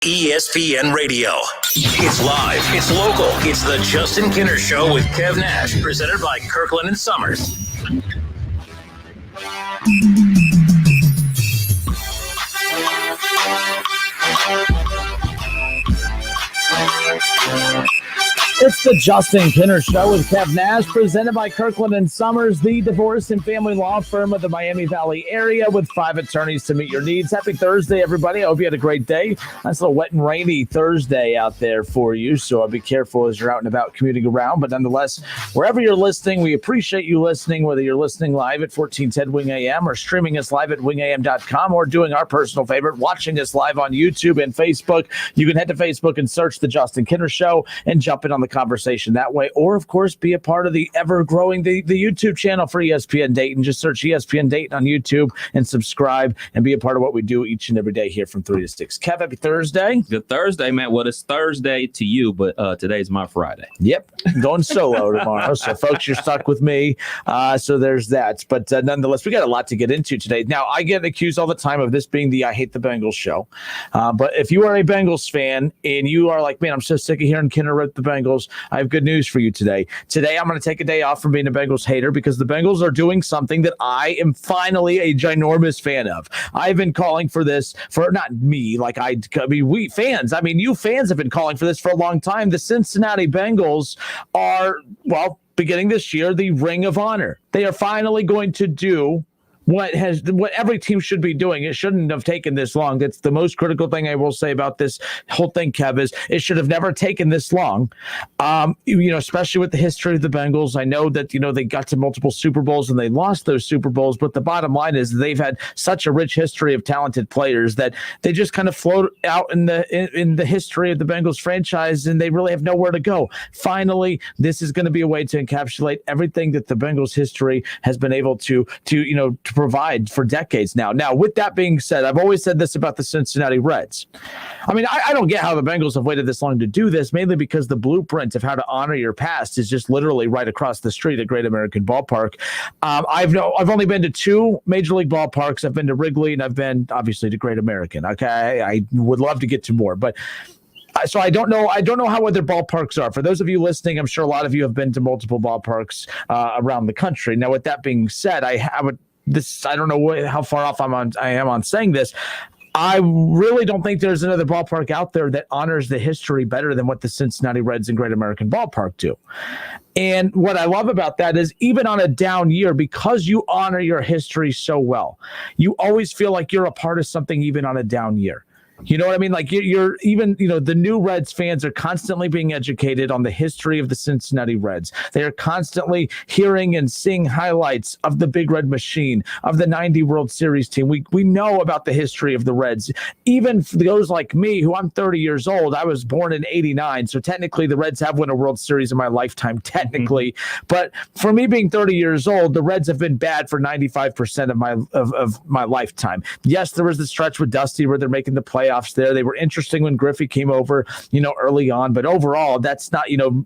ESPN Radio. It's live, it's local, it's the Justin Kinner Show with Kev Nash, presented by Kirkland and Sommers. It's the Justin Kinner Show with Kev Nash, presented by Kirkland and Sommers, the divorce and family law firm of the Miami Valley area with 5 attorneys to meet your needs. Happy Thursday, everybody. I hope you had a great day. Nice little wet and rainy Thursday out there for you, so I'll be careful as you're out and about commuting around. But nonetheless, wherever you're listening, we appreciate you listening, whether you're listening live at 1410 Wing AM or streaming us live at wingam.com or doing our personal favorite, watching us live on YouTube and Facebook. You can head to Facebook and search the Justin Kinner Show and jump in on the conversation that way, or of course be a part of the ever-growing the YouTube channel for ESPN Dayton. Just search ESPN Dayton on YouTube and subscribe and be a part of what we do each and every day here from 3 to 6. Kev, happy Thursday. Good Thursday, man. Well, it's Thursday to you, but today's my Friday. Yep, going solo tomorrow. So folks, you're stuck with me. So there's that. But nonetheless, we got a lot to get into today. Now, I get accused all the time of this being the I Hate the Bengals show. But if you are a Bengals fan and you are like, man, I'm so sick of hearing Kinner rip the Bengals, I have good news for you today. Today, I'm going to take a day off from being a Bengals hater because the Bengals are doing something that I am finally a ginormous fan of. I've been calling for this for, not me, like we fans. I mean, you fans have been calling for this for a long time. The Cincinnati Bengals are, well, beginning this year, the Ring of Honor. They are finally going to do what every team should be doing. It shouldn't have taken this long. That's the most critical thing I will say about this whole thing, Kev, is it should have never taken this long. Especially with the history of the Bengals. I know that, they got to multiple Super Bowls and they lost those Super Bowls, but the bottom line is they've had such a rich history of talented players that they just kind of float out in the history of the Bengals franchise, and they really have nowhere to go. Finally, this is going to be a way to encapsulate everything that the Bengals history has been able to provide for decades now. Now, with that being said, I've always said this about the Cincinnati Reds. I mean, I don't get how the Bengals have waited this long to do this, mainly because the blueprint of how to honor your past is just literally right across the street at Great American Ballpark. I've only been to 2 major league ballparks. I've been to Wrigley and I've been obviously to Great American. Okay, I would love to get to more, but so I don't know how other ballparks are. For those of you listening, I'm sure a lot of you have been to multiple ballparks around the country. Now, with that being said, I don't know how far off I am on saying this. I really don't think there's another ballpark out there that honors the history better than what the Cincinnati Reds and Great American Ballpark do. And what I love about that is even on a down year, because you honor your history so well, you always feel like you're a part of something even on a down year. You know what I mean? Like you're even, the new Reds fans are constantly being educated on the history of the Cincinnati Reds. They are constantly hearing and seeing highlights of the Big Red Machine, of the 90 World Series team. We know about the history of the Reds. Even for those like me, who I'm 30 years old, I was born in 89. So technically the Reds have won a World Series in my lifetime, technically. Mm-hmm. But for me being 30 years old, the Reds have been bad for 95% of my lifetime. Yes, there was the stretch with Dusty where they're making the playoffs there. They were interesting when Griffey came over, early on. But overall, that's not,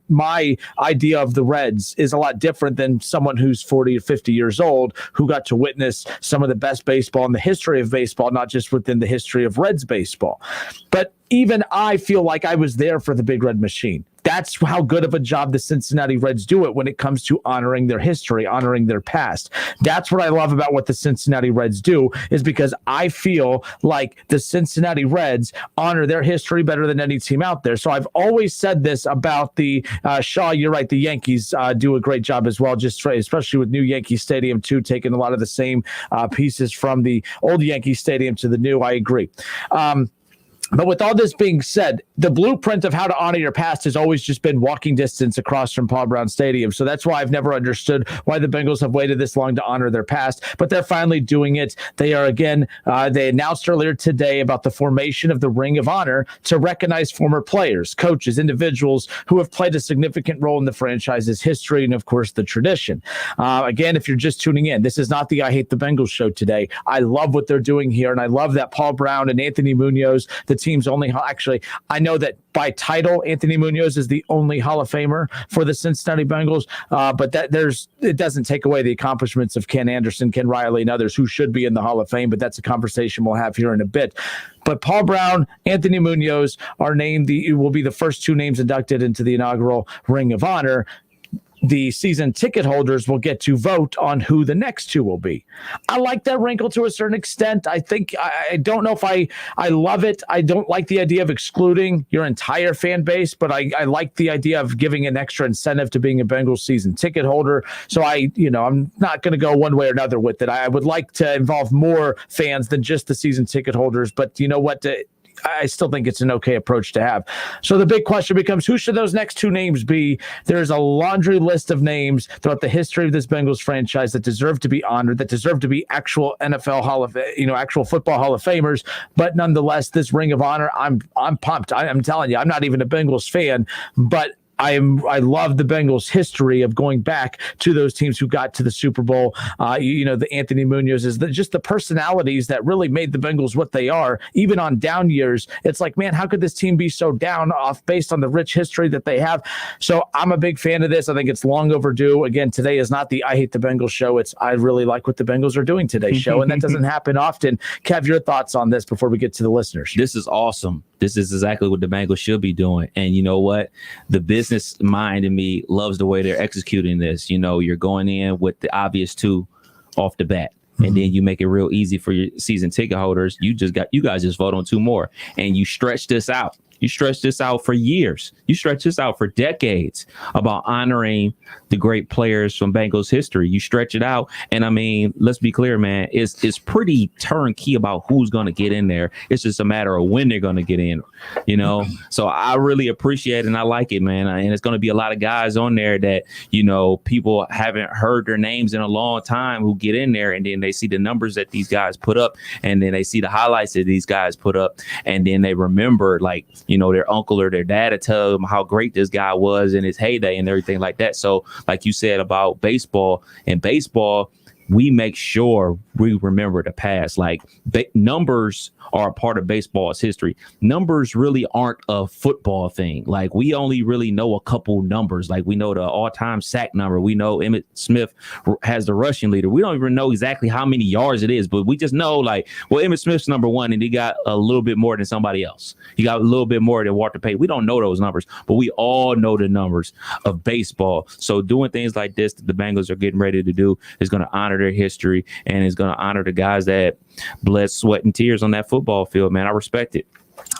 my idea of the Reds is a lot different than someone who's 40 or 50 years old who got to witness some of the best baseball in the history of baseball, not just within the history of Reds baseball. But even I feel like I was there for the Big Red Machine. That's how good of a job the Cincinnati Reds do it when it comes to honoring their history, honoring their past. That's what I love about what the Cincinnati Reds do, is because I feel like the Cincinnati Reds honor their history better than any team out there. So I've always said this about the Shaw. You're right. The Yankees do a great job as well, especially with new Yankee Stadium too, taking a lot of the same pieces from the old Yankee Stadium to the new. I agree. But with all this being said, the blueprint of how to honor your past has always just been walking distance across from Paul Brown Stadium. So that's why I've never understood why the Bengals have waited this long to honor their past. But they're finally doing it. They are again, they announced earlier today about the formation of the Ring of Honor to recognize former players, coaches, individuals who have played a significant role in the franchise's history and, of course, the tradition. Again, if you're just tuning in, this is not the I Hate the Bengals show today. I love what they're doing here, and I love that Paul Brown and Anthony Munoz, the team's only actually, I know that by title, Anthony Munoz is the only Hall of Famer for the Cincinnati Bengals, but it doesn't take away the accomplishments of Ken Anderson, Ken Riley, and others who should be in the Hall of Fame, but that's a conversation we'll have here in a bit. But Paul Brown, Anthony Munoz are named, will be the first two names inducted into the inaugural Ring of Honor. The season ticket holders will get to vote on who the next two will be. I like that wrinkle to a certain extent. I don't know if I love it. I don't like the idea of excluding your entire fan base, but I like the idea of giving an extra incentive to being a Bengals season ticket holder. So I'm not going to go one way or another with it. I would like to involve more fans than just the season ticket holders, but you know what? I still think it's an okay approach to have. So the big question becomes, who should those next two names be? There's a laundry list of names throughout the history of this Bengals franchise that deserve to be honored, that deserve to be actual NFL actual football Hall of Famers. But nonetheless, this Ring of Honor, I'm pumped. I'm telling you, I'm not even a Bengals fan, but I love the Bengals' history of going back to those teams who got to the Super Bowl. The Anthony Munoz is just the personalities that really made the Bengals what they are. Even on down years, it's like, man, how could this team be so down off based on the rich history that they have? So I'm a big fan of this. I think it's long overdue. Again, today is not the I Hate the Bengals show. It's I really like what the Bengals are doing today show, and that doesn't happen often. Kev, your thoughts on this before we get to the listeners? This is awesome. This is exactly what the Bengals should be doing. And you know what? The business mind in me loves the way they're executing this. You're going in with the obvious two off the bat. And then you make it real easy for your season ticket holders. You guys just vote on two more, and you stretch this out. You stretch this out for years. You stretch this out for decades about honoring the great players from Bengals history. You stretch it out. And I mean, let's be clear, man, it's pretty turnkey about who's going to get in there. It's just a matter of when they're going to get in, So I really appreciate it and I like it, man. And it's going to be a lot of guys on there that, people haven't heard their names in a long time who get in there, and then they see the numbers that these guys put up, and then they see the highlights that these guys put up, and then they remember, like, their uncle or their dad to tell them how great this guy was in his heyday and everything like that. So like you said about baseball, we make sure we remember the past. Like numbers are a part of baseball's history. Numbers really aren't a football thing. Like we only really know a couple numbers. Like we know the all-time sack number. We know Emmitt Smith has the rushing leader. We don't even know exactly how many yards it is, but we just know Emmitt Smith's number one, and he got a little bit more than somebody else. He got a little bit more than Walter Payton. We don't know those numbers, but we all know the numbers of baseball. So doing things like this that the Bengals are getting ready to do is going to honor their history, and is going to honor the guys that bled sweat and tears on that football field, man. I respect it.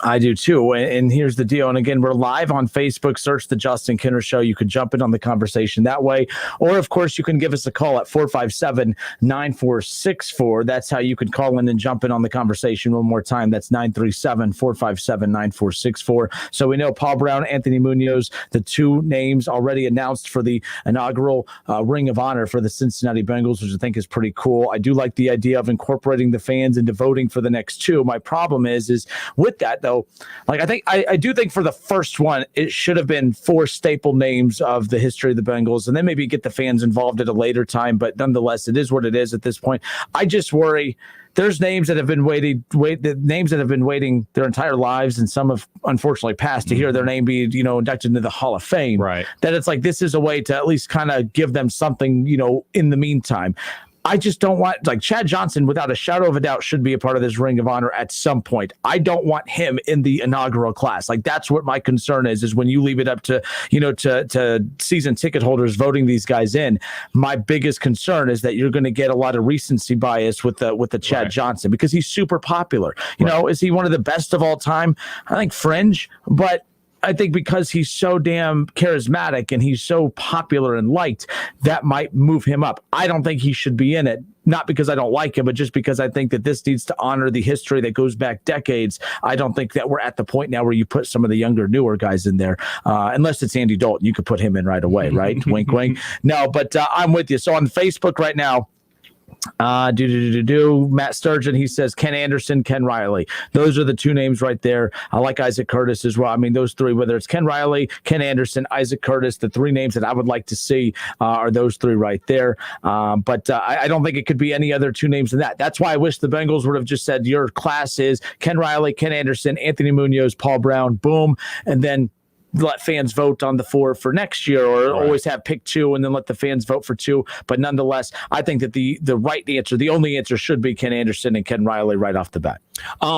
I do too. And here's the deal. And again, we're live on Facebook. Search the Justin Kinner Show. You can jump in on the conversation that way. Or, of course, you can give us a call at 457-9464. That's how you can call in and jump in on the conversation one more time. That's 937-457-9464. So we know Paul Brown, Anthony Munoz, the two names already announced for the inaugural Ring of Honor for the Cincinnati Bengals, which I think is pretty cool. I do like the idea of incorporating the fans into voting for the next two. My problem is with that, though, I do think for the first one, it should have been four staple names of the history of the Bengals, and then maybe get the fans involved at a later time. But nonetheless, it is what it is at this point. I just worry there's names that have been waiting their entire lives, and some have unfortunately passed to hear their name be, inducted into the Hall of Fame. Right. That it's like this is a way to at least kind of give them something, in the meantime. I just don't want, Chad Johnson, without a shadow of a doubt, should be a part of this Ring of Honor at some point. I don't want him in the inaugural class. That's what my concern is when you leave it up to, to season ticket holders voting these guys in. My biggest concern is that you're going to get a lot of recency bias with the Chad Johnson, because he's super popular. Is he one of the best of all time? I think fringe, but I think because he's so damn charismatic and he's so popular and liked, that might move him up. I don't think he should be in it, not because I don't like him, but just because I think that this needs to honor the history that goes back decades. I don't think that we're at the point now where you put some of the younger, newer guys in there, unless it's Andy Dalton. You could put him in right away, right? Wink, wink. No, but I'm with you. So on Facebook right now, Matt Sturgeon, he says Ken Anderson, Ken Riley. Those are the two names right there. I like Isaac Curtis as well. I mean, those three, whether it's Ken Riley, Ken Anderson, Isaac Curtis, the three names that I would like to see are those three right there. But I don't think it could be any other two names than that. That's why I wish the Bengals would have just said your class is Ken Riley, Ken Anderson, Anthony Munoz, Paul Brown, boom, and then let fans vote on the four for next year, or always have pick two and then let the fans vote for two. But nonetheless, I think that the right answer, the only answer should be Ken Anderson and Ken Riley right off the bat.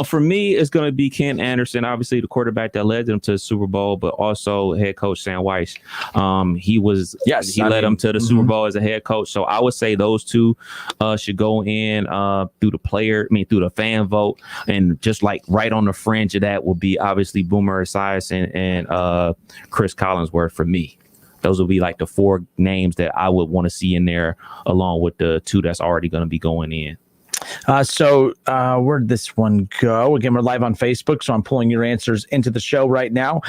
For me, it's going to be Ken Anderson, obviously the quarterback that led them to the Super Bowl, but also head coach Sam Weiss. He led them to the Super Bowl as a head coach. So I would say those two should go in through the fan vote, and just like right on the fringe of that will be obviously Boomer Esiason and Chris Collinsworth for me. Those will be like the four names that I would want to see in there, along with the two that's already going to be going in. So where'd this one go? Again, we're live on Facebook, so I'm pulling your answers into the show right now.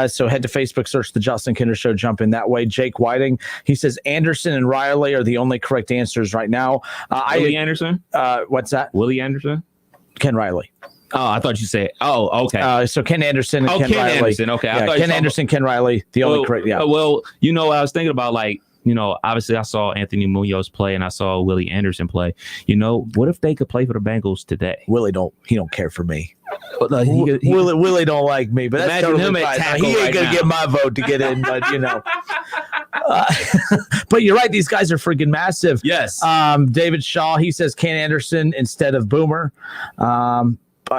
So head to Facebook, search the Justin Kinder Show, jump in that way. Jake Whiting, he says Anderson and Riley are the only correct answers right now. Willie Anderson? What's that? Willie Anderson? Ken Riley. Oh, I thought you said. Oh, okay. So Ken Anderson and Ken Riley. Anderson. Okay, yeah, Ken Anderson, Ken Riley, the only correct. Yeah. Well, I was thinking about obviously I saw Anthony Munoz play and I saw Willie Anderson play. What if they could play for the Bengals today? Willie don't care for me. Willie don't like me, but that's totally fine. He ain't gonna get my vote to get in, but but you're right. These guys are freaking massive. Yes. David Shaw, he says Ken Anderson instead of Boomer.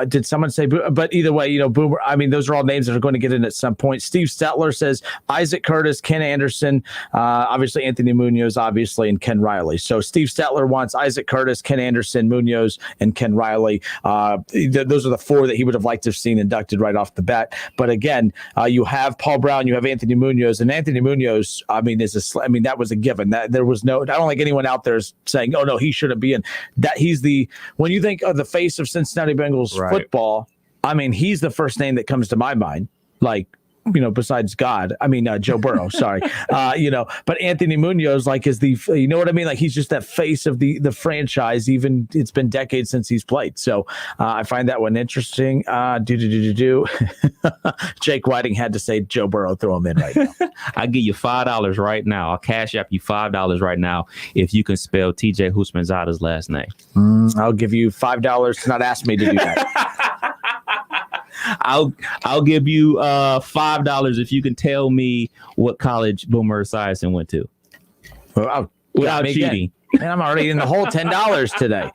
Did someone say Boomer? But either way, Boomer, I mean, those are all names that are going to get in at some point. Steve Stetler says Isaac Curtis, Ken Anderson, obviously Anthony Munoz, obviously, and Ken Riley. So Steve Stetler wants Isaac Curtis, Ken Anderson, Munoz, and Ken Riley. Those are the four that he would have liked to have seen inducted right off the bat. But again, you have Paul Brown, you have Anthony Munoz, and Anthony Munoz, that was a given. That there was no, I don't think anyone out there is saying, oh no, he shouldn't be in. That when you think of the face of Cincinnati Bengals football, I mean, he's the first name that comes to my mind, besides Joe Burrow, sorry. But Anthony Munoz, is the, you know what I mean? He's just that face of the franchise, even it's been decades since he's played. So I find that one interesting. Jake Whiting had to say Joe Burrow, throw him in right now. I'll give you $5 right now. I'll cash app you $5 right now if you can spell TJ Houshmandzadeh's last name. I'll give you $5 to not ask me to do that. I'll give you $5 if you can tell me what college Boomer Esiason went to. Without cheating. And I'm already in the whole $10 today.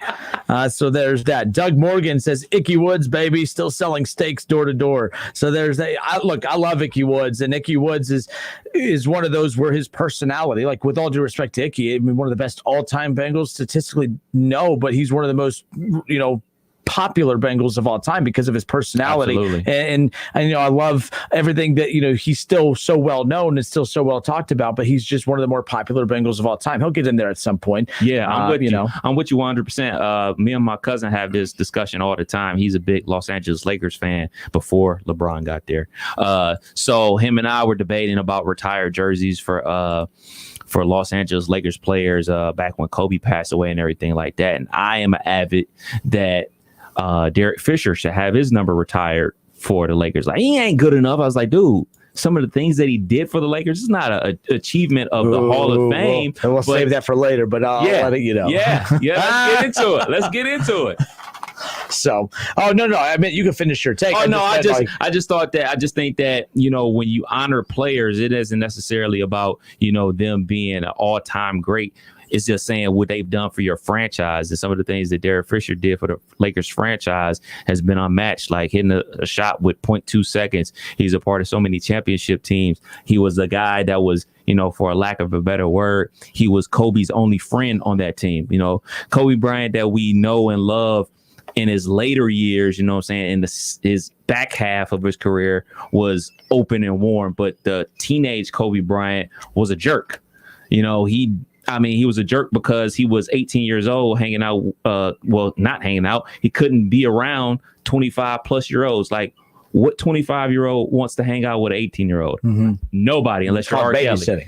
So there's that. Doug Morgan says Icky Woods, baby, still selling steaks door to door. So there's I love Icky Woods, and Icky Woods is one of those where his personality, with all due respect to Icky, one of the best all-time Bengals statistically, no, but he's one of the most, popular Bengals of all time because of his personality. Absolutely. And I love everything that he's still so well known and still so well talked about, but he's just one of the more popular Bengals of all time. He'll get in there at some point. Yeah, I'm with you. I'm with you 100%. Me and my cousin have this discussion all the time. He's a big Los Angeles Lakers fan before LeBron got there. So him and I were debating about retired jerseys for Los Angeles Lakers players back when Kobe passed away and everything like that. And I am an avid that Derek Fisher should have his number retired for the Lakers. He ain't good enough. I was like, dude, some of the things that he did for the Lakers is not an achievement of the Hall of Fame. And we'll save that for later, but I'll let it, Yeah, let's get into it. So, no. I mean, you can finish your take. I just think that, when you honor players, it isn't necessarily about, them being an all-time great. It's just saying what they've done for your franchise, and some of the things that Derek Fisher did for the Lakers franchise has been unmatched, like hitting a shot with 0.2 seconds. He's a part of so many championship teams. He was a guy that was, for a lack of a better word, he was Kobe's only friend on that team. Kobe Bryant that we know and love in his later years, in his back half of his career was open and warm, but the teenage Kobe Bryant was a jerk. He was a jerk because he was 18 years old hanging out. Not hanging out. He couldn't be around 25 plus year olds. What 25-year-old wants to hang out with an 18-year-old? Mm-hmm. Nobody, unless you're R. Kelly.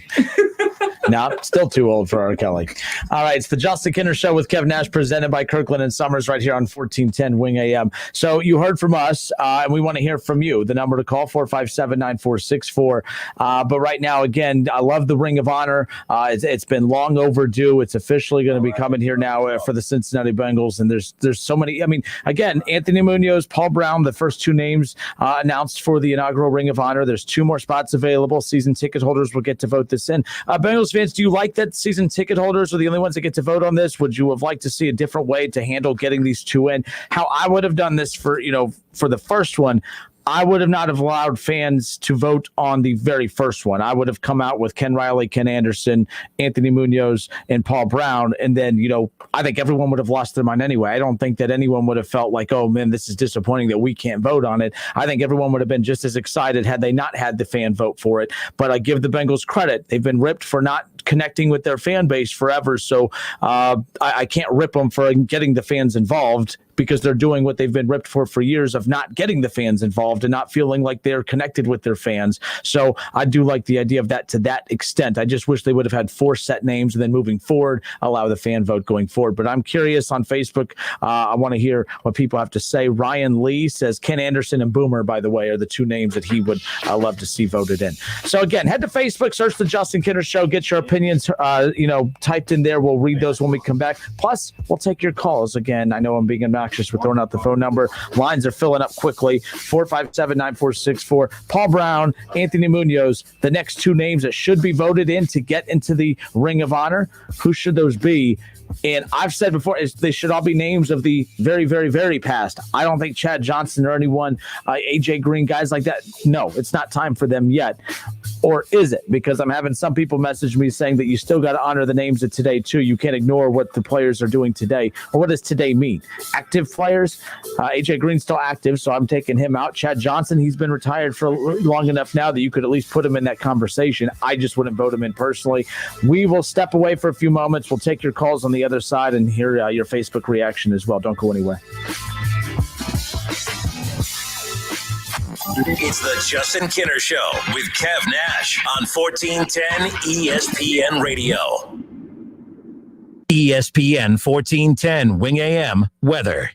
No, still too old for R. Kelly. All right, it's the Justin Kinner Show with Kev Nash, presented by Kirkland and Sommers, right here on 1410 Wing AM. So you heard from us, and we want to hear from you. The number to call, 457-9464. But right now, again, I love the Ring of Honor. It's been long overdue. It's officially going to be coming here now for the Cincinnati Bengals, and there's so many. I mean, again, Anthony Munoz, Paul Brown, the first two names announced for the inaugural Ring of Honor. There's 2 more spots available. Season ticket holders will get to vote this in. Bengals fans, do you like that season ticket holders are the only ones that get to vote on this? Would you have liked to see a different way to handle getting these 2 in? How I would have done this for the first one, I would have not have allowed fans to vote on the very first one. I would have come out with Ken Riley, Ken Anderson, Anthony Munoz, and Paul Brown. And then, I think everyone would have lost their mind anyway. I don't think that anyone would have felt like, oh, man, this is disappointing that we can't vote on it. I think everyone would have been just as excited had they not had the fan vote for it. But I give the Bengals credit. They've been ripped for not connecting with their fan base forever. So I can't rip them for getting the fans involved, because they're doing what they've been ripped for years of not getting the fans involved and not feeling like they're connected with their fans. So I do like the idea of that to that extent. I just wish they would have had 4 set names and then moving forward, allow the fan vote going forward. But I'm curious on Facebook. I want to hear what people have to say. Ryan Lee says Ken Anderson and Boomer, by the way, are the 2 names that he would love to see voted in. So again, head to Facebook, search the Justin Kinner Show, get your opinions, typed in there. We'll read those when we come back. Plus, we'll take your calls. Again, I know I'm being obnoxious with throwing out the phone number. Lines are filling up quickly. 457-9464. Paul Brown, Anthony Munoz, the next 2 names that should be voted in to get into the Ring of Honor. Who should those be? And I've said before, they should all be names of the very, very, very past. I don't think Chad Johnson or anyone, AJ Green, guys like that. No, it's not time for them yet. Or is it? Because I'm having some people message me saying that you still got to honor the names of today, too. You can't ignore what the players are doing today. Or what does today mean? Active players? AJ Green's still active, so I'm taking him out. Chad Johnson, he's been retired for long enough now that you could at least put him in that conversation. I just wouldn't vote him in personally. We will step away for a few moments. We'll take your calls on the other side and hear your Facebook reaction as well. Don't go anywhere. It's the Justin Kinner Show with Kev Nash on 1410 ESPN Radio. ESPN 1410 Wing AM weather.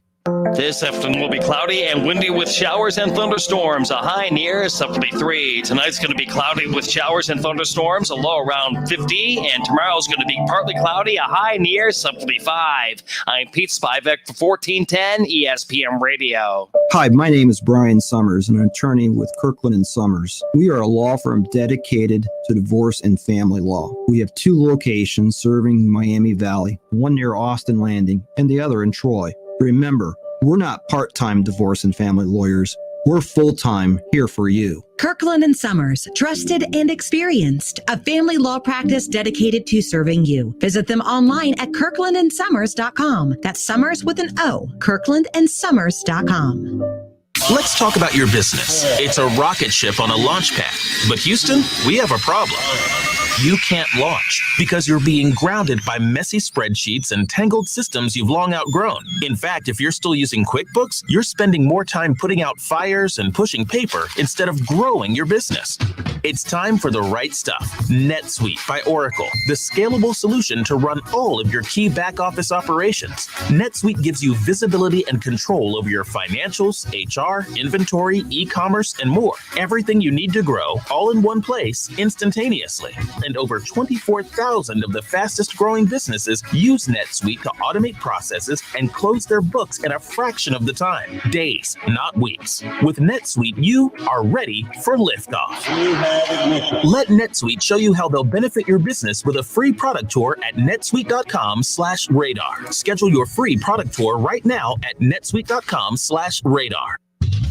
This afternoon will be cloudy and windy with showers and thunderstorms. A high near 73. Tonight's going to be cloudy with showers and thunderstorms, a low around 50. And tomorrow's going to be partly cloudy, a high near 75. I'm Pete Spivak for 1410 ESPN Radio. Hi, my name is Brian Sommers, and I'm an attorney with Kirkland and Sommers. We are a law firm dedicated to divorce and family law. We have 2 locations serving Miami Valley, one near Austin Landing and the other in Troy. Remember, we're not part-time divorce and family lawyers. We're full-time here for you. Kirkland and Sommers, trusted and experienced. A family law practice dedicated to serving you. Visit them online at kirklandandsommers.com. That's Sommers with an O. kirklandandsommers.com. Let's talk about your business. It's a rocket ship on a launch pad. But Houston, we have a problem. You can't launch because you're being grounded by messy spreadsheets and tangled systems you've long outgrown. In fact, if you're still using QuickBooks, you're spending more time putting out fires and pushing paper instead of growing your business. It's time for the right stuff. NetSuite by Oracle, the scalable solution to run all of your key back office operations. NetSuite gives you visibility and control over your financials, HR, inventory, e-commerce, and more. Everything you need to grow, all in one place, instantaneously. And over 24,000 of the fastest growing businesses use NetSuite to automate processes and close their books in a fraction of the time. Days, not weeks. With NetSuite, you are ready for liftoff. Let NetSuite show you how they'll benefit your business with a free product tour at netsuite.com/radar. Schedule your free product tour right now at netsuite.com/radar.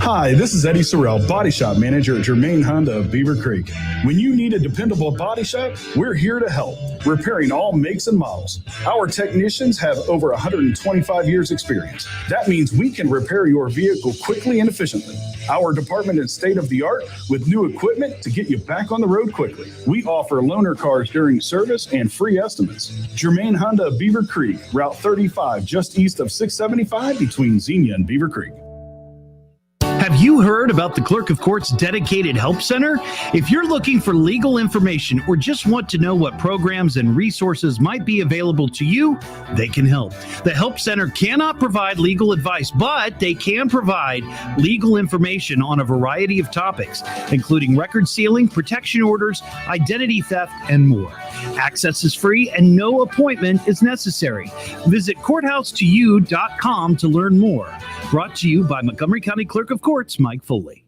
Hi, this is Eddie Sorrell, Body Shop Manager at Germain Honda of Beaver Creek. When you need a dependable body shop, we're here to help, repairing all makes and models. Our technicians have over 125 years experience. That means we can repair your vehicle quickly and efficiently. Our department is state-of-the-art with new equipment to get you back on the road quickly. We offer loaner cars during service and free estimates. Germain Honda of Beaver Creek, Route 35, just east of 675 between Xenia and Beaver Creek. Have you heard about the Clerk of Court's dedicated help center? If you're looking for legal information or just want to know what programs and resources might be available to you, they can help. The help center cannot provide legal advice, but they can provide legal information on a variety of topics, including record sealing, protection orders, identity theft, and more. Access is free and no appointment is necessary. Visit courthouse2u.com to learn more. Brought to you by Montgomery County Clerk of Courts, Mike Foley.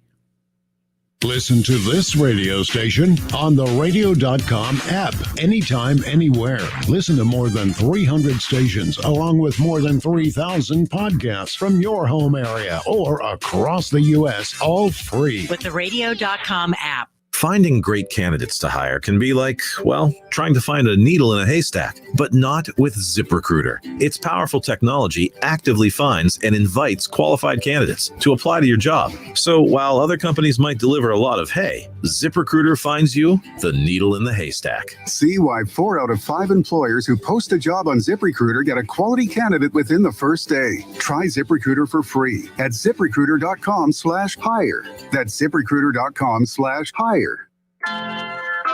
Listen to this radio station on the radio.com app anytime, anywhere. Listen to more than 300 stations along with more than 3,000 podcasts from your home area or across the U.S., all free. With the radio.com app. Finding great candidates to hire can be like, well, trying to find a needle in a haystack, but not with ZipRecruiter. Its powerful technology actively finds and invites qualified candidates to apply to your job. So while other companies might deliver a lot of hay, ZipRecruiter finds you the needle in the haystack. See why 4 out of 5 employers who post a job on ZipRecruiter get a quality candidate within the first day. Try ZipRecruiter for free at ZipRecruiter.com/hire. That's ZipRecruiter.com/hire.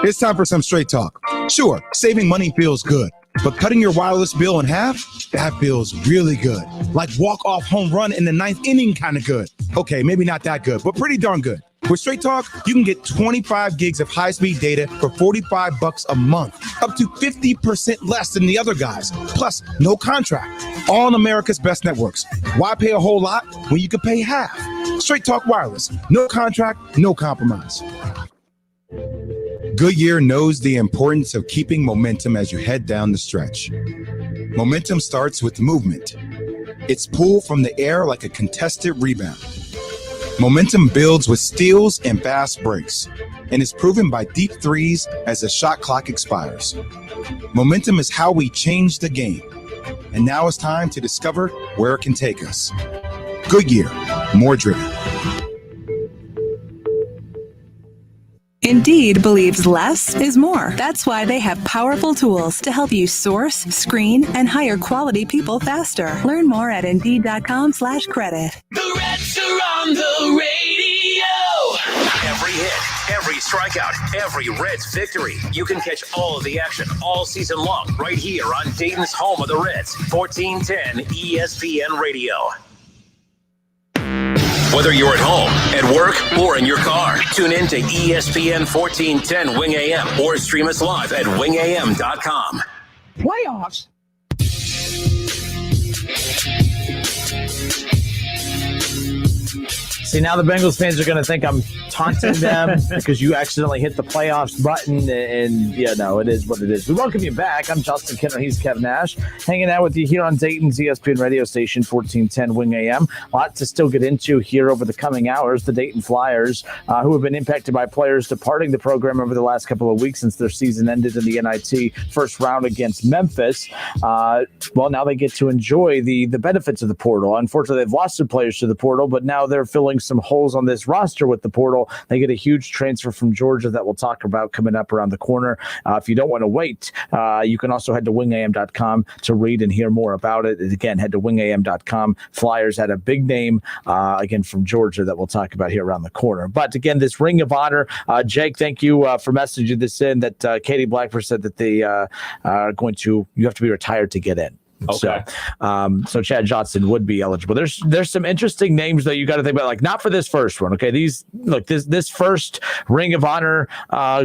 It's time for some straight talk. Sure, saving money feels good, but cutting your wireless bill in half, that feels really good. Like walk-off home run in the 9th inning kind of good. Okay, maybe not that good, but pretty darn good. With Straight Talk, you can get 25 gigs of high-speed data for $45 a month, up to 50% less than the other guys. Plus, no contract. All on America's best networks. Why pay a whole lot when you can pay half? Straight Talk Wireless. No contract, no compromise. Goodyear knows the importance of keeping momentum as you head down the stretch. Momentum starts with movement. It's pulled from the air like a contested rebound. Momentum builds with steals and fast breaks, and is proven by deep threes as the shot clock expires. Momentum is how we change the game, and now it's time to discover where it can take us. Goodyear, more driven. Indeed believes less is more. That's why they have powerful tools to help you source, screen, and hire quality people faster. Learn more at Indeed.com/credit. The Reds are on the radio. Every hit, every strikeout, every Reds victory. You can catch all of the action all season long right here on Dayton's home of the Reds, 1410 ESPN Radio. Whether you're at home, at work, or in your car, tune in to ESPN 1410 Wing AM or stream us live at wingam.com. Playoffs. See, now the Bengals fans are going to think I'm taunting them because you accidentally hit the playoffs button. And yeah, no, it is what it is. We welcome you back. I'm Justin Kinner. He's Kevin Nash, hanging out with you here on Dayton's ESPN radio station, 1410 Wing AM. A lot to still get into here over the coming hours. The Dayton Flyers, who have been impacted by players departing the program over the last couple of weeks since their season ended in the NIT first round against Memphis. Well, now they get to enjoy the benefits of the portal. Unfortunately, they've lost some players to the portal, but now they're filling some holes on this roster with the portal. They get a huge transfer from Georgia that we'll talk about coming up around the corner. If you don't want to wait, you can also head to wingam.com to read and hear more about it. Again, head to wingam.com. Flyers had a big name, again, from Georgia that we'll talk about here around the corner. But again, this Ring of Honor, Jake, thank you for messaging this in that Katie Blackford said that they are going to, you have to be retired to get in. Okay. So Chad Johnson would be eligible. There's some interesting names though you got to think about, like not for this first one. Okay, this first Ring of Honor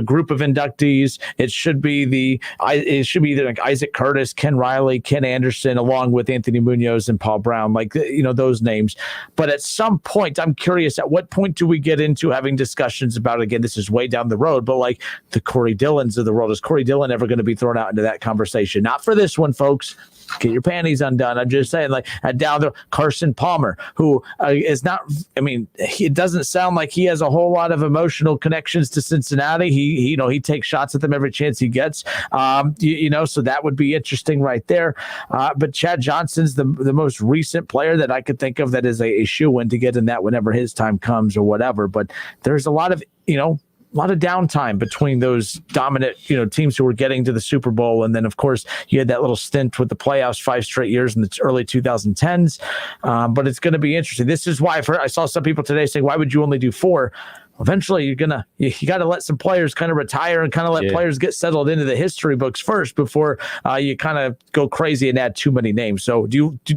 group of inductees. It should be either like Isaac Curtis, Ken Riley, Ken Anderson, along with Anthony Munoz and Paul Brown, like those names. But at some point, I'm curious, at what point do we get into having discussions about, again, this is way down the road, but like the Corey Dillons of the world? Is Corey Dillon ever going to be thrown out into that conversation? Not for this one, folks. Get your panties undone. I'm just saying, like, down there, Carson Palmer, who is not, it doesn't sound like he has a whole lot of emotional connections to Cincinnati. He takes shots at them every chance he gets. So that would be interesting right there. But Chad Johnson's the most recent player that I could think of that is a shoe-in to get in that whenever his time comes or whatever. But there's a lot of, downtime between those dominant, teams who were getting to the Super Bowl. And then, of course, you had that little stint with the playoffs 5 straight years in the early 2010s. But it's going to be interesting. This is why I saw some people today saying, why would you only do 4? Eventually, you got to let some players kind of retire and kind of let players get settled into the history books first before you kind of go crazy and add too many names. So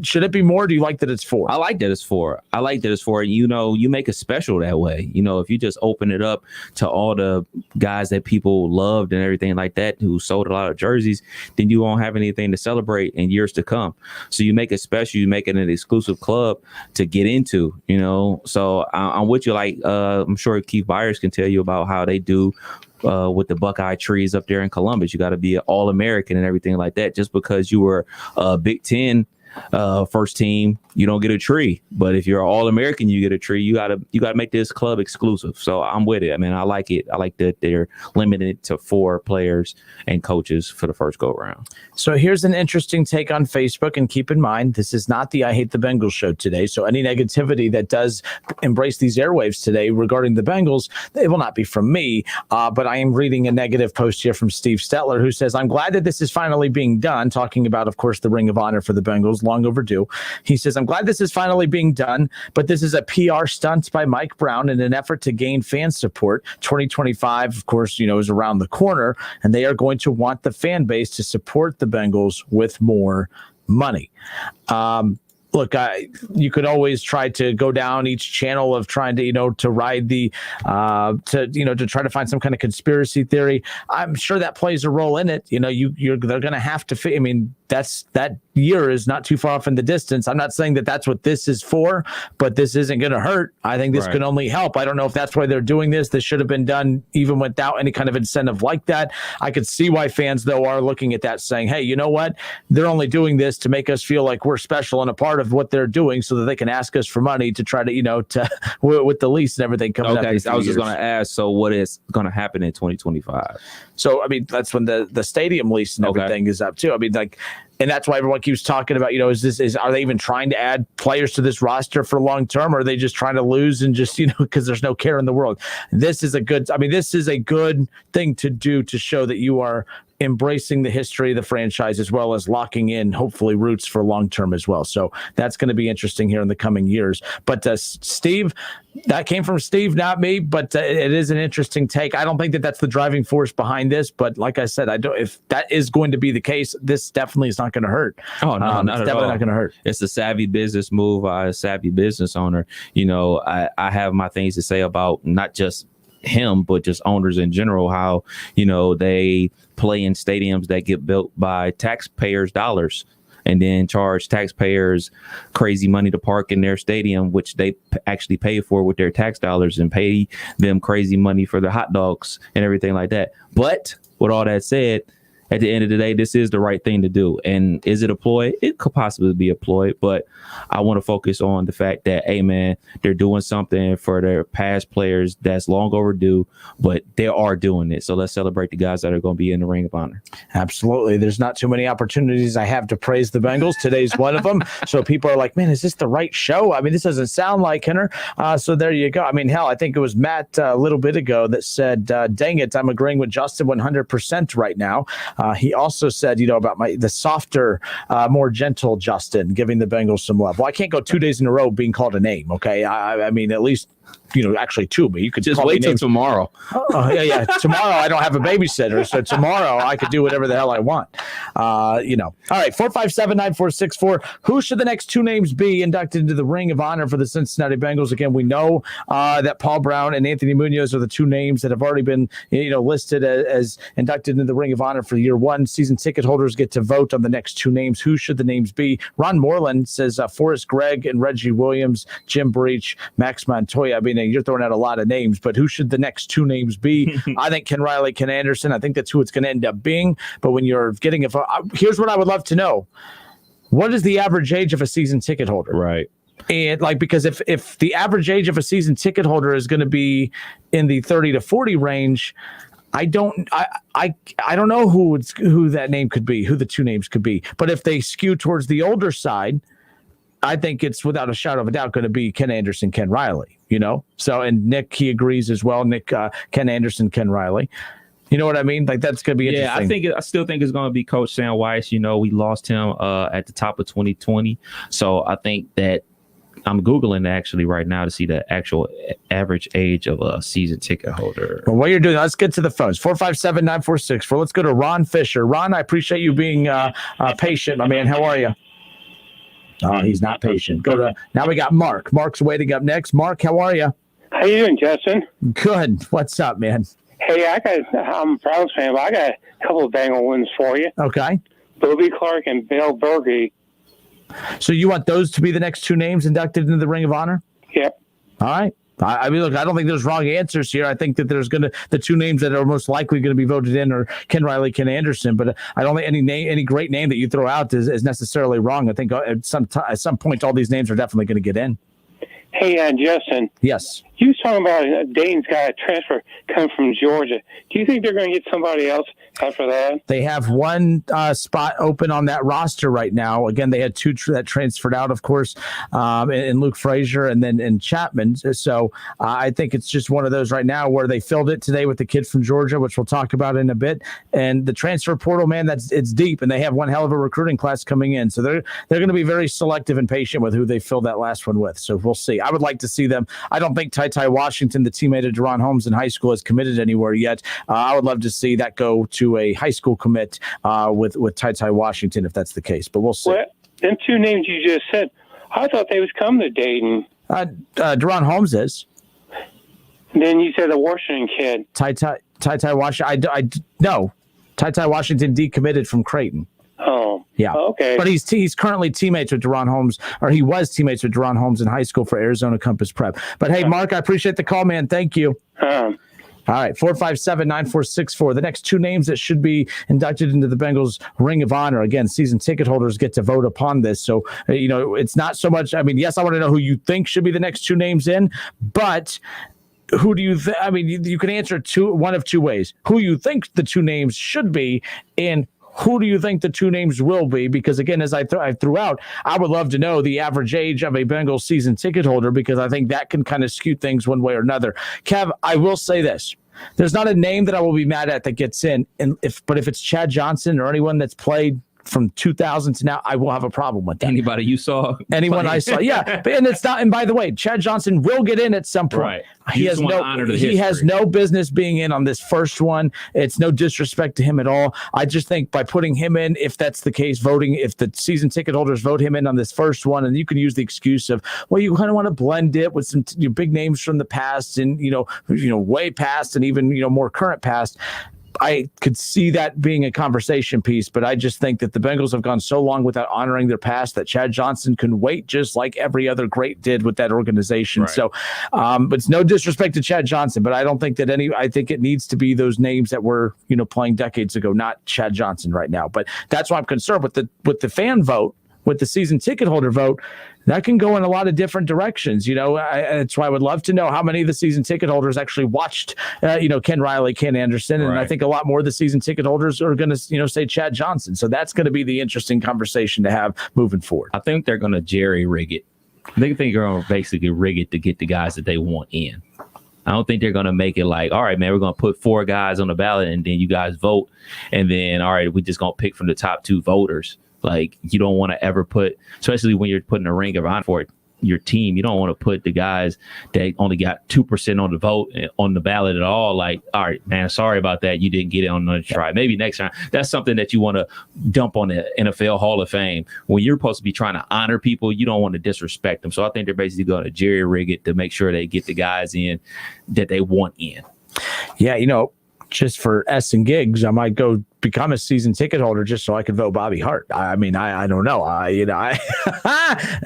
should it be more? Do you like that it's 4? I like that it's 4. You make it special that way. If you just open it up to all the guys that people loved and everything like that who sold a lot of jerseys, then you won't have anything to celebrate in years to come. So you make it special. You make it an exclusive club to get into, So I'm with you. Like I'm sure Keith Byers can tell you about how they do with the Buckeye trees up there in Columbus. You got to be an All-American and everything like that. Just because you were a Big Ten first team, you don't get a tree. But if you're an All-American, you get a tree. You gotta make this club exclusive. So I'm with it. I mean, I like it. I like that they're limited to 4 players and coaches for the first go round. So here's an interesting take on Facebook, and keep in mind, this is not the I Hate the Bengals show today. So any negativity that does embrace these airwaves today regarding the Bengals, it will not be from me. But I am reading a negative post here from Steve Stetler, who says, I'm glad that this is finally being done. Talking about, of course, the Ring of Honor for the Bengals, long overdue. He says, I'm glad this is finally being done, but this is a PR stunt by Mike Brown in an effort to gain fan support. 2025, of course, is around the corner, and they are going to want the fan base to support the Bengals with more money. Look, you could always try to go down each channel of trying to, to ride the, to try to find some kind of conspiracy theory. I'm sure that plays a role in it. They're going to have to. I mean, that year is not too far off in the distance. I'm not saying that that's what this is for, but this isn't going to hurt. I think this can only help. I don't know if that's why they're doing this. This should have been done even without any kind of incentive like that. I could see why fans, though, are looking at that saying, hey, you know what? They're only doing this to make us feel like we're special and a part of what they're doing so that they can ask us for money to try to, with the lease and everything coming up. Okay, I was just going to ask, so what is going to happen in 2025? So, I mean, that's when the stadium lease and everything is up too. I mean, and that's why everyone keeps talking about, are they even trying to add players to this roster for long term, or are they just trying to lose and just, because there's no care in the world? This is a good thing to do to show that you are embracing the history of the franchise as well as locking in, hopefully, roots for long term as well. So that's going to be interesting here in the coming years. But Steve, that came from Steve, not me, but it is an interesting take. I don't think that that's the driving force behind this, but like I said, if that is going to be the case, this definitely is not going to hurt. Oh, no, not at definitely all. Not going to hurt. It's a savvy business move. A savvy business owner. I have my things to say about not just him, but just owners in general, how, they play in stadiums that get built by taxpayers' dollars and then charge taxpayers crazy money to park in their stadium, which they actually pay for with their tax dollars, and pay them crazy money for their hot dogs and everything like that. But with all that said, at the end of the day, this is the right thing to do. And is it a ploy? It could possibly be a ploy, but I want to focus on the fact that, hey, man, they're doing something for their past players that's long overdue, but they are doing it. So let's celebrate the guys that are going to be in the Ring of Honor. Absolutely. There's not too many opportunities I have to praise the Bengals. Today's one of them. So people are like, man, is this the right show? I mean, this doesn't sound like Henner. So there you go. I mean, hell, I think it was Matt a little bit ago that said, dang it, I'm agreeing with Justin 100% right now. He also said, about the softer, more gentle Justin, giving the Bengals some love. Well, I can't go 2 days in a row being called a name. Okay. I mean, at least, actually 2, but you could just wait till tomorrow. Oh, yeah. Tomorrow I don't have a babysitter. So tomorrow I could do whatever the hell I want. All right. 457-9464. Who should the next 2 names be inducted into the Ring of Honor for the Cincinnati Bengals? Again, we know that Paul Brown and Anthony Munoz are the 2 names that have already been, listed as inducted into the Ring of Honor for year 1. Season ticket holders get to vote on the next 2 names. Who should the names be? Ron Moreland says Forrest Gregg and Reggie Williams, Jim Breach, Max Montoya. I mean, you're throwing out a lot of names, but who should the next 2 names be? I think Ken Riley, Ken Anderson. I think that's who it's going to end up being. But when you're getting here's what I would love to know. What is the average age of a season ticket holder? Right. And because if the average age of a season ticket holder is going to be in the 30 to 40 range, I don't know who that name could be, who the 2 names could be. But if they skew towards the older side, I think it's without a shadow of a doubt going to be Ken Anderson, Ken Riley. So, and Nick, he agrees as well. Nick, Ken Anderson, Ken Riley. You know what I mean? Like, that's going to be interesting. Yeah, I still think it's going to be Coach Sam Weiss. We lost him at the top of 2020. So I think that I'm Googling actually right now to see the actual average age of a season ticket holder. Well, while you're doing that, let's get to the phones. 457-9464. Let's go to Ron Fisher. Ron, I appreciate you being patient, my man. How are you? Oh, he's not patient. Now we got Mark. Mark's waiting up next. Mark, how are you? How you doing, Justin? Good. What's up, man? Hey, I'm a Browns fan, but I got a couple of Bengal wins for you. Okay. Bobby Clark and Bill Berge. So you want those to be the next two names inducted into the Ring of Honor? Yep. All right. I mean, look, I don't think there's wrong answers here. I think that there's the two names that are most likely going to be voted in are Ken Riley, Ken Anderson. But I don't think any great name that you throw out is necessarily wrong. I think at some point, all these names are definitely going to get in. Hey, Justin. Yes. You was talking about Dane's got a transfer coming from Georgia. Do you think they're going to get somebody else after that? They have one spot open on that roster right now. Again, they had two that transferred out, of course, in Luke Frazier and then in Chapman. So I think it's just one of those right now where they filled it today with the kid from Georgia, which we'll talk about in a bit. And the transfer portal, man, it's deep, and they have one hell of a recruiting class coming in. So they're going to be very selective and patient with who they fill that last one with. So we'll see. I would like to see them. I don't think Ty Washington, the teammate of Deron Holmes in high school, has committed anywhere yet. I would love to see that go to a high school commit with Ty Washington if that's the case. But we'll see. Well, them two names you just said, I thought they was coming to Dayton. Deron Holmes is. Then you said the Washington kid. Ty Washington. No. Ty Washington decommitted from Creighton. Oh, yeah. Okay. But he's currently teammates with Deron Holmes, or he was teammates with Deron Holmes in high school for Arizona Compass Prep. But hey, Mark, I appreciate the call, man. Thank you. All right, 457-9464. The next two names that should be inducted into the Bengals Ring of Honor. Again, season ticket holders get to vote upon this. So, it's not so much. I mean, yes, I want to know who you think should be the next two names in, but who do you you can answer one of two ways. Who you think the two names should be, and who do you think the two names will be? Because, again, as I threw out, I would love to know the average age of a Bengals season ticket holder, because I think that can kind of skew things one way or another. Kev, I will say this. There's not a name that I will be mad at that gets in. But if it's Chad Johnson or anyone that's played from 2000 to now, I will have a problem with that. Anybody you saw? Anyone I saw, yeah. And it's not. And by the way, Chad Johnson will get in at some point. Right. He has no business being in on this first one. It's no disrespect to him at all. I just think by putting him in, if that's the case, if the season ticket holders vote him in on this first one, and you can use the excuse of, well, you kind of want to blend it with some big names from the past and way past and even more current past. I could see that being a conversation piece, but I just think that the Bengals have gone so long without honoring their past that Chad Johnson can wait, just like every other great did with that organization. Right. So, but it's no disrespect to Chad Johnson, but I don't think that I think it needs to be those names that were, playing decades ago, not Chad Johnson right now. But that's why I'm concerned with the fan vote, with the season ticket holder vote. That can go in a lot of different directions. That's why I would love to know how many of the season ticket holders actually watched, Ken Riley, Ken Anderson. And I think a lot more of the season ticket holders are going to, say Chad Johnson. So that's going to be the interesting conversation to have moving forward. I think they're going to jerry rig it. They think they're going to basically rig it to get the guys that they want in. I don't think they're going to make it like, all right, man, we're going to put 4 guys on the ballot and then you guys vote. And then, all right, we're just going to pick from the top 2 voters. Like, you don't want to ever put, especially when you're putting a Ring of Honor for your team, you don't want to put the guys that only got 2% on the vote on the ballot at all. Like, all right, man, sorry about that. You didn't get it on another try. Maybe next time. That's something that you want to dump on the NFL Hall of Fame. When you're supposed to be trying to honor people, you don't want to disrespect them. So I think they're basically going to jerry rig it to make sure they get the guys in that they want in. Yeah, just for S and gigs, I might go become a season ticket holder just so I could vote Bobby Hart. I mean, I don't know. But they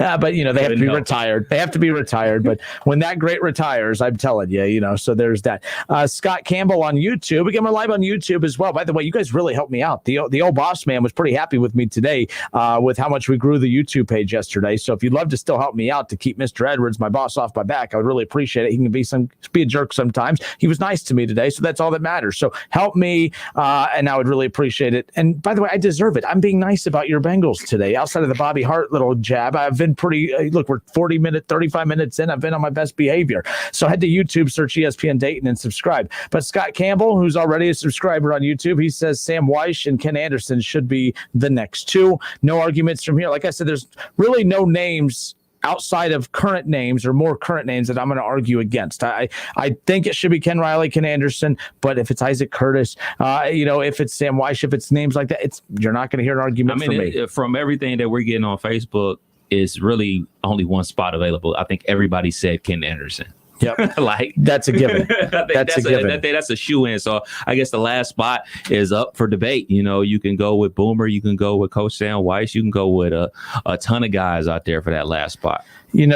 have to be retired. They have to be retired. But when that great retires, I'm telling you, so there's that. Scott Campbell on YouTube. Again, we're live on YouTube as well. By the way, you guys really helped me out. The old boss man was pretty happy with me today with how much we grew the YouTube page yesterday. So if you'd love to still help me out to keep Mr. Edwards, my boss, off my back, I would really appreciate it. He can be a jerk sometimes. He was nice to me today, so that's all that matters. So help me, and I would really appreciate it. And by the way, I deserve it. I'm being nice about your Bengals today. Outside of the Bobby Hart little jab, I've been pretty, look, we're 35 minutes in. I've been on my best behavior. So head to YouTube, search ESPN Dayton and subscribe. But Scott Campbell, who's already a subscriber on YouTube, he says Sam Weish and Ken Anderson should be the next two. No arguments from here. Like I said, there's really no names outside of current names or more current names that I'm going to argue against. I think it should be Ken Riley, Ken Anderson, but if it's Isaac Curtis, if it's Sam Weish, if it's names like that, you're not going to hear an argument from me. From everything that we're getting on Facebook, is really only one spot available. I think everybody said Ken Anderson. Yep. Like that's a given. That's a given. That's a shoe in. So I guess the last spot is up for debate. You can go with Boomer, you can go with Coach Sam Weiss, you can go with a ton of guys out there for that last spot. And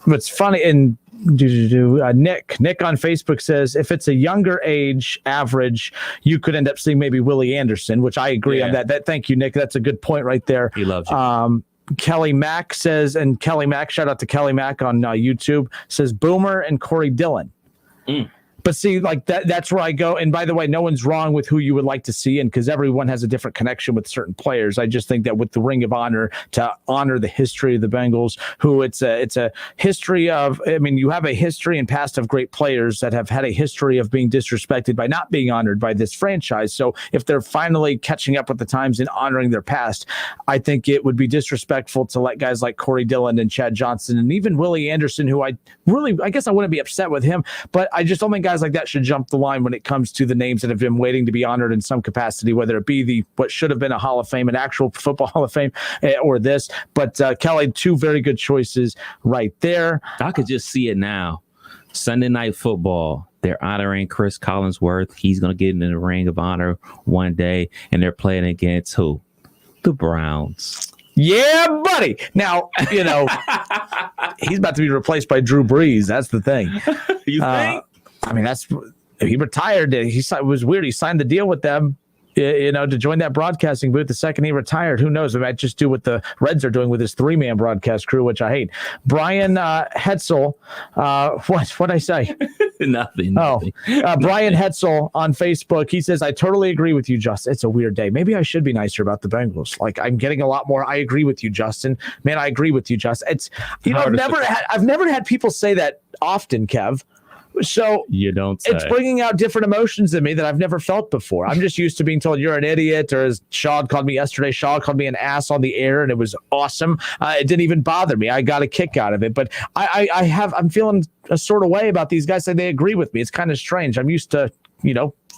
what's funny, and Nick on Facebook says if it's a younger age average, you could end up seeing maybe Willie Anderson, which I agree on that. Thank you, Nick. That's a good point right there. He loves you. Kelly Mack says, and Kelly Mack, shout out to Kelly Mack on YouTube, says Boomer and Corey Dillon. But see, like that's where I go. And by the way, no one's wrong with who you would like to see, and because everyone has a different connection with certain players. I just think that with the Ring of Honor, to honor the history of the Bengals, who it's a history of. I mean, you have a history and past of great players that have had a history of being disrespected by not being honored by this franchise. So if they're finally catching up with the times and honoring their past, I think it would be disrespectful to let guys like Corey Dillon and Chad Johnson and even Willie Anderson, who I guess I wouldn't be upset with him, but I just don't think guys like that should jump the line when it comes to the names that have been waiting to be honored in some capacity, whether it be what should have been a Hall of Fame, an actual football Hall of Fame, or this. But Kelly, two very good choices right there. I could just see it now. Sunday Night Football. They're honoring Chris Collinsworth. He's going to get in the Ring of Honor one day, and they're playing against who? The Browns. Yeah, buddy. Now, he's about to be replaced by Drew Brees. That's the thing. You think? I mean, he retired. It was weird. He signed the deal with them, to join that broadcasting booth. The second he retired, who knows? They might just do what the Reds are doing with his 3-man broadcast crew, which I hate. Brian Hetzel, what'd I say? Nothing. Brian Hetzel on Facebook. He says, I totally agree with you, Justin. It's a weird day. Maybe I should be nicer about the Bengals. Like, I'm getting a lot more. I agree with you, Justin. Man, I agree with you, Justin. It's, I've never had people say that often, Kev. So you don't say. It's bringing out different emotions in me that I've never felt before. I'm just used to being told you're an idiot, or as Shaw called me yesterday, Shaw called me an ass on the air, and it was awesome. It didn't even bother me. I got a kick out of it. But I'm feeling a sort of way about these guys saying they agree with me. It's kind of strange. I'm used to,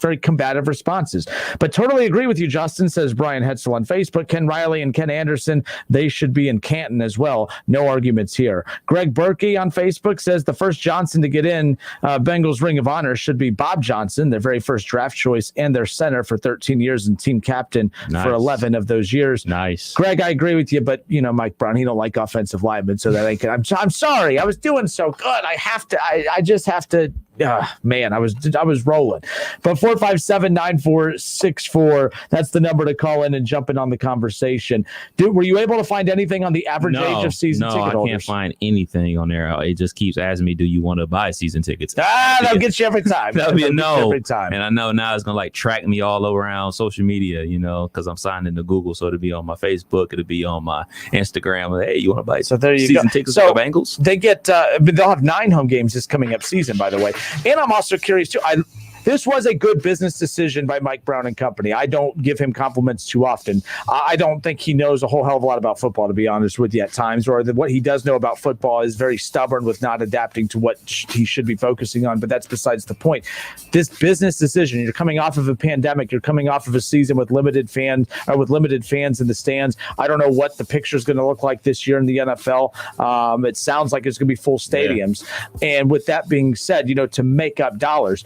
very combative responses. But totally agree with you, Justin, says Brian Hetzel on Facebook. Ken Riley and Ken Anderson, they should be in Canton as well. No arguments here. Greg Berkey on Facebook says the first Johnson to get in Bengals Ring of Honor should be Bob Johnson, their very first draft choice and their center for 13 years and team captain for 11 of those years. Nice. Greg, I agree with you, but Mike Brown, he don't like offensive linemen, so that ain't good. I'm sorry. I was doing so good. I just have to. Man, I was rolling. But 457-9464, that's the number to call in and jump in on the conversation. Dude, were you able to find anything on the average age of season ticket holders? No, I can't find anything on there. It just keeps asking me, do you want to buy season tickets? That'll get you every time. That'll be a no. Every time. And I know now it's going to track me all around social media, because I'm signed into Google. So it'll be on my Facebook. It'll be on my Instagram. Hey, you want to buy season tickets for the Bengals? They get, they'll have 9 home games this coming up season, by the way. And I'm also curious, too. This was a good business decision by Mike Brown and company. I don't give him compliments too often. I don't think he knows a whole hell of a lot about football, to be honest with you at times, or what he does know about football is very stubborn with not adapting to what he should be focusing on, but that's besides the point. This business decision, you're coming off of a pandemic, you're coming off of a season with limited fans in the stands. I don't know what the picture is going to look like this year in the NFL. It sounds like it's going to be full stadiums. Yeah. And with that being said, to make up dollars,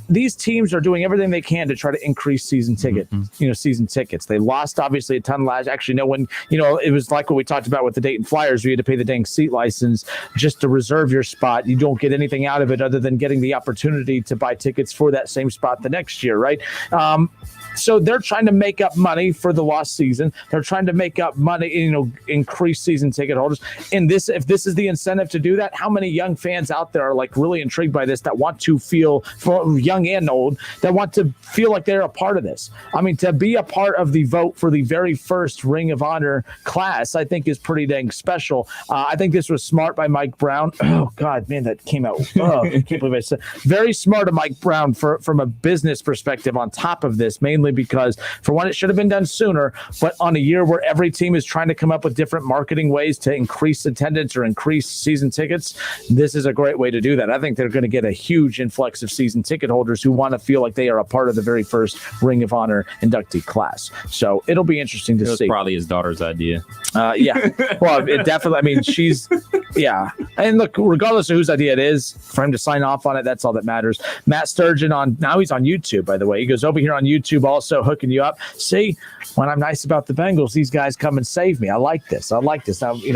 these teams are doing everything they can to try to increase season tickets. They lost obviously a ton last. Actually, no one. It was like what we talked about with the Dayton Flyers. We had to pay the dang seat license just to reserve your spot. You don't get anything out of it other than getting the opportunity to buy tickets for that same spot the next year, right? So they're trying to make up money for the lost season. They're trying to make up money, increase season ticket holders. And if this is the incentive to do that, how many young fans out there are like really intrigued by this, that want to feel, for young and old, that want to feel like they're a part of this? I mean, to be a part of the vote for the very first Ring of Honor class, I think is pretty dang special. I think this was smart by Mike Brown. Oh God, man, that came out. Oh, I can't believe I said. Very smart of Mike Brown from a business perspective on top of this, mainly because for one, it should have been done sooner, but on a year where every team is trying to come up with different marketing ways to increase attendance or increase season tickets, this is a great way to do that. I think they're going to get a huge influx of season ticket holders who want to feel like they are a part of the very first Ring of Honor inductee class. So it'll be interesting to see. It was probably his daughter's idea. Yeah. Well, it definitely, I mean, yeah. And look, regardless of whose idea it is, for him to sign off on it, that's all that matters. Matt Sturgeon now he's on YouTube, by the way. He goes over here on YouTube, also hooking you up. See, when I'm nice about the Bengals, these guys come and save me. I like this. Now,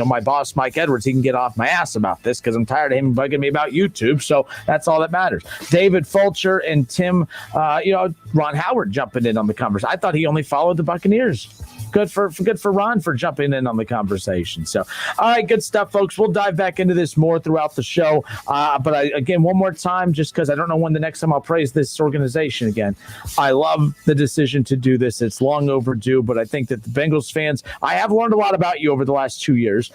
my boss, Mike Edwards, he can get off my ass about this because I'm tired of him bugging me about YouTube. So that's all that matters. David Fulcher and Tim, Ron Howard jumping in on the conversation. I thought he only followed the Buccaneers. Good for Ron for jumping in on the conversation. So, all right, good stuff, folks. We'll dive back into this more throughout the show. But again, one more time, just because I don't know when the next time I'll praise this organization again. I love the decision to do this. It's long overdue, but I think that the Bengals fans, I have learned a lot about you over the last 2 years.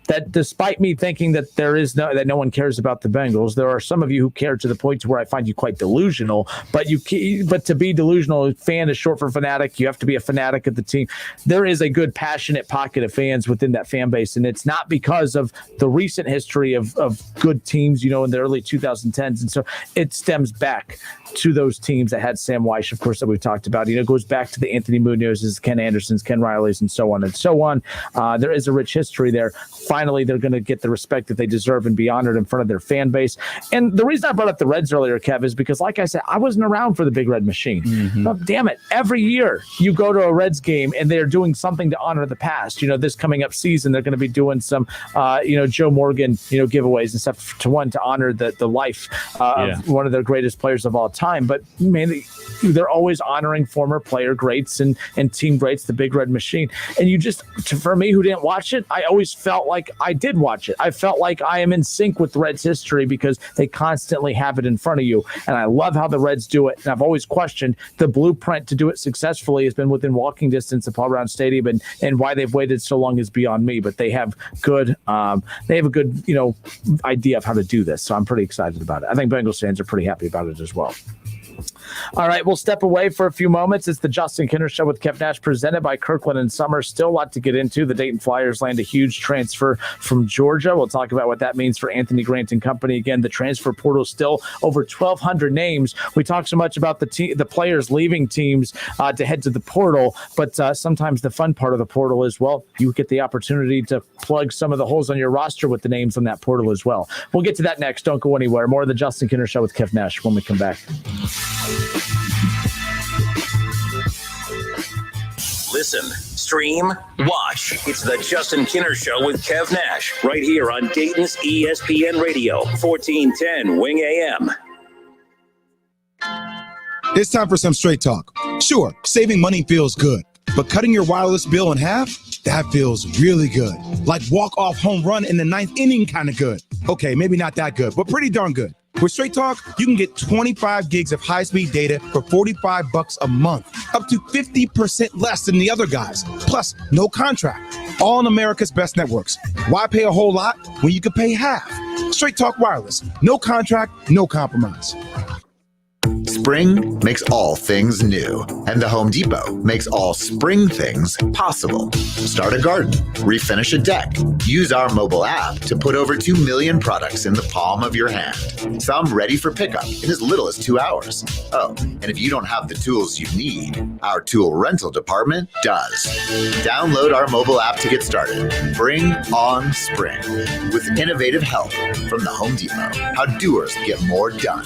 That despite me thinking that that no one cares about the Bengals, there are some of you who care to the point to where I find you quite delusional. But to be delusional, fan is short for fanatic. You have to be a fanatic of the team. There is a good, passionate pocket of fans within that fan base, and it's not because of the recent history of good teams, in the early 2010s, and so it stems back to those teams that had Sam Weish, of course, that we've talked about. It goes back to the Anthony Munoz's, Ken Anderson's, Ken Riley's, and so on and so on. There is a rich history there. Finally, they're going to get the respect that they deserve and be honored in front of their fan base. And the reason I brought up the Reds earlier, Kev, is because, like I said, I wasn't around for the Big Red Machine. Mm-hmm. But damn it, every year you go to a Reds game and they're doing something to honor the past. This coming up season, they're going to be doing some, Joe Morgan, giveaways and stuff to honor the life of one of their greatest players of all time. But mainly, they're always honoring former player greats and team greats, the Big Red Machine. And for me who didn't watch it, I always felt like I did watch it. I felt like I am in sync with the Reds history because they constantly have it in front of you. And I love how the Reds do it. And I've always questioned the blueprint to do it successfully has been within walking distance of Paul Brown Stadium, and why they've waited so long is beyond me. But they have a good idea of how to do this. So I'm pretty excited about it. I think Bengals fans are pretty happy about it as well. All right, we'll step away for a few moments. It's the Justin Kinner Show with Kev Nash, presented by Kirkland and Sommers. Still a lot to get into. The Dayton Flyers land a huge transfer from Georgia. We'll talk about what that means for Anthony Grant and company. Again, the transfer portal still over 1,200 names. We talk so much about the players leaving teams to head to the portal, but sometimes the fun part of the portal is, well, you get the opportunity to plug some of the holes on your roster with the names on that portal as well. We'll get to that next. Don't go anywhere. More of the Justin Kinner Show with Kev Nash when we come back. Listen, stream, watch. It's the Justin Kinner Show with Kev Nash, right here on Dayton's ESPN Radio, 1410 Wing AM. It's time for some straight talk. Sure, saving money feels good, but cutting your wireless bill in half, that feels really good. Like walk-off home run in the ninth inning kind of good. Okay, maybe not that good, but pretty darn good. With Straight Talk, you can get 25 gigs of high-speed data for $45 a month, up to 50% less than the other guys. Plus, no contract. All on America's best networks. Why pay a whole lot when you can pay half? Straight Talk Wireless. No contract, no compromise. Spring makes all things new, and the Home Depot makes all spring things possible. Start a garden, refinish a deck, use our mobile app to put over 2 million products in the palm of your hand. Some ready for pickup in as little as 2 hours. Oh, and if you don't have the tools you need, our tool rental department does. Download our mobile app to get started. Bring on spring with innovative help from the Home Depot. How doers get more done.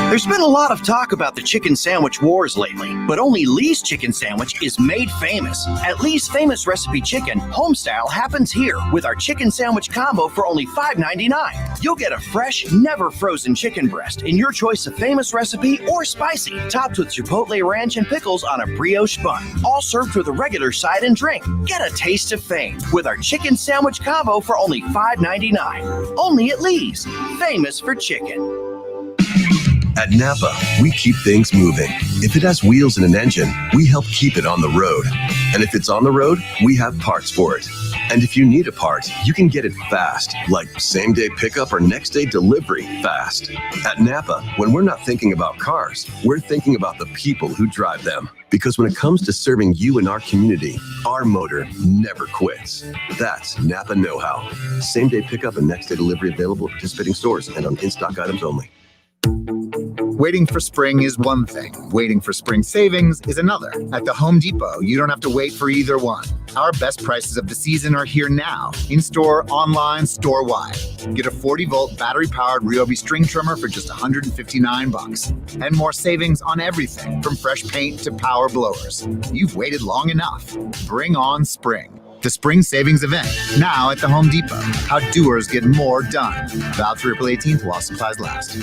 There's been a lot of talk about the chicken sandwich wars lately, but only Lee's Chicken Sandwich is made famous. At Lee's Famous Recipe Chicken, homestyle happens here with our chicken sandwich combo for only $5.99. You'll get a fresh, never frozen chicken breast in your choice of famous recipe or spicy, topped with chipotle ranch and pickles on a brioche bun, all served with a regular side and drink. Get a taste of fame with our chicken sandwich combo for only $5.99. Only at Lee's, famous for chicken. At Napa, we keep things moving. If it has wheels and an engine, we help keep it on the road. And if it's on the road, we have parts for it. And if you need a part, you can get it fast, like same-day pickup or next-day delivery fast. At Napa, when we're not thinking about cars, we're thinking about the people who drive them. Because when it comes to serving you and our community, our motor never quits. That's Napa know-how. Same-day pickup and next-day delivery available at participating stores and on in-stock items only. Waiting for spring is one thing. Waiting for spring savings is another. At the Home Depot, you don't have to wait for either one. Our best prices of the season are here now. In-store, online, store-wide. Get a 40-volt battery-powered Ryobi string trimmer for just $159. And more savings on everything, from fresh paint to power blowers. You've waited long enough. Bring on spring. The Spring Savings Event, now at the Home Depot. How doers get more done. Valid through April 18th while supplies last.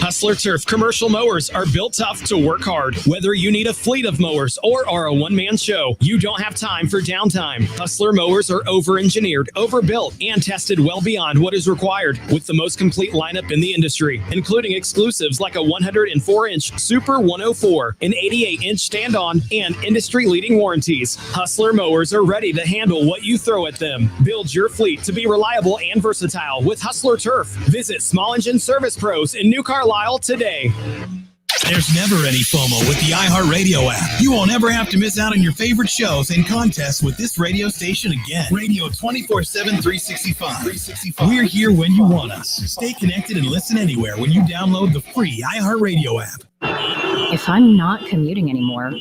Hustler Turf commercial mowers are built tough to work hard. Whether you need a fleet of mowers or are a one-man show, you don't have time for downtime. Hustler mowers are over-engineered, overbuilt, and tested well beyond what is required with the most complete lineup in the industry, including exclusives like a 104-inch Super 104, an 88-inch stand-on, and industry-leading warranties. Hustler mowers are ready to handle what you throw at them. Build your fleet to be reliable and versatile with Hustler Turf. Visit Small Engine Service Pros in New Carlisle today. There's never any FOMO with the iHeartRadio app. You won't ever have to miss out on your favorite shows and contests with this radio station again. Radio 24/7, 365. We're here when you want us. Stay connected and listen anywhere when you download the free iHeartRadio app. If I'm not commuting anymore,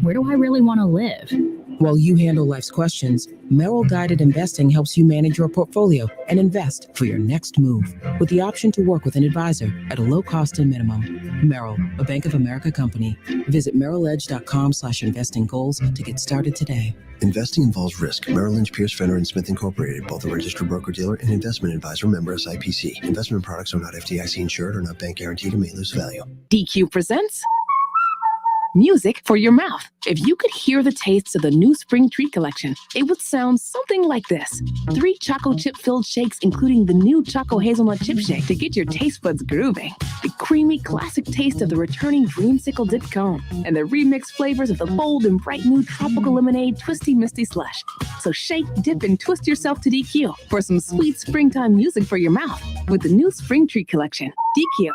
where do I really want to live? While you handle life's questions, Merrill Guided Investing helps you manage your portfolio and invest for your next move with the option to work with an advisor at a low cost and minimum. Merrill, a Bank of America company. Visit merrilledge.com/investing goals to get started today. Investing involves risk. Merrill Lynch, Pierce, Fenner & Smith Incorporated, both a registered broker-dealer and investment advisor, member SIPC. Investment products are not FDIC insured or not bank guaranteed or may lose value. DQ presents music for your mouth. If you could hear the tastes of the new spring treat collection, it would sound something like this. 3 choco chip-filled shakes, including the new Choco Hazelnut Chip Shake to get your taste buds grooving. The creamy classic taste of the returning Dreamsicle Dip Cone. And the remixed flavors of the bold and bright new Tropical Lemonade Twisty Misty Slush. So shake, dip, and twist yourself to DQ for some sweet springtime music for your mouth with the new spring treat collection. DQ.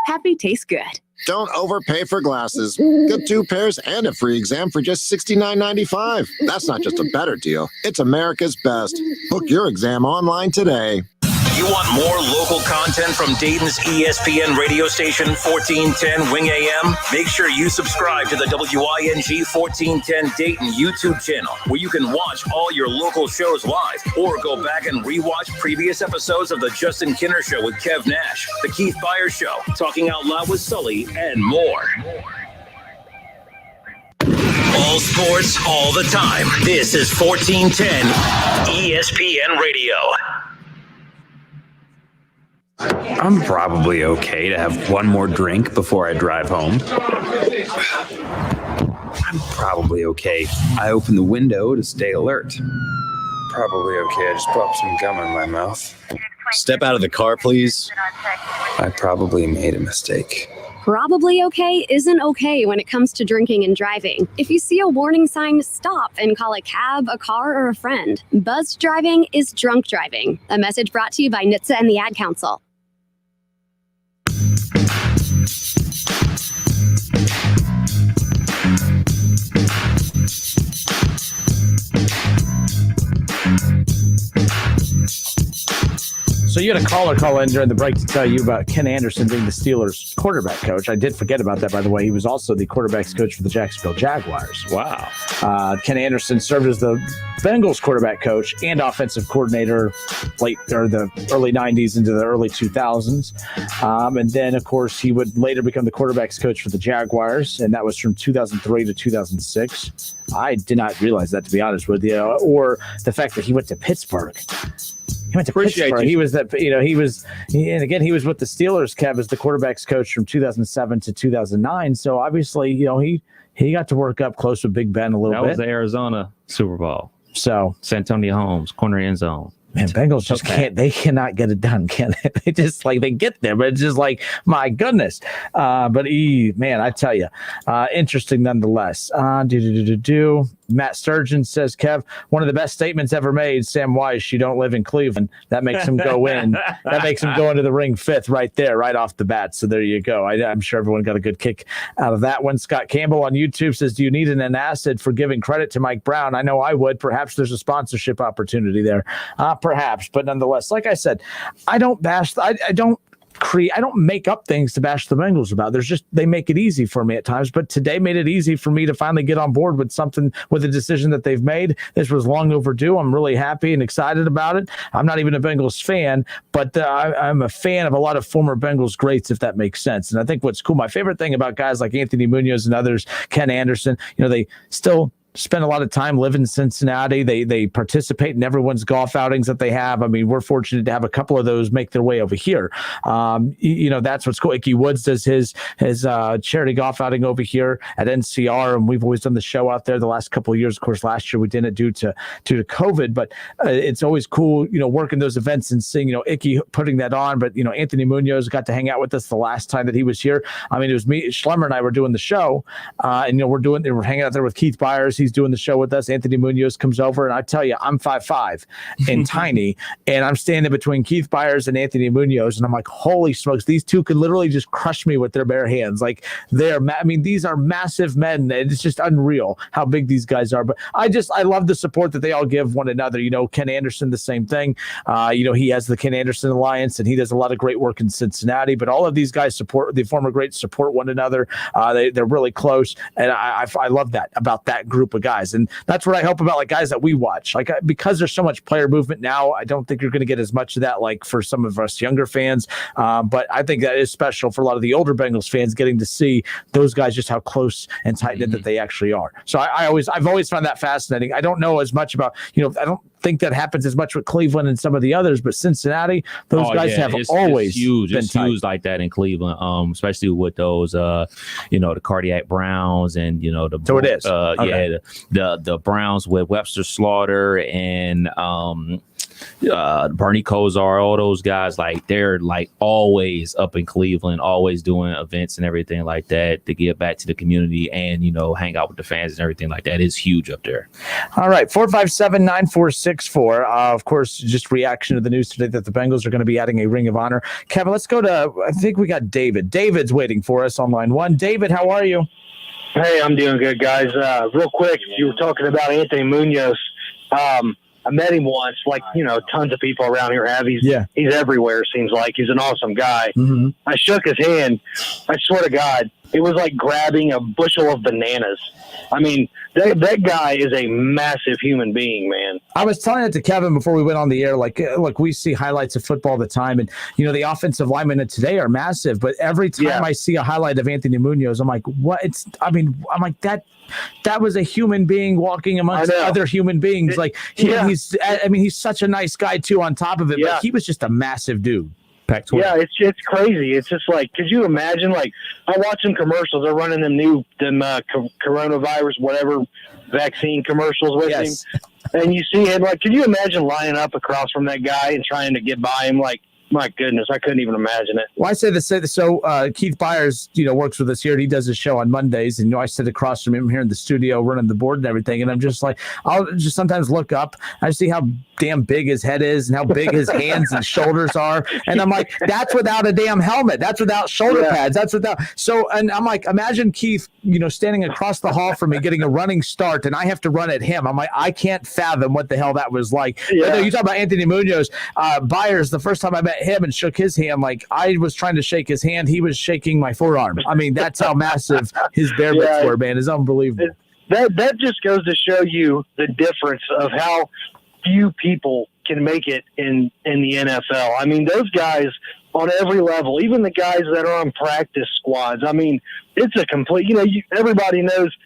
Happy tastes good. Don't overpay for glasses. Get 2 pairs and a free exam for just $69.95. That's not just a better deal. It's America's best. Book your exam online today. You want more local content from Dayton's ESPN radio station 1410 Wing AM? Make sure you subscribe to the WING 1410 Dayton YouTube channel, where you can watch all your local shows live or go back and rewatch previous episodes of the Justin Kinner Show with Kev Nash, the Keith Byers Show, Talking Out Loud with Sully, and more. All sports, all the time. This is 1410 ESPN Radio. I'm probably okay to have one more drink before I drive home. I'm probably okay. I open the window to stay alert. Probably okay. I just popped some gum in my mouth. Step out of the car, please. I probably made a mistake. Probably okay isn't okay when it comes to drinking and driving. If you see a warning sign, stop and call a cab, a car, or a friend. Buzzed driving is drunk driving. A message brought to you by NHTSA and the Ad Council. So you had a caller call in during the break to tell you about Ken Anderson being the Steelers quarterback coach. I did forget about that, by the way. He was also the quarterbacks coach for the Jacksonville Jaguars. Wow. Ken Anderson served as the Bengals quarterback coach and offensive coordinator the early 90s into the early 2000s. And then, of course, he would later become the quarterbacks coach for the Jaguars, and that was from 2003 to 2006. I did not realize that, to be honest with you, or the fact that he went to Pittsburgh. He went to Pittsburgh. He was and again, he was with the Steelers, Kev, as the quarterbacks coach from 2007 to 2009. So obviously, he got to work up close with Big Ben a little bit. That was the Arizona Super Bowl. So Santonio Holmes, corner end zone. Man, Bengals just can't. They cannot get it done, can they? They just they get there, but it's just my goodness. But I tell you, interesting nonetheless. Matt Sturgeon says, Kev, one of the best statements ever made. Sam Weiss, you don't live in Cleveland. That makes him go in. That makes him go into the ring fifth right there, right off the bat. So there you go. I'm sure everyone got a good kick out of that one. Scott Campbell on YouTube says, do you need an antacid for giving credit to Mike Brown? I know I would. Perhaps there's a sponsorship opportunity there. Perhaps. But nonetheless, like I said, I don't bash. I don't make up things to bash the Bengals about. They make it easy for me at times, but today made it easy for me to finally get on board with a decision that they've made. This was long overdue. I'm really happy and excited about it. I'm not even a Bengals fan, but I'm a fan of a lot of former Bengals greats, if that makes sense. And I think what's cool, my favorite thing about guys like Anthony Munoz and others, Ken Anderson, they still spend a lot of time living in Cincinnati. They participate in everyone's golf outings that they have. I mean, we're fortunate to have a couple of those make their way over here. That's what's cool. Icky Woods does his charity golf outing over here at NCR, and we've always done the show out there the last couple of years. Of course, last year we didn't due to COVID, but it's always cool, working those events and seeing, Icky putting that on. But, Anthony Munoz got to hang out with us the last time that he was here. I mean, it was me, Schlemmer and I were doing the show, and, we're hanging out there with Keith Byers. He's doing the show with us. Anthony Munoz comes over, and I tell you, I'm 5'5" and tiny, and I'm standing between Keith Byers and Anthony Munoz, and I'm like, holy smokes, these two could literally just crush me with their bare hands. These are massive men, and it's just unreal how big these guys are. But I love the support that they all give one another. Ken Anderson, the same thing. He has the Ken Anderson Alliance, and he does a lot of great work in Cincinnati. But all of these guys the former greats support one another. They're really close, and I love that about that group of guys. And that's what I hope about guys that we watch. Because there's so much player movement now, I don't think you're going to get as much of that for some of us younger fans. But I think that is special for a lot of the older Bengals fans, getting to see those guys just how close and tight-knit that they actually are. So I've always found that fascinating. I don't know as much about, I don't think that happens as much with Cleveland and some of the others, but Cincinnati, those guys have always huge. been it's huge like that in Cleveland, especially with those, the cardiac Browns and the. So it is. Okay. The Browns with Webster Slaughter and Bernie Kosar, all those guys, they're always up in Cleveland, always doing events and everything like that to give back to the community and hang out with the fans and everything like that. Is huge up there. All right, 457-9464. Of course, just reaction to the news today that the Bengals are going to be adding a Ring of Honor. Kevin, let's go to, I think we got David. David's waiting for us on line one. David, how are you? Hey, I'm doing good, guys. Real quick, you were talking about Anthony Munoz. I met him once, tons of people around here have. He's everywhere, seems like. He's an awesome guy. Mm-hmm. I shook his hand. I swear to God, it was like grabbing a bushel of bananas. I mean, that guy is a massive human being, man. I was telling it to Kevin before we went on the air. Look, we see highlights of football all the time, and the offensive linemen today are massive. But every time I see a highlight of Anthony Munoz, I'm like, what? I'm like that. That was a human being walking amongst other human beings. He's such a nice guy too. On top of it, but he was just a massive dude. Pac-12. Yeah, it's crazy. It's just could you imagine? I watch some commercials. They're running them coronavirus, whatever vaccine commercials with him, and you see him. Can you imagine lining up across from that guy and trying to get by him? my goodness, I couldn't even imagine it. Well, I say this. So Keith Byers, works with us here, and he does his show on Mondays. And I sit across from him here in the studio, running the board and everything. And I'm just like, I'll just sometimes look up. I see how damn big his head is and how big his hands and shoulders are. And I'm like, that's without a damn helmet. That's without shoulder pads. That's without. So, and I'm like, imagine Keith, standing across the hall from me, getting a running start, and I have to run at him. I'm like, I can't fathom what the hell that was like. Yeah. You talk about Anthony Munoz, Byers. The first time I met him and shook his hand, like I was trying to shake his hand, he was shaking my forearm. I mean, that's how massive his bare mitts were, man. It's unbelievable. That just goes to show you the difference of how few people can make it in the NFL. I mean, those guys on every level, even the guys that are on practice squads. I mean, it's a complete. Everybody knows.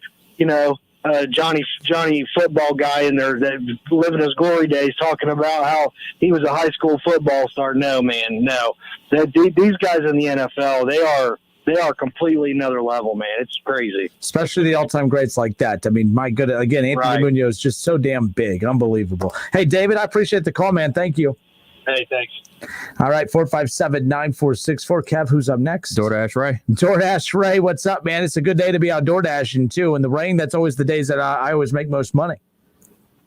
Johnny football guy in there that living his glory days, talking about how he was a high school football star. No, man, no. These guys in the NFL, they are completely another level, man. It's crazy. Especially the all-time greats like that. I mean, my goodness, again, Anthony Munoz is just so damn big. Unbelievable. Hey, David, I appreciate the call, man. Thank you. Hey, thanks. All right, 457-9464. Kev, who's up next? DoorDash Ray. DoorDash Ray, what's up, man? It's a good day to be out DoorDashing, too. In the rain, that's always the days that I always make most money.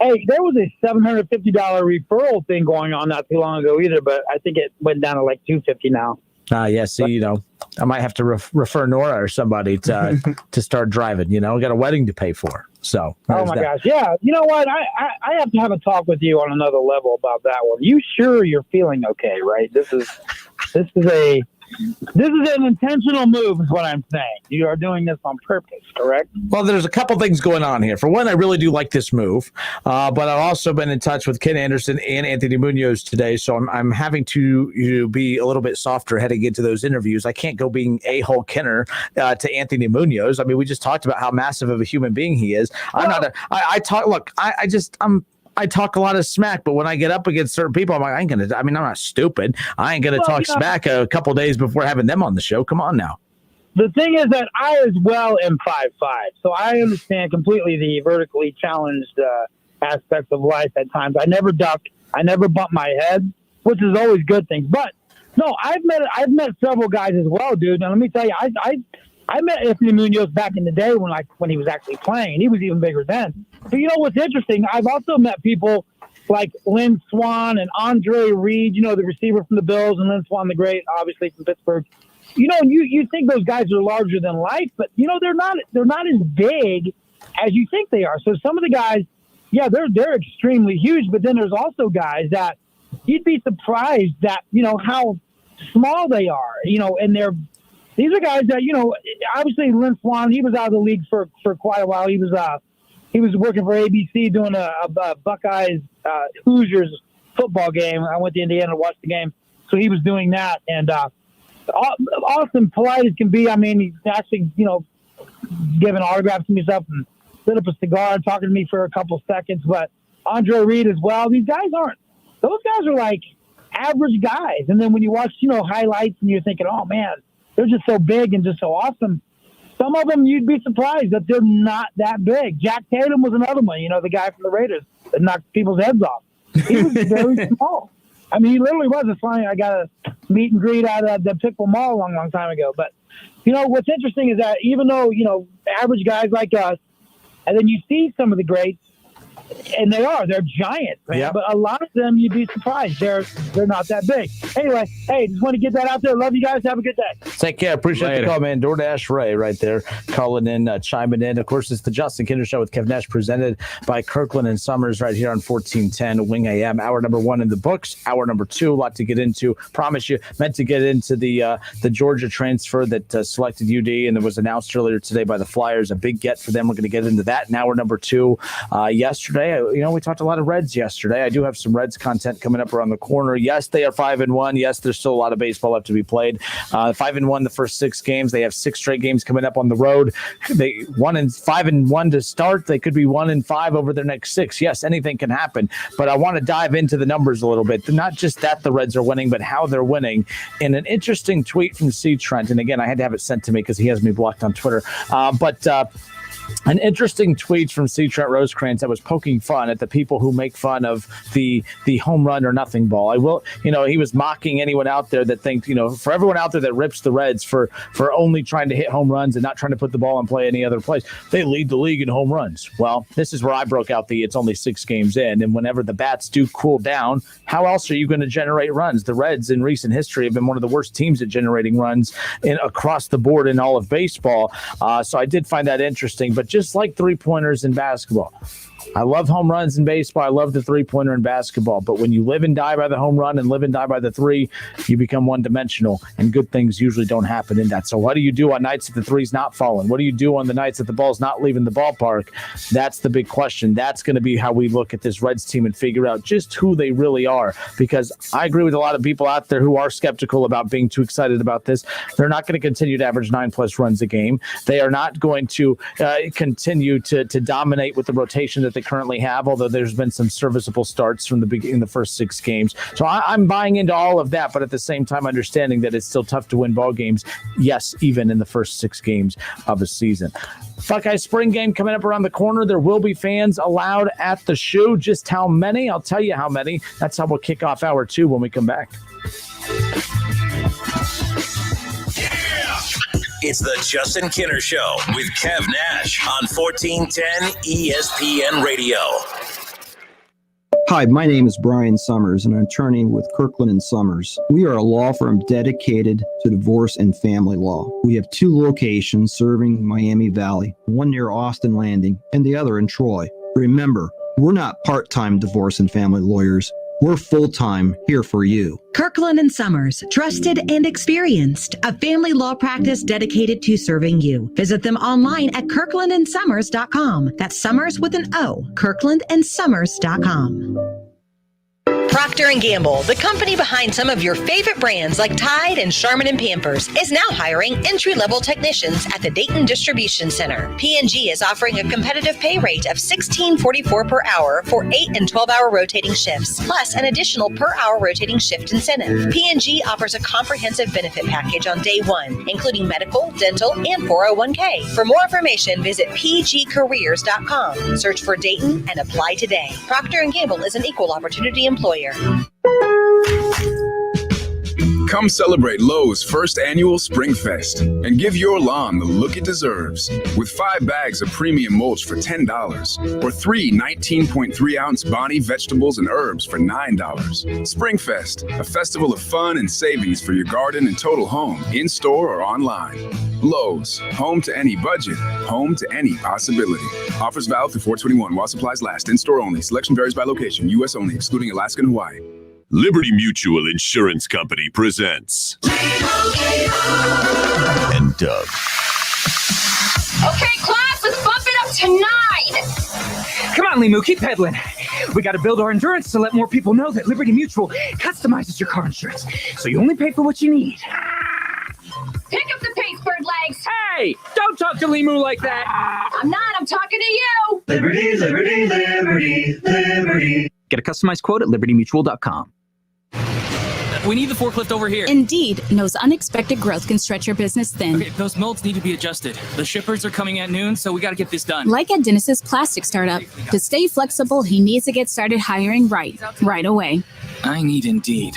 Hey, there was a $750 referral thing going on not too long ago either, but I think it went down to like $250 now. Yeah, see, I might have to refer Nora or somebody to start driving. I got a wedding to pay for. So, oh my gosh, yeah. You know what? I have to have a talk with you on another level about that one. You sure you're feeling okay, right? This is an intentional move, is what I'm saying. You are doing this on purpose, correct? Well, there's a couple things going on here. For one, I really do like this move, but I've also been in touch with Ken Anderson and Anthony Munoz today, so I'm having to be a little bit softer heading into those interviews. I can't go being a-hole Kenner to Anthony Munoz. I mean, we just talked about how massive of a human being he is. I talk a lot of smack, but when I get up against certain people, I'm like, I'm not stupid. I ain't going to talk smack a couple days before having them on the show. Come on now. The thing is that I as well am 5'5", so I understand completely the vertically challenged aspects of life at times. I never duck. I never bump my head, which is always good things. But no, I've met several guys as well, dude. And let me tell you, I met Anthony Munoz back in the day when he was actually playing. He was even bigger then. But you know what's interesting? I've also met people like Lynn Swann and Andre Reed, the receiver from the Bills, and Lynn Swann, the great, obviously from Pittsburgh. You think those guys are larger than life, but they're not as big as you think they are. So some of the guys, yeah, they're extremely huge, but then there's also guys that you'd be surprised that how small they are. And these are guys that obviously Lynn Swann, he was out of the league for quite a while. He was working for ABC doing a Buckeyes Hoosiers football game. I went to Indiana to watch the game, so he was doing that. And awesome, polite as can be. I mean, he's actually giving autographs to himself and lit up a cigar, talking to me for a couple seconds. But Andre Reed as well. Those guys are like average guys. And then when you watch highlights and you're thinking, oh man, they're just so big and just so awesome. Some of them you'd be surprised that they're not that big. Jack Tatum was another one, the guy from the Raiders that knocked people's heads off. He was very small. I mean, he literally was. It's funny. I got a meet and greet at the Pickle Mall a long, long time ago. But, what's interesting is that even though, average guys like us, and then you see some of the greats, and they're giants, man. Yep. But a lot of them, you'd be surprised. They're not that big. Anyway, hey, just want to get that out there. Love you guys. Have a good day. Take care. Appreciate the call, man. DoorDash Ray right there calling in, chiming in. Of course, it's the Justin Kinder Show with Kev Nash, presented by Kirkland and Sommers right here on 1410 Wing AM. Hour number 1 in the books. Hour number 2, a lot to get into. Promise you, meant to get into the Georgia transfer that selected UD, and it was announced earlier today by the Flyers. A big get for them. We're going to get into that in hour number 2. Yesterday, we talked a lot of Reds yesterday. I do have some Reds content coming up around the corner. Yes, they are 5-1. Yes, there's still a lot of baseball left to be played. 5-1 the first 6 games. They have 6 straight games coming up on the road. They 5-1 to start. They could be 1-5 over their next 6. Yes, anything can happen. But I want to dive into the numbers a little bit. Not just that the Reds are winning, but how they're winning. In an interesting tweet from C. Trent, and again, I had to have it sent to me because he has me blocked on Twitter. But an interesting tweet from C. Trent Rosecrans that was poking fun at the people who make fun of the home run or nothing ball. He was mocking anyone out there that thinks, for everyone out there that rips the Reds for only trying to hit home runs and not trying to put the ball in play any other place. They lead the league in home runs. Well, this is where I broke out it's only 6 games in, and whenever the bats do cool down, how else are you going to generate runs? The Reds in recent history have been one of the worst teams at generating runs across the board in all of baseball. So I did find that interesting. But just like three-pointers in basketball, I love home runs in baseball. I love the three-pointer in basketball. But when you live and die by the home run and live and die by the three, you become one-dimensional, and good things usually don't happen in that. So what do you do on nights that the three's not falling? What do you do on the nights that the ball's not leaving the ballpark? That's the big question. That's going to be how we look at this Reds team and figure out just who they really are, because I agree with a lot of people out there who are skeptical about being too excited about this. They're not going to continue to average 9+ runs a game. They are not going to continue to dominate with the rotation that they currently have, although there's been some serviceable starts from in the first 6 games. So I'm buying into all of that, but at the same time understanding that it's still tough to win ball games, yes, even in the first 6 games of a season. Buckeye spring game coming up around the corner. There will be fans allowed at the shoe. Just how many? I'll tell you how many. That's how we'll kick off hour 2 when we come back. It's the Justin Kinner Show with Kev Nash on 1410 ESPN Radio. Hi, my name is Brian Sommers, and I'm an attorney with Kirkland and Sommers. We are a law firm dedicated to divorce and family law. We have 2 locations serving Miami Valley, one near Austin Landing and the other in Troy. Remember, we're not part-time divorce and family lawyers. We're full-time here for you. Kirkland and Sommers, trusted and experienced, a family law practice dedicated to serving you. Visit them online at kirklandandsommers.com. That's Sommers with an O, kirklandandsommers.com. Procter & Gamble, the company behind some of your favorite brands like Tide and Charmin and Pampers, is now hiring entry-level technicians at the Dayton Distribution Center. P&G is offering a competitive pay rate of $16.44 per hour for 8 and 12-hour rotating shifts, plus an additional per-hour rotating shift incentive. P&G offers a comprehensive benefit package on day 1, including medical, dental, and 401k. For more information, visit pgcareers.com. Search for Dayton and apply today. Procter & Gamble is an equal opportunity employer. Come celebrate Lowe's first annual Spring Fest and give your lawn the look it deserves. With 5 bags of premium mulch for $10 or 3 19.3-ounce Bonnie vegetables and herbs for $9. Spring Fest, a festival of fun and savings for your garden and total home, in-store or online. Lowe's, home to any budget, home to any possibility. Offers valid through 4/21 while supplies last. In-store only. Selection varies by location. U.S. only, excluding Alaska and Hawaii. Liberty Mutual Insurance Company presents and Doug. Okay, class, let's bump it up to 9. Come on, Limu, keep pedaling. We got to build our endurance to let more people know that Liberty Mutual customizes your car insurance, so you only pay for what you need. Pick up the pace, bird legs. Hey, don't talk to Limu like that. I'm not, I'm talking to you. Liberty, liberty, liberty, liberty. Get a customized quote at libertymutual.com. We need the forklift over here. Indeed knows unexpected growth can stretch your business thin. Okay, those molds need to be adjusted. The shippers are coming at noon, so we got to get this done. Like at Dennis's plastic startup, to stay flexible, he needs to get started hiring right away. I need Indeed.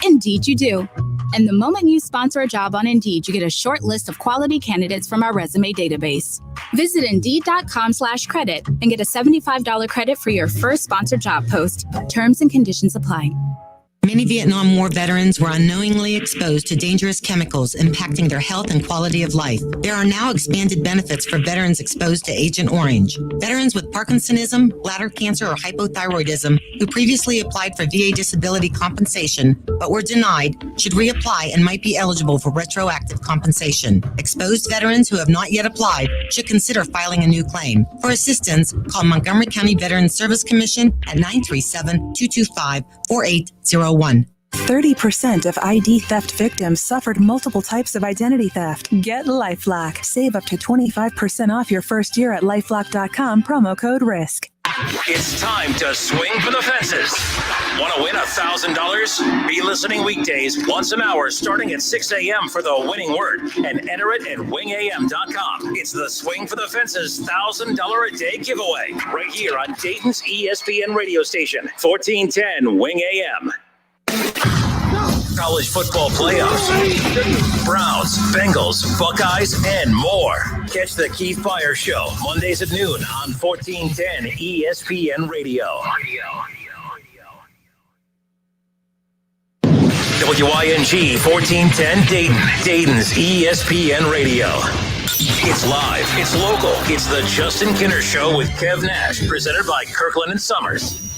Indeed you do. And the moment you sponsor a job on Indeed, you get a short list of quality candidates from our resume database. Visit Indeed.com/credit and get a $75 credit for your first sponsored job post. Terms and conditions apply. Many Vietnam War veterans were unknowingly exposed to dangerous chemicals impacting their health and quality of life. There are now expanded benefits for veterans exposed to Agent Orange. Veterans with Parkinsonism, bladder cancer, or hypothyroidism who previously applied for VA disability compensation but were denied should reapply and might be eligible for retroactive compensation. Exposed veterans who have not yet applied should consider filing a new claim. For assistance, call Montgomery County Veterans Service Commission at 937-225-4801. 30% of ID theft victims suffered multiple types of identity theft. Get LifeLock. Save up to 25% off your first year at LifeLock.com, promo code RISK. It's time to swing for the fences. Want to win $1,000? Be listening weekdays once an hour starting at 6 a.m. for the winning word and enter it at wingam.com. It's the Swing for the Fences $1,000 a day giveaway right here on Dayton's ESPN radio station, 1410 Wing AM. College football playoffs, Browns, Bengals, Buckeyes, and more. Catch the Keith Byers Show Mondays at noon on 1410 ESPN Radio. WING 1410 Dayton, Dayton's ESPN Radio. It's live, it's local, it's the Justin Kinner Show with Kev Nash, presented by Kirkland and Sommers.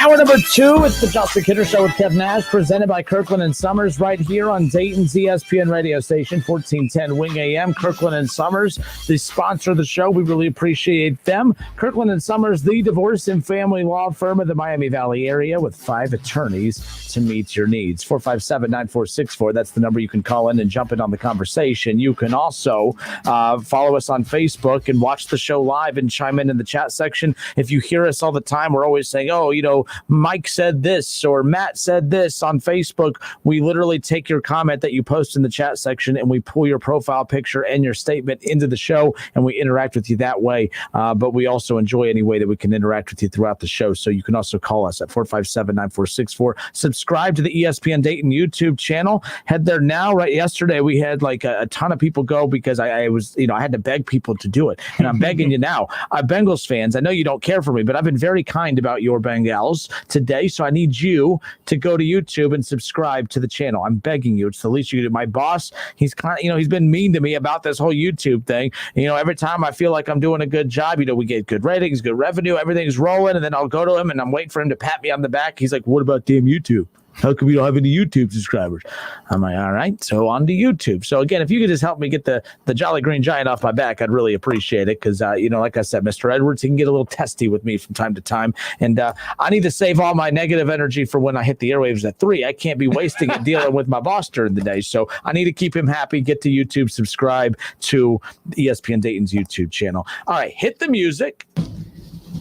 Hour number 2, it's the Justin Kidder Show with Kev Nash, presented by Kirkland and Sommers, right here on Dayton's ESPN radio station, 1410 Wing AM. Kirkland and Sommers, the sponsor of the show. We really appreciate them. Kirkland and Sommers, the divorce and family law firm of the Miami Valley area, with 5 attorneys to meet your needs. 457-9464. That's the number you can call in and jump in on the conversation. You can also follow us on Facebook and watch the show live and chime in the chat section. If you hear us all the time, we're always saying, oh, you know, Mike said this or Matt said this on Facebook. We literally take your comment that you post in the chat section and we pull your profile picture and your statement into the show, and we interact with you that way. But we also enjoy any way that we can interact with you throughout the show. So you can also call us at 457-9464. Subscribe to the ESPN Dayton YouTube channel. Head there now. Right yesterday, we had like a ton of people go because I was, you know, I had to beg people to do it. And I'm begging you now. Bengals fans, I know you don't care for me, but I've been very kind about your Bengals today, so I need you to go to YouTube and subscribe to the channel. I'm begging you. It's the least you can do. My boss, he's kind of, you know, he's been mean to me about this whole YouTube thing. You know, every time I feel like I'm doing a good job, you know, we get good ratings, good revenue, everything's rolling, and then I'll go to him and I'm waiting for him to pat me on the back. He's like, what about damn YouTube? How come we don't have any YouTube subscribers? I'm like, all right, so on to YouTube. So again, if you could just help me get the Jolly Green Giant off my back, I'd really appreciate it. Because, you know, like I said, Mr. Edwards, he can get a little testy with me from time to time. And I need to save all my negative energy for when I hit the airwaves at 3. I can't be wasting it dealing with my boss during the day. So I need to keep him happy. Get to YouTube, subscribe to ESPN Dayton's YouTube channel. All right, hit the music.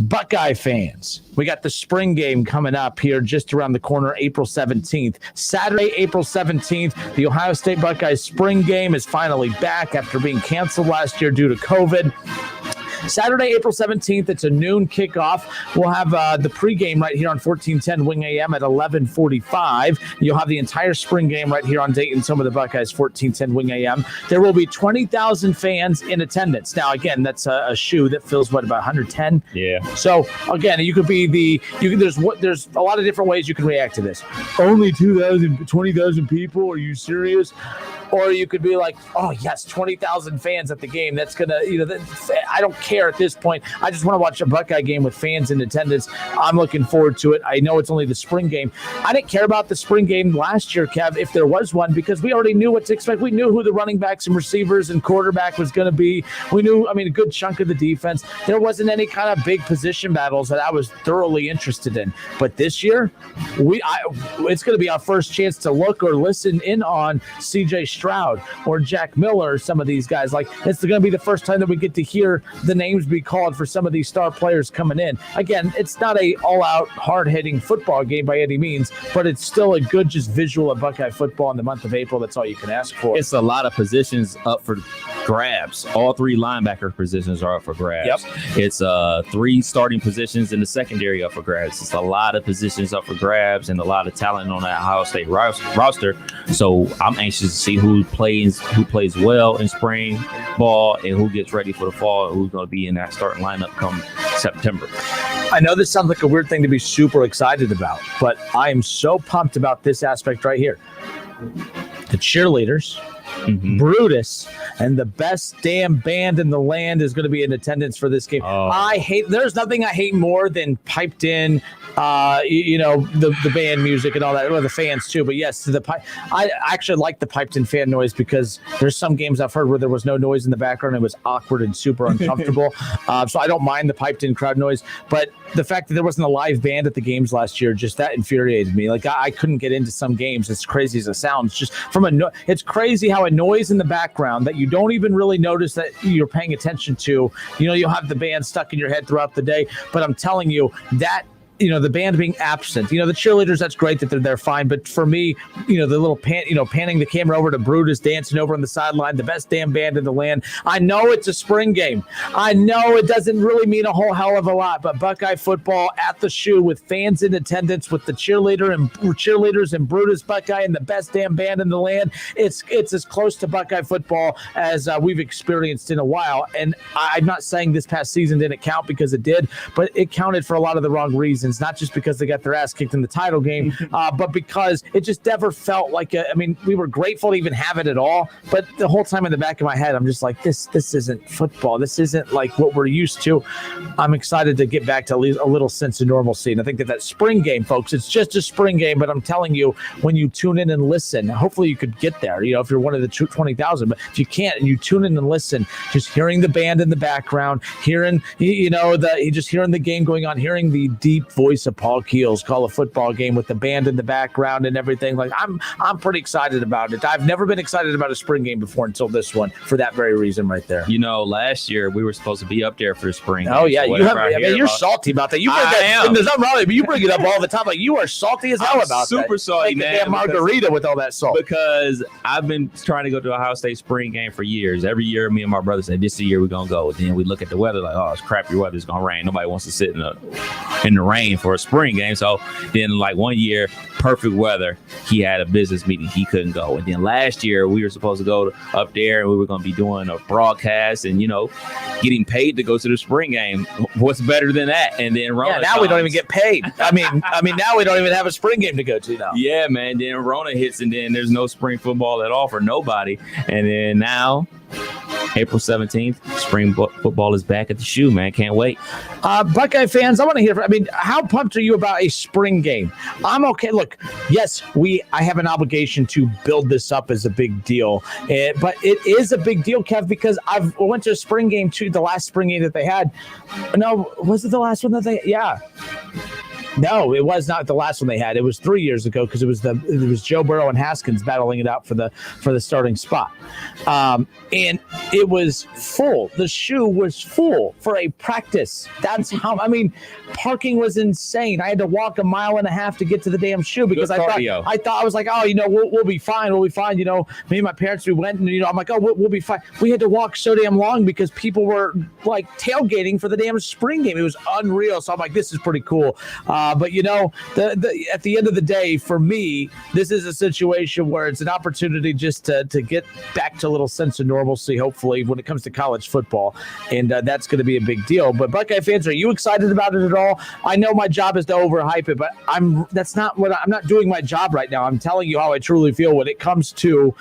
Buckeye fans, we got the spring game coming up here just around the corner, April 17th. Saturday, April 17th, the Ohio State Buckeyes spring game is finally back after being canceled last year due to COVID. Saturday, April 17th, it's a noon kickoff. We'll have the pregame right here on 1410 Wing AM at 11:45. You'll have the entire spring game right here on Dayton, some of the Buckeyes, 1410 Wing AM. There will be 20,000 fans in attendance. Now, again, that's a shoe that fills, what, about 110? Yeah. So, again, you could be there's a lot of different ways you can react to this. Only 20,000 people? Are you serious? Or you could be like, oh, yes, 20,000 fans at the game. That's going to, you know, I don't care at this point. I just want to watch a Buckeye game with fans in attendance. I'm looking forward to it. I know it's only the spring game. I didn't care about the spring game last year, Kev, if there was one, because we already knew what to expect. We knew who the running backs and receivers and quarterback was going to be. We knew, I mean, a good chunk of the defense. There wasn't any kind of big position battles that I was thoroughly interested in. But this year, it's going to be our first chance to look or listen in on C.J. Stroud or Jack Miller or some of these guys. Like, it's going to be the first time that we get to hear the names be called for some of these star players coming in. Again, it's not a all-out, hard-hitting football game by any means, but it's still a good just visual of Buckeye football in the month of April. That's all you can ask for. It's a lot of positions up for grabs. All 3 linebacker positions are up for grabs. Yep. It's 3 starting positions in the secondary up for grabs. It's a lot of positions up for grabs and a lot of talent on that Ohio State roster. So I'm anxious to see who plays well in spring ball and who gets ready for the fall and who's going to be in that starting lineup come September. I know this sounds like a weird thing to be super excited about, but I am so pumped about this aspect right here. The cheerleaders Brutus, and the best damn band in the land is going to be in attendance for this game. There's nothing I hate more than piped in, the band music and all that, or the fans too. But yes, I actually like the piped in fan noise because there's some games I've heard where there was no noise in the background. It was awkward and super uncomfortable. So I don't mind the piped in crowd noise, but the fact that there wasn't a live band at the games last year, just that infuriated me. Like I couldn't get into some games, as crazy as it sounds. Just it's crazy how a noise in the background that you don't even really notice that you're paying attention to. You'll have the band stuck in your head throughout the day, but I'm telling you that. The band being absent, the cheerleaders, that's great that they're fine. But for me, the little panning the camera over to Brutus dancing over on the sideline, the best damn band in the land. I know it's a spring game. I know it doesn't really mean a whole hell of a lot, but Buckeye football at the shoe with fans in attendance, with the cheerleaders and Brutus Buckeye and the best damn band in the land. It's as close to Buckeye football as we've experienced in a while. And I'm not saying this past season didn't count, because it did, but it counted for a lot of the wrong reasons. Not just because they got their ass kicked in the title game, but because it just never felt like we were grateful to even have it at all. But the whole time in the back of my head, I'm just like, this isn't football. This isn't like what we're used to. I'm excited to get back to at least a little sense of normalcy. And I think that spring game, folks, it's just a spring game. But I'm telling you, when you tune in and listen, hopefully you could get there, if you're one of the 20,000. But if you can't and you tune in and listen, just hearing the band in the background, hearing, just hearing the game going on, hearing the deep voice of Paul Keels call a football game with the band in the background and everything. Like I'm pretty excited about it. I've never been excited about a spring game before until this one, for that very reason right there. Last year we were supposed to be up there for the spring game. Oh yeah, you're salty about that. There's nothing wrong with it, but you bring it up all the time. Like you are salty as hell about super that. Salty, like man. Damn margarita with all that salt. Because I've been trying to go to a Ohio State spring game for years. Every year, me and my brother say, "This is the year we're gonna go." Then we look at the weather like, "Oh, it's crappy weather. It's gonna rain. Nobody wants to sit in the rain for a spring game." So then, like one year, perfect weather, he had a business meeting, he couldn't go. And then last year, we were supposed to go up there, and we were going to be doing a broadcast and getting paid to go to the spring game. What's better than that? And then Rona. Yeah, now we don't even get paid. I mean, now we don't even have a spring game to go to now. Yeah, man. Then Rona hits, and then there's no spring football at all for nobody. And then now, April 17th, spring football is back at the shoe, man. Can't wait. Buckeye fans, I want to hear. How pumped are you about a spring game? I'm okay. Look, yes, I have an obligation to build this up as a big deal, but it is a big deal, Kev, because I went to a spring game too. The last spring game that they had. No, was it the last one that they? Yeah. No, it was not the last one they had. It was 3 years ago, because it was Joe Burrow and Haskins battling it out for the starting spot, and it was full. The shoe was full for a practice. That's how. Parking was insane. I had to walk 1.5 miles to get to the damn shoe because I thought I was like, we'll be fine. We'll be fine. Me and my parents, we went, and I'm like, we'll be fine. We had to walk so damn long because people were like tailgating for the damn spring game. It was unreal. So I'm like, this is pretty cool. But at the end of the day, for me, this is a situation where it's an opportunity just to get back to a little sense of normalcy, hopefully, when it comes to college football. And that's going to be a big deal. But Buckeye fans, are you excited about it at all? I know my job is to overhype it, but I'm not doing my job right now. I'm telling you how I truly feel when it comes to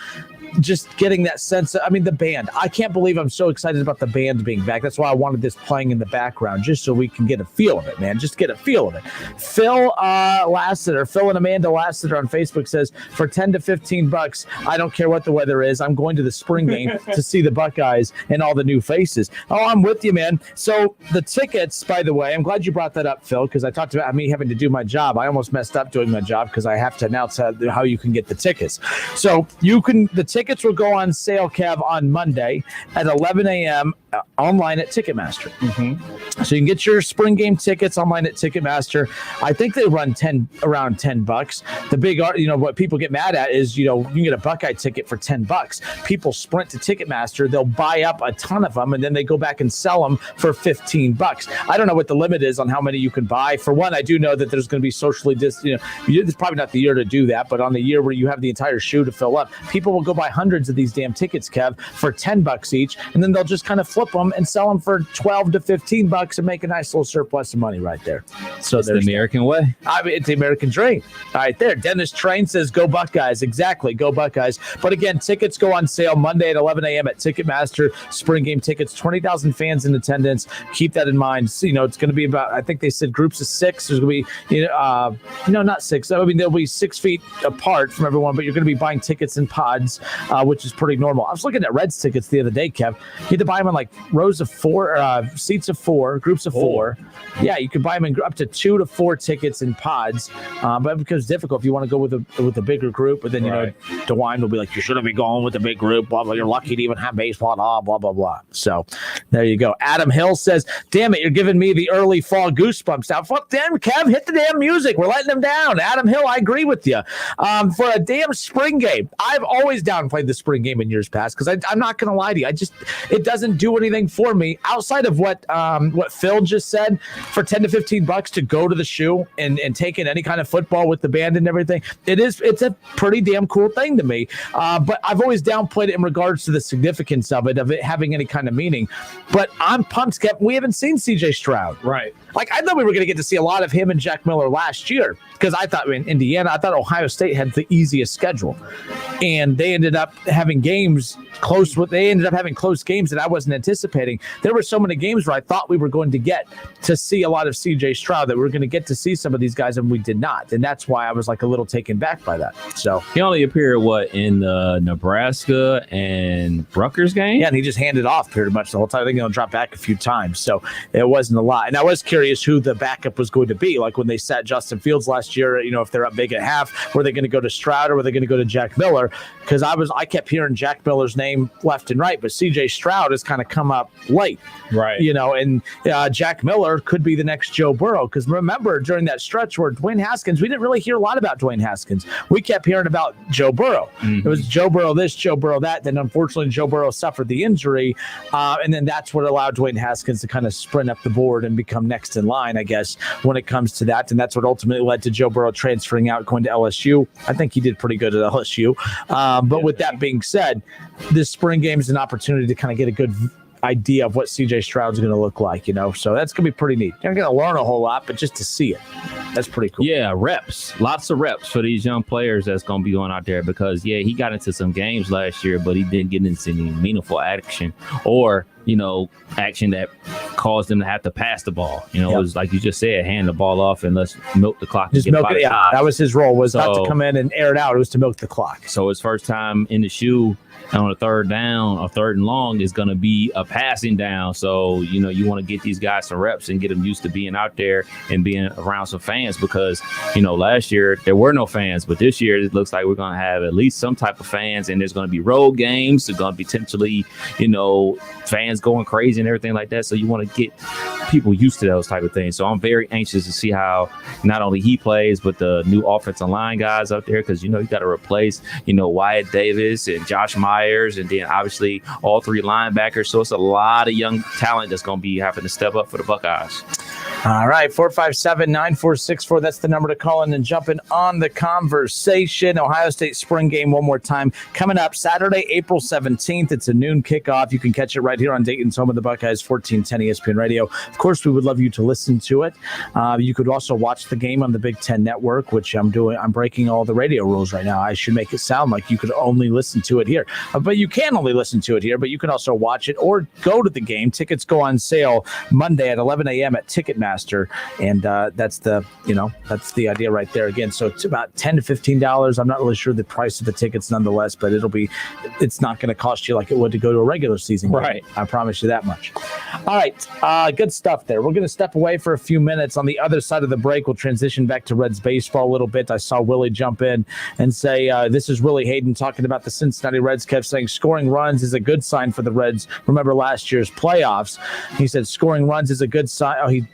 just getting that sense of, the band. I can't believe I'm so excited about the band being back. That's why I wanted this playing in the background, just so we can get a feel of it, man. Just get a feel of it. Phil and Amanda Lassiter on Facebook says, for $10 to $15, I don't care what the weather is. I'm going to the spring game to see the Buckeyes and all the new faces. Oh, I'm with you, man. So the tickets, by the way, I'm glad you brought that up, Phil, because I talked about me having to do my job. I almost messed up doing my job because I have to announce how you can get the tickets. So the tickets will go on sale, Kev, on Monday at 11 a.m. Online at Ticketmaster. Mm-hmm. So you can get your spring game tickets online at Ticketmaster. I think they run around $10. The big, what people get mad at is, you can get a Buckeye ticket for $10. People sprint to Ticketmaster. They'll buy up a ton of them, and then they go back and sell them for $15. I don't know what the limit is on how many you can buy. For one, I do know that there's going to be socially distant. It's probably not the year to do that, but on the year where you have the entire shoe to fill up, people will go buy hundreds of these damn tickets, Kev, for $10 each, and then they'll just kind of flip them and sell them for $12 to $15 and make a nice little surplus of money right there. So It's the American way. I mean, it's the American dream. All right, there. Dennis Train says, go Buckeyes. Exactly, go Buckeyes. But again, tickets go on sale Monday at 11 a.m. at Ticketmaster. Spring game tickets, 20,000 fans in attendance. Keep that in mind. So, it's going to be about, I think they said groups of 6. There's going to be, not 6. I mean, they'll be 6 feet apart from everyone, but you're going to be buying tickets in pods, which is pretty normal. I was looking at Reds tickets the other day, Kev. You had to buy them in like rows of 4, seats of 4, groups of 4. Yeah, you could buy them in up to 2 to 4 tickets in pods, but it becomes difficult if you want to go with a bigger group. But then DeWine will be like, you shouldn't be going with the big group. Blah blah. You're lucky to even have baseball. Blah blah blah. So there you go. Adam Hill says, "Damn it, you're giving me the early fall goosebumps now." Fuck them, Kev. Hit the damn music. We're letting them down. Adam Hill, I agree with you. For a damn spring game, I've always downplayed the spring game in years past because I'm not going to lie to you. It doesn't do anything for me outside of what Phil just said. For $10 to $15 to go to the shoe and take in any kind of football with the band and everything, it's a pretty damn cool thing to me. But I've always downplayed it in regards to the significance of it having any kind of meaning. But I'm pumped, Kev. We haven't seen CJ Stroud. Right. Like, I thought we were going to get to see a lot of him and Jack Miller last year because I thought in Indiana, I thought Ohio State had the easiest schedule. And they ended up having games close. They ended up having close games that I wasn't anticipating. There were so many games where I thought we were going to get to see a lot of CJ Stroud, that we were going to get to see some of these guys, and we did not. And that's why I was like a little taken back by that. So he only appeared in the Nebraska and Rutgers game? Yeah, and he just handed off pretty much the whole time. I think he'll drop back a few times. So it wasn't a lot. And I was curious who the backup was going to be. Like when they sat Justin Fields last year, if they're up big at half, were they going to go to Stroud or were they going to go to Jack Miller? Because I kept hearing Jack Miller's name left and right, but CJ Stroud has kind of come up late. Right. And Jack Miller could be the next Joe Burrow. Because remember, during that stretch where Dwayne Haskins, we didn't really hear a lot about Dwayne Haskins. We kept hearing about Joe Burrow. Mm-hmm. It was Joe Burrow this, Joe Burrow that. Then unfortunately, Joe Burrow suffered the injury. And then that's what allowed Dwayne Haskins to kind of sprint up the board and become next in line, I guess, when it comes to that. And that's what ultimately led to Joe Burrow transferring out, going to LSU. I think he did pretty good at LSU. But with that being said, this spring game is an opportunity to kind of get a good idea of what CJ Stroud's going to look like, so that's going to be pretty neat. You're not going to learn a whole lot, but just to see it, that's pretty cool. Yeah, reps, lots of reps for these young players that's going to be going out there because, he got into some games last year, but he didn't get into any meaningful action or, action that caused them to have to pass the ball. It was like you just said, hand the ball off and let's milk the clock. Just milk it. Yeah, that was his role, was not to come in and air it out. It was to milk the clock. So his first time in the shoe on a third down or third and long is going to be a passing down. So, you want to get these guys some reps and get them used to being out there and being around some fans because, last year there were no fans, but this year it looks like we're going to have at least some type of fans, and there's going to be road games. There's going to be potentially, fans going crazy and everything like that. So you want to get people used to those type of things. So I'm very anxious to see how not only he plays, but the new offensive line guys out there, because, you got to replace, Wyatt Davis and Josh Myers, and then obviously all 3 linebackers. So it's a lot of young talent that's going to be having to step up for the Buckeyes. All right, 457-9464. That's the number to call in and jump in on the conversation. Ohio State spring game one more time. Coming up Saturday, April 17th. It's a noon kickoff. You can catch it right here on Dayton's home of the Buckeyes, 1410 ESPN Radio. Of course, we would love you to listen to it. You could also watch the game on the Big Ten Network, which I'm doing. I'm breaking all the radio rules right now. I should make it sound like you could only listen to it here. But you can only listen to it here, but you can also watch it or go to the game. Tickets go on sale Monday at 11 a.m. at Ticketmaster. And that's the idea right there. Again, so it's about $10 to $15. I'm not really sure the price of the tickets nonetheless, but it's not going to cost you like it would to go to a regular season game. Right. I promise you that much. All right. Good stuff there. We're going to step away for a few minutes. On the other side of the break, we'll transition back to Reds baseball a little bit. I saw Willie jump in and say, this is Willie Hayden talking about the Cincinnati Reds, kept saying scoring runs is a good sign for the Reds. Remember last year's playoffs. He said scoring runs is a good sign.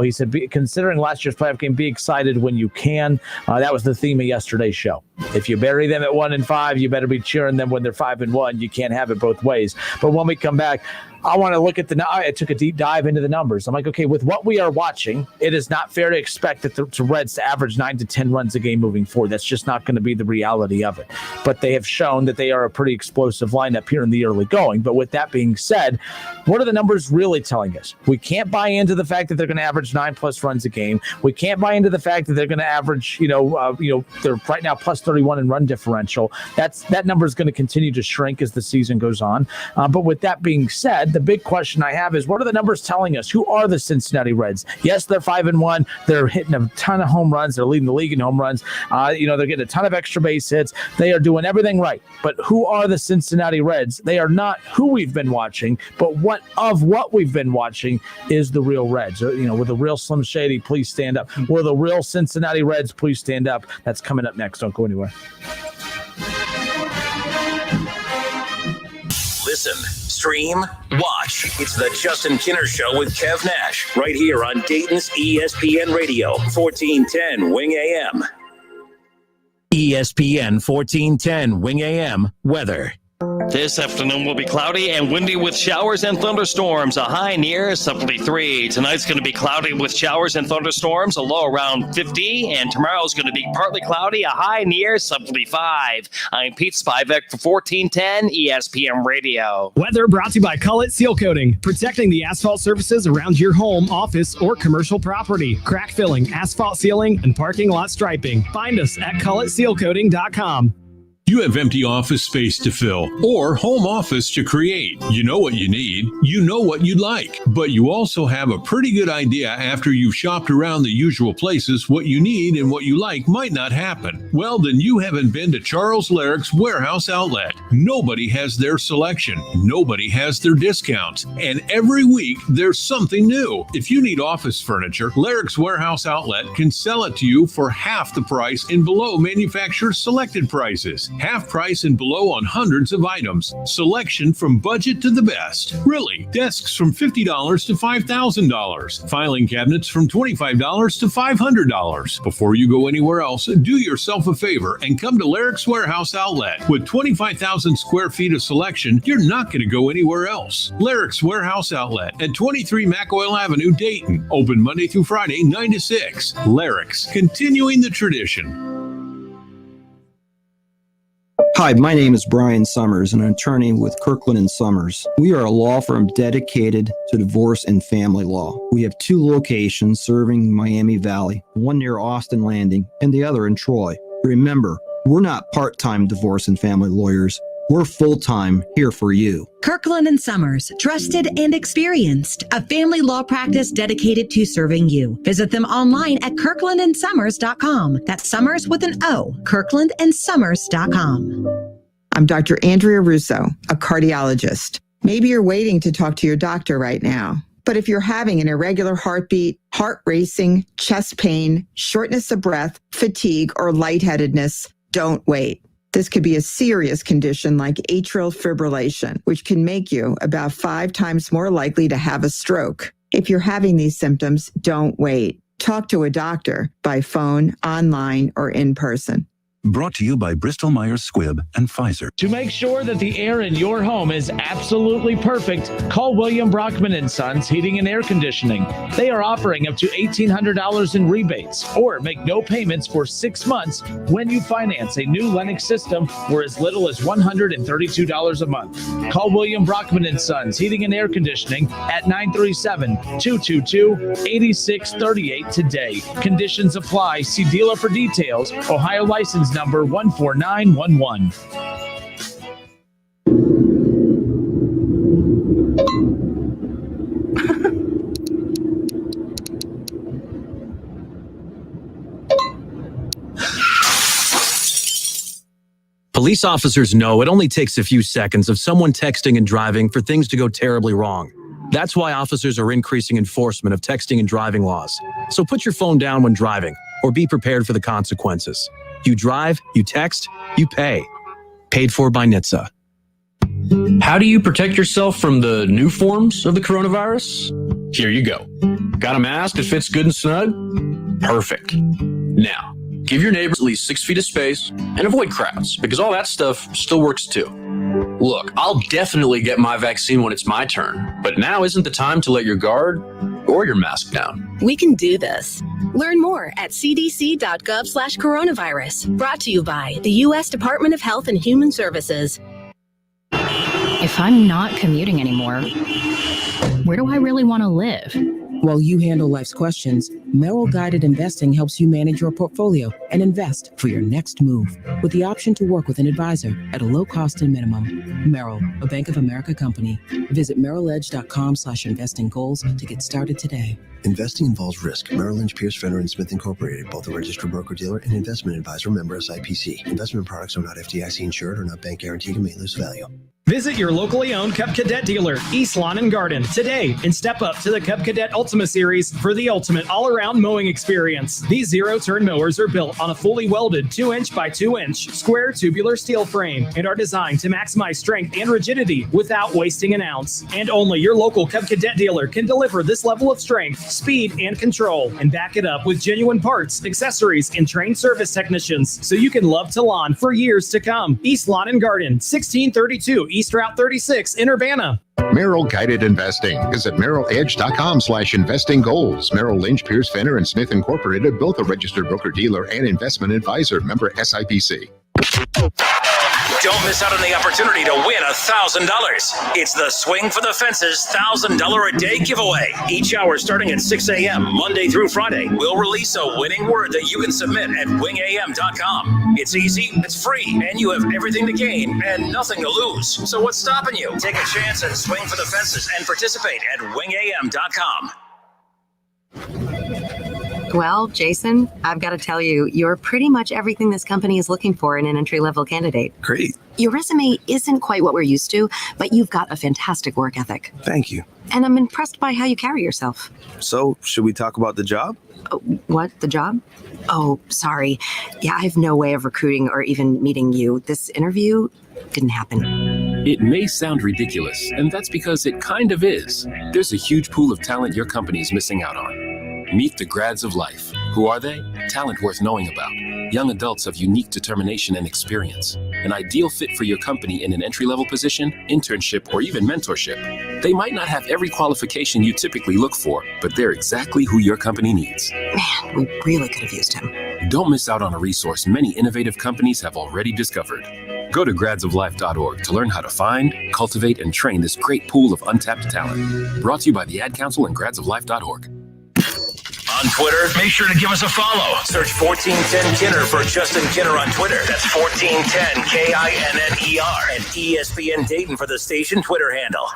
He said, considering last year's playoff game, be excited when you can. That was the theme of yesterday's show. If you bury them at 1-5, you better be cheering them when they're 5-1. You can't have it both ways. But when we come back, I want to look at I took a deep dive into the numbers. I'm like, okay, with what we are watching, it is not fair to expect that the Reds to average 9 to 10 runs a game moving forward. That's just not going to be the reality of it. But they have shown that they are a pretty explosive lineup here in the early going. But with that being said, what are the numbers really telling us? We can't buy into the fact that they're going to average 9+ runs a game. We can't buy into the fact that they're going to average, they're right now plus 31 in run differential. That number is going to continue to shrink as the season goes on. But with that being said, the big question I have is, what are the numbers telling us? Who are the Cincinnati Reds? Yes, they're 5-1. They're hitting a ton of home runs. They're leading the league in home runs. They're getting a ton of extra base hits. They are doing everything right. But who are the Cincinnati Reds? They are not who we've been watching, but what we've been watching is the real Reds. With the real Slim Shady, please stand up. We're the real Cincinnati Reds, please stand up. That's coming up next. Don't go anywhere. Listen, stream, watch. It's the Justin Kinner Show with Kev Nash, right here on Dayton's ESPN Radio, 1410 Wing AM. ESPN 1410 Wing AM weather. This afternoon will be cloudy and windy with showers and thunderstorms, a high near 73. Tonight's going to be cloudy with showers and thunderstorms, a low around 50. And tomorrow's going to be partly cloudy, a high near 75. I'm Pete Spivak for 1410 ESPN Radio. Weather brought to you by Cullet Seal Coating, protecting the asphalt surfaces around your home, office, or commercial property. Crack filling, asphalt sealing, and parking lot striping. Find us at culletsealcoating.com. You have empty office space to fill or home office to create. You know what you need. You know what you'd like. But you also have a pretty good idea after you've shopped around the usual places what you need and what you like might not happen. Well, then you haven't been to Charles Larrick's Warehouse Outlet. Nobody has their selection. Nobody has their discounts. And every week there's something new. If you need office furniture, Larrick's Warehouse Outlet can sell it to you for half the price and below manufacturer's selected prices. Half price and below on hundreds of items. Selection from budget to the best. Really, desks from $50 to $5,000. Filing cabinets from $25 to $500. Before you go anywhere else, do yourself a favor and come to Larrick's Warehouse Outlet. With 25,000 square feet of selection, you're not going to go anywhere else. Larrick's Warehouse Outlet at 23 McOil Avenue, Dayton. Open Monday through Friday, 9 to 6. Larrick's, continuing the tradition. Hi, my name is Brian Sommers, and I'm an attorney with Kirkland and Sommers. We are a law firm dedicated to divorce and family law. We have 2 locations serving Miami Valley, one near Austin Landing and the other in Troy. Remember, we're not part-time divorce and family lawyers. We're full-time here for you. Kirkland and Sommers, trusted and experienced, a family law practice dedicated to serving you. Visit them online at kirklandandsummers.com. That's Summers with an O, kirklandandsummers.com. I'm Dr. Andrea Russo, a cardiologist. Maybe you're waiting to talk to your doctor right now. But if you're having an irregular heartbeat, heart racing, chest pain, shortness of breath, fatigue, or lightheadedness, don't wait. This could be a serious condition like atrial fibrillation, which can make you about 5 times more likely to have a stroke. If you're having these symptoms, don't wait. Talk to a doctor by phone, online, or in person. Brought to you by Bristol Myers Squibb and Pfizer. To make sure that the air in your home is absolutely perfect, call William Brockman & Sons Heating and Air Conditioning. They are offering up to $1,800 in rebates or make no payments for 6 months when you finance a new Lennox system for as little as $132 a month. Call William Brockman & Sons Heating and Air Conditioning at 937-222-8638 today. Conditions apply. See dealer for details. Ohio license number 14911. Police officers know it only takes a few seconds of someone texting and driving for things to go terribly wrong. That's why officers are increasing enforcement of texting and driving laws. So put your phone down when driving, or be prepared for the consequences. You drive, you text, you pay. Paid for by NHTSA. How do you protect yourself from the new forms of the coronavirus? Here you go. Got a mask that fits good and snug? Perfect. Now, give your neighbors at least 6 feet of space and avoid crowds, because all that stuff still works too. Look, I'll definitely get my vaccine when it's my turn, but now isn't the time to let your guard or your mask down. We can do this. Learn more at cdc.gov/coronavirus. Brought to you by the U.S. Department of Health and Human Services. If I'm not commuting anymore, where do I really want to live? While you handle life's questions, Merrill Guided Investing helps you manage your portfolio and invest for your next move with the option to work with an advisor at a low cost and minimum. Merrill, a Bank of America company. Visit merrilledge.com/investing goals to get started today. Investing involves risk. Merrill Lynch, Pierce, Fenner & Smith Incorporated, both a registered broker-dealer and investment advisor, member SIPC. Investment products are not FDIC insured or not bank guaranteed and may lose value. Visit your locally owned Cub Cadet dealer, East Lawn and Garden, today and step up to the Cub Cadet Ultima Series for the ultimate all-around mowing experience. These zero-turn mowers are built on a fully welded 2-inch by 2-inch square tubular steel frame and are designed to maximize strength and rigidity without wasting an ounce. And only your local Cub Cadet dealer can deliver this level of strength, speed, and control, and back it up with genuine parts, accessories, and trained service technicians so you can love to lawn for years to come. East Lawn and Garden, 1632 East Route 36 in Urbana. Merrill Guided Investing. Visit merrilledge.com/investing goals. Merrill Lynch, Pierce, Fenner & Smith Incorporated, both a registered broker-dealer and investment advisor, member SIPC. Don't miss out on the opportunity to win $1,000. It's the Swing for the Fences $1,000 a day giveaway. Each hour starting at 6 a.m. Monday through Friday, we'll release a winning word that you can submit at wingam.com. It's easy, it's free, and you have everything to gain and nothing to lose. So what's stopping you? Take a chance and swing for the fences and participate at wingam.com. Well, Jason, I've got to tell you, you're pretty much everything this company is looking for in an entry-level candidate. Great. Your resume isn't quite what we're used to, but you've got a fantastic work ethic. Thank you. And I'm impressed by how you carry yourself. So, should we talk about the job? What? The job? Oh, sorry. Yeah, I have no way of recruiting or even meeting you. This interview didn't happen. It may sound ridiculous, and that's because it kind of is. There's a huge pool of talent your company is missing out on. Meet the grads of life. Who are they? Talent worth knowing about. Young adults of unique determination and experience. An ideal fit for your company in an entry-level position, internship, or even mentorship. They might not have every qualification you typically look for, but they're exactly who your company needs. Man, we really could have used him. Don't miss out on a resource many innovative companies have already discovered. Go to gradsoflife.org to learn how to find, cultivate, and train this great pool of untapped talent. Brought to you by the Ad Council and gradsoflife.org. On Twitter, make sure to give us a follow. Search 1410 Kinner for Justin Kinner on Twitter. That's 1410 KINNER. And ESPN Dayton for the station Twitter handle.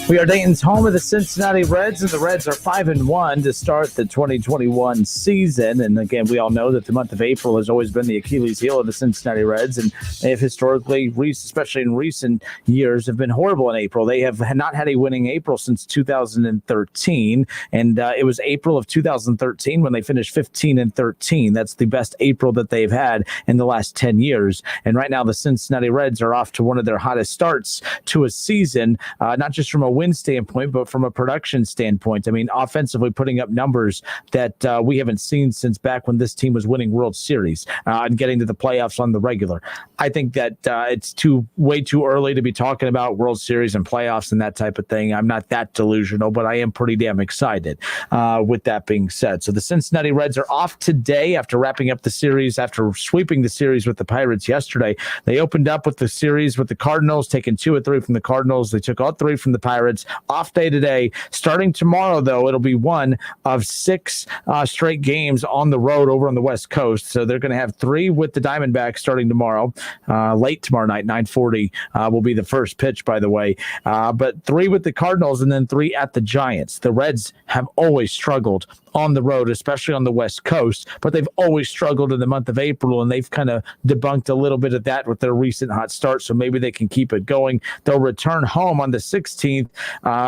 We are Dayton's home of the Cincinnati Reds, and the Reds are 5-1 to start the 2021 season. And again, we all know that the month of April has always been the Achilles heel of the Cincinnati Reds, and they have historically, especially in recent years, have been horrible in April. They have not had a winning April since 2013, and it was April of 2013 when they finished 15-13. That's the best April that they've had in the last 10 years. And right now, the Cincinnati Reds are off to one of their hottest starts to a season, not just from a win standpoint, but from a production standpoint. I mean, offensively putting up numbers that we haven't seen since back when this team was winning World Series and getting to the playoffs on the regular. I think that it's way too early to be talking about World Series and playoffs and that type of thing. I'm not that delusional, but I am pretty damn excited with that being said. So the Cincinnati Reds are off today after wrapping up the series, after sweeping the series with the Pirates yesterday. They opened up with the series with the Cardinals, taking 2 of 3 from the Cardinals. They took all 3 from the Pirates. Off day today. Starting tomorrow, though, it'll be one of 6 straight games on the road over on the West Coast. So they're going to have 3 with the Diamondbacks starting tomorrow. Late tomorrow night, 9:40 will be the first pitch, by the way. But 3 with the Cardinals and then 3 at the Giants. The Reds have always struggled on the road, especially on the West Coast, but they've always struggled in the month of April, and they've kind of debunked a little bit of that with their recent hot start, so maybe they can keep it going. They'll return home on the 16th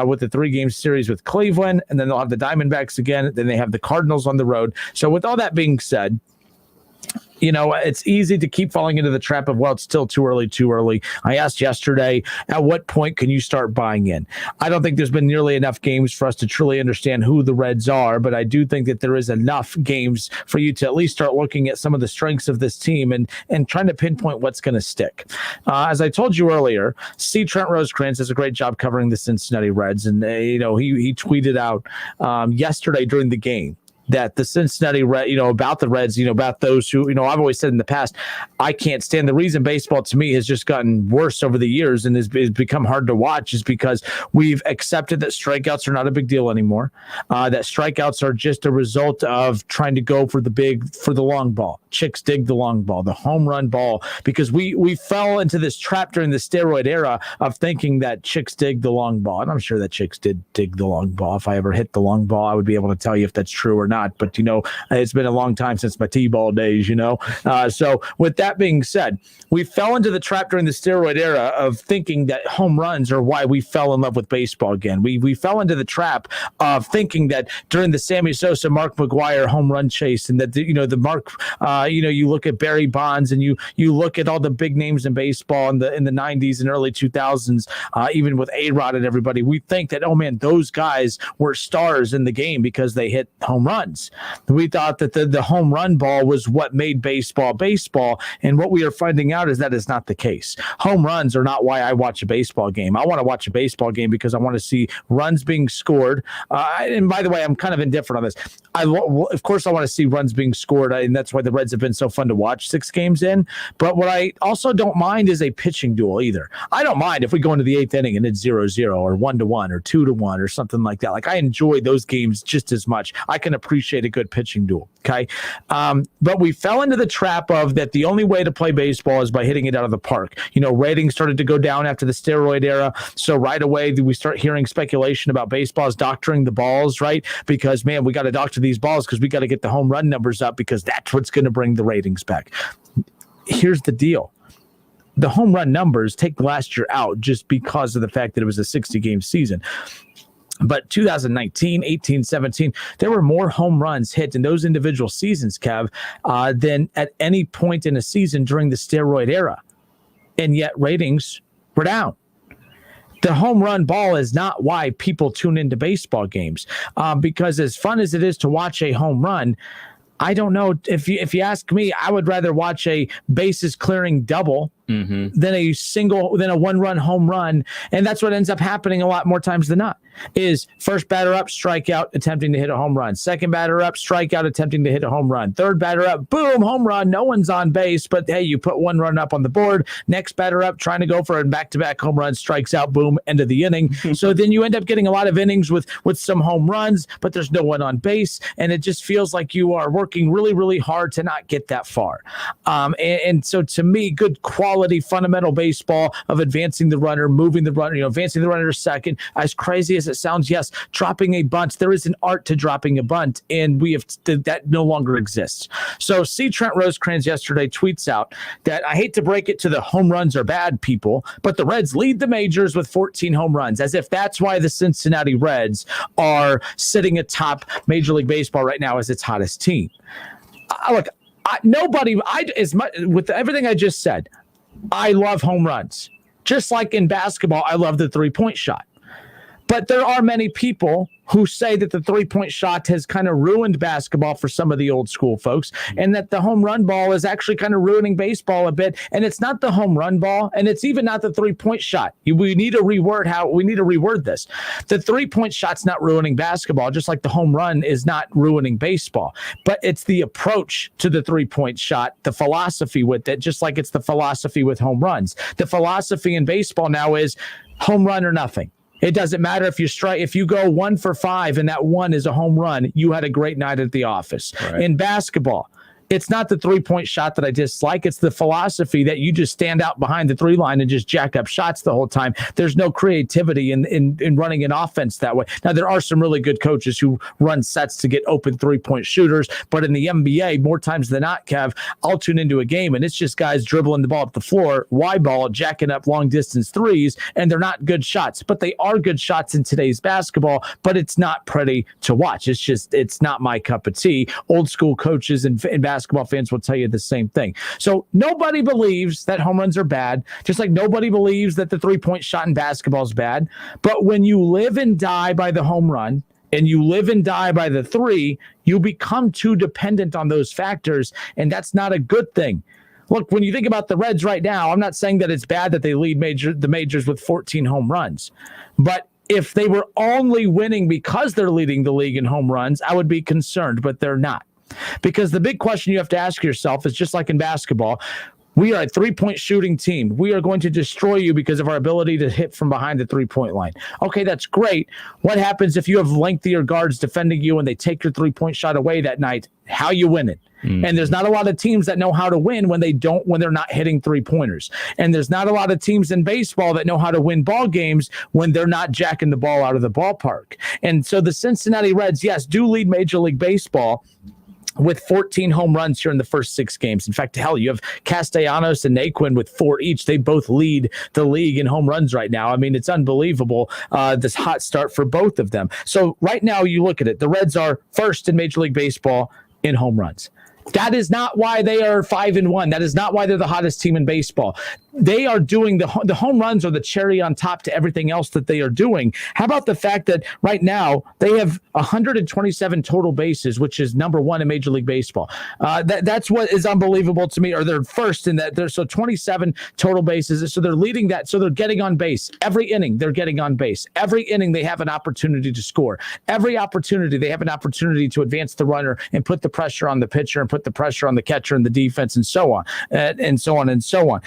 with the 3-game series with Cleveland, and then they'll have the Diamondbacks again, then they have the Cardinals on the road. So with all that being said, It's easy to keep falling into the trap of, well, it's still too early. I asked yesterday, at what point can you start buying in? I don't think there's been nearly enough games for us to truly understand who the Reds are, but I do think that there is enough games for you to at least start looking at some of the strengths of this team and trying to pinpoint what's going to stick. As I told you earlier, Trent Rosecrans does a great job covering the Cincinnati Reds, and he tweeted out yesterday during the game that the Cincinnati Reds, about the Reds, about those who, I've always said in the past, I can't stand. The reason baseball to me has just gotten worse over the years and has become hard to watch is because we've accepted that strikeouts are not a big deal anymore. That strikeouts are just a result of trying to go for the long ball. Chicks dig the long ball, the home run ball, because we fell into this trap during the steroid era of thinking that chicks dig the long ball. And I'm sure that chicks did dig the long ball. If I ever hit the long ball, I would be able to tell you if that's true or not. But, it's been a long time since my T-ball days, So with that being said, we fell into the trap during the steroid era of thinking that home runs are why we fell in love with baseball again. We fell into the trap of thinking that during the Sammy Sosa, Mark McGwire home run chase, and that, the Mark, you look at Barry Bonds and you look at all the big names in baseball in the 90s and early 2000s, even with A-Rod and everybody, we think that, oh man, those guys were stars in the game because they hit home runs. We thought that the home run ball was what made baseball, and what we are finding out is that is not the case. Home runs are not why I watch a baseball game. I want to watch a baseball game because I want to see runs being scored. And by the way, I'm kind of indifferent on this. Of course, I want to see runs being scored, and that's why the Reds have been so fun to watch 6 games in. But what I also don't mind is a pitching duel either. I don't mind if we go into the 8th inning and it's 0-0 or 1-1 or 2-1 or something like that. Like, I enjoy those games just as much. I can appreciate a good pitching duel. Okay. But we fell into the trap of that the only way to play baseball is by hitting it out of the park. Ratings started to go down after the steroid era. So right away, we start hearing speculation about baseballs doctoring the balls, right? Because, man, we got to doctor these balls because we got to get the home run numbers up because that's what's going to bring the ratings back. Here's the deal. The home run numbers take last year out just because of the fact that it was a 60-game season. But 2019, 18, 17, there were more home runs hit in those individual seasons, Kev, than at any point in a season during the steroid era. And yet ratings were down. The home run ball is not why people tune into baseball games, because as fun as it is to watch a home run, I don't know if you ask me, I would rather watch a bases clearing double than a one-run home run. And that's what ends up happening a lot more times than not, is first batter up, strikeout, attempting to hit a home run. Second batter up, strikeout, attempting to hit a home run. Third batter up, boom, home run. No one's on base, but hey, you put one run up on the board. Next batter up, trying to go for a back-to-back home run, strikes out, boom, end of the inning. So then you end up getting a lot of innings with some home runs, but there's no one on base. And it just feels like you are working really, really hard to not get that far. And so to me, good quality fundamental baseball of advancing the runner, moving the runner, advancing the runner to second. As crazy as it sounds, yes, dropping a bunt. There is an art to dropping a bunt, and that no longer exists. So Trent Rosecrans yesterday tweets out that I hate to break it to the home runs are bad people, but the Reds lead the majors with 14 home runs, as if that's why the Cincinnati Reds are sitting atop Major League Baseball right now as its hottest team. Look, with everything I just said, I love home runs. Just like in basketball, I love the three-point shot. But there are many people who say that the three-point shot has kind of ruined basketball for some of the old school folks, and that the home run ball is actually kind of ruining baseball a bit. And it's not the home run ball, and it's even not the three-point shot. We need to reword this. The three-point shot's not ruining basketball, just like the home run is not ruining baseball. But it's the approach to the three-point shot, the philosophy with it, just like it's the philosophy with home runs. The philosophy in baseball now is home run or nothing. It doesn't matter if you go 1 for 5 and that one is a home run, you had a great night at the office. Right. In basketball, it's not the three-point shot that I dislike. It's the philosophy that you just stand out behind the 3 line and just jack up shots the whole time. There's no creativity in running an offense that way. Now, there are some really good coaches who run sets to get open 3-point shooters, but in the NBA, more times than not, Kev, I'll tune into a game and it's just guys dribbling the ball up the floor, wide ball, jacking up long-distance threes, and they're not good shots. But they are good shots in today's basketball, but it's not pretty to watch. It's not my cup of tea. Old school coaches in basketball basketball fans will tell you the same thing. So nobody believes that home runs are bad, just like nobody believes that the 3-point shot in basketball is bad. But when you live and die by the home run and you live and die by the three, you become too dependent on those factors, and that's not a good thing. Look, when you think about the Reds right now, I'm not saying that it's bad that they lead the majors with 14 home runs, but if they were only winning because they're leading the league in home runs, I would be concerned, but they're not. Because the big question you have to ask yourself is just like in basketball, we are a 3-point shooting team. We are going to destroy you because of our ability to hit from behind the 3-point line. Okay, that's great. What happens if you have lengthier guards defending you and they take your 3-point shot away that night? How you win it? And there's not a lot of teams that know how to win when they're not hitting 3-pointers. And there's not a lot of teams in baseball that know how to win ball games when they're not jacking the ball out of the ballpark. And so the Cincinnati Reds, yes, do lead Major League Baseball with 14 home runs here in the first 6 games. In fact, hell, you have Castellanos and Naquin with 4 each. They both lead the league in home runs right now. I mean, it's unbelievable, this hot start for both of them. So right now you look at it, the Reds are first in Major League Baseball in home runs. That is not why they are 5-1. That is not why they're the hottest team in baseball. They are doing the home runs are the cherry on top to everything else that they are doing. How about the fact that right now they have 127 total bases, which is number 1 in Major League Baseball. That's what is unbelievable to me. Or they're first in that. They're so 27 total bases. So they're leading that. So they're getting on base every inning. They're getting on base every inning. They have an opportunity to score. Every opportunity they have an opportunity to advance the runner and put the pressure on the pitcher and put the pressure on the catcher and the defense and so on and so on and so on.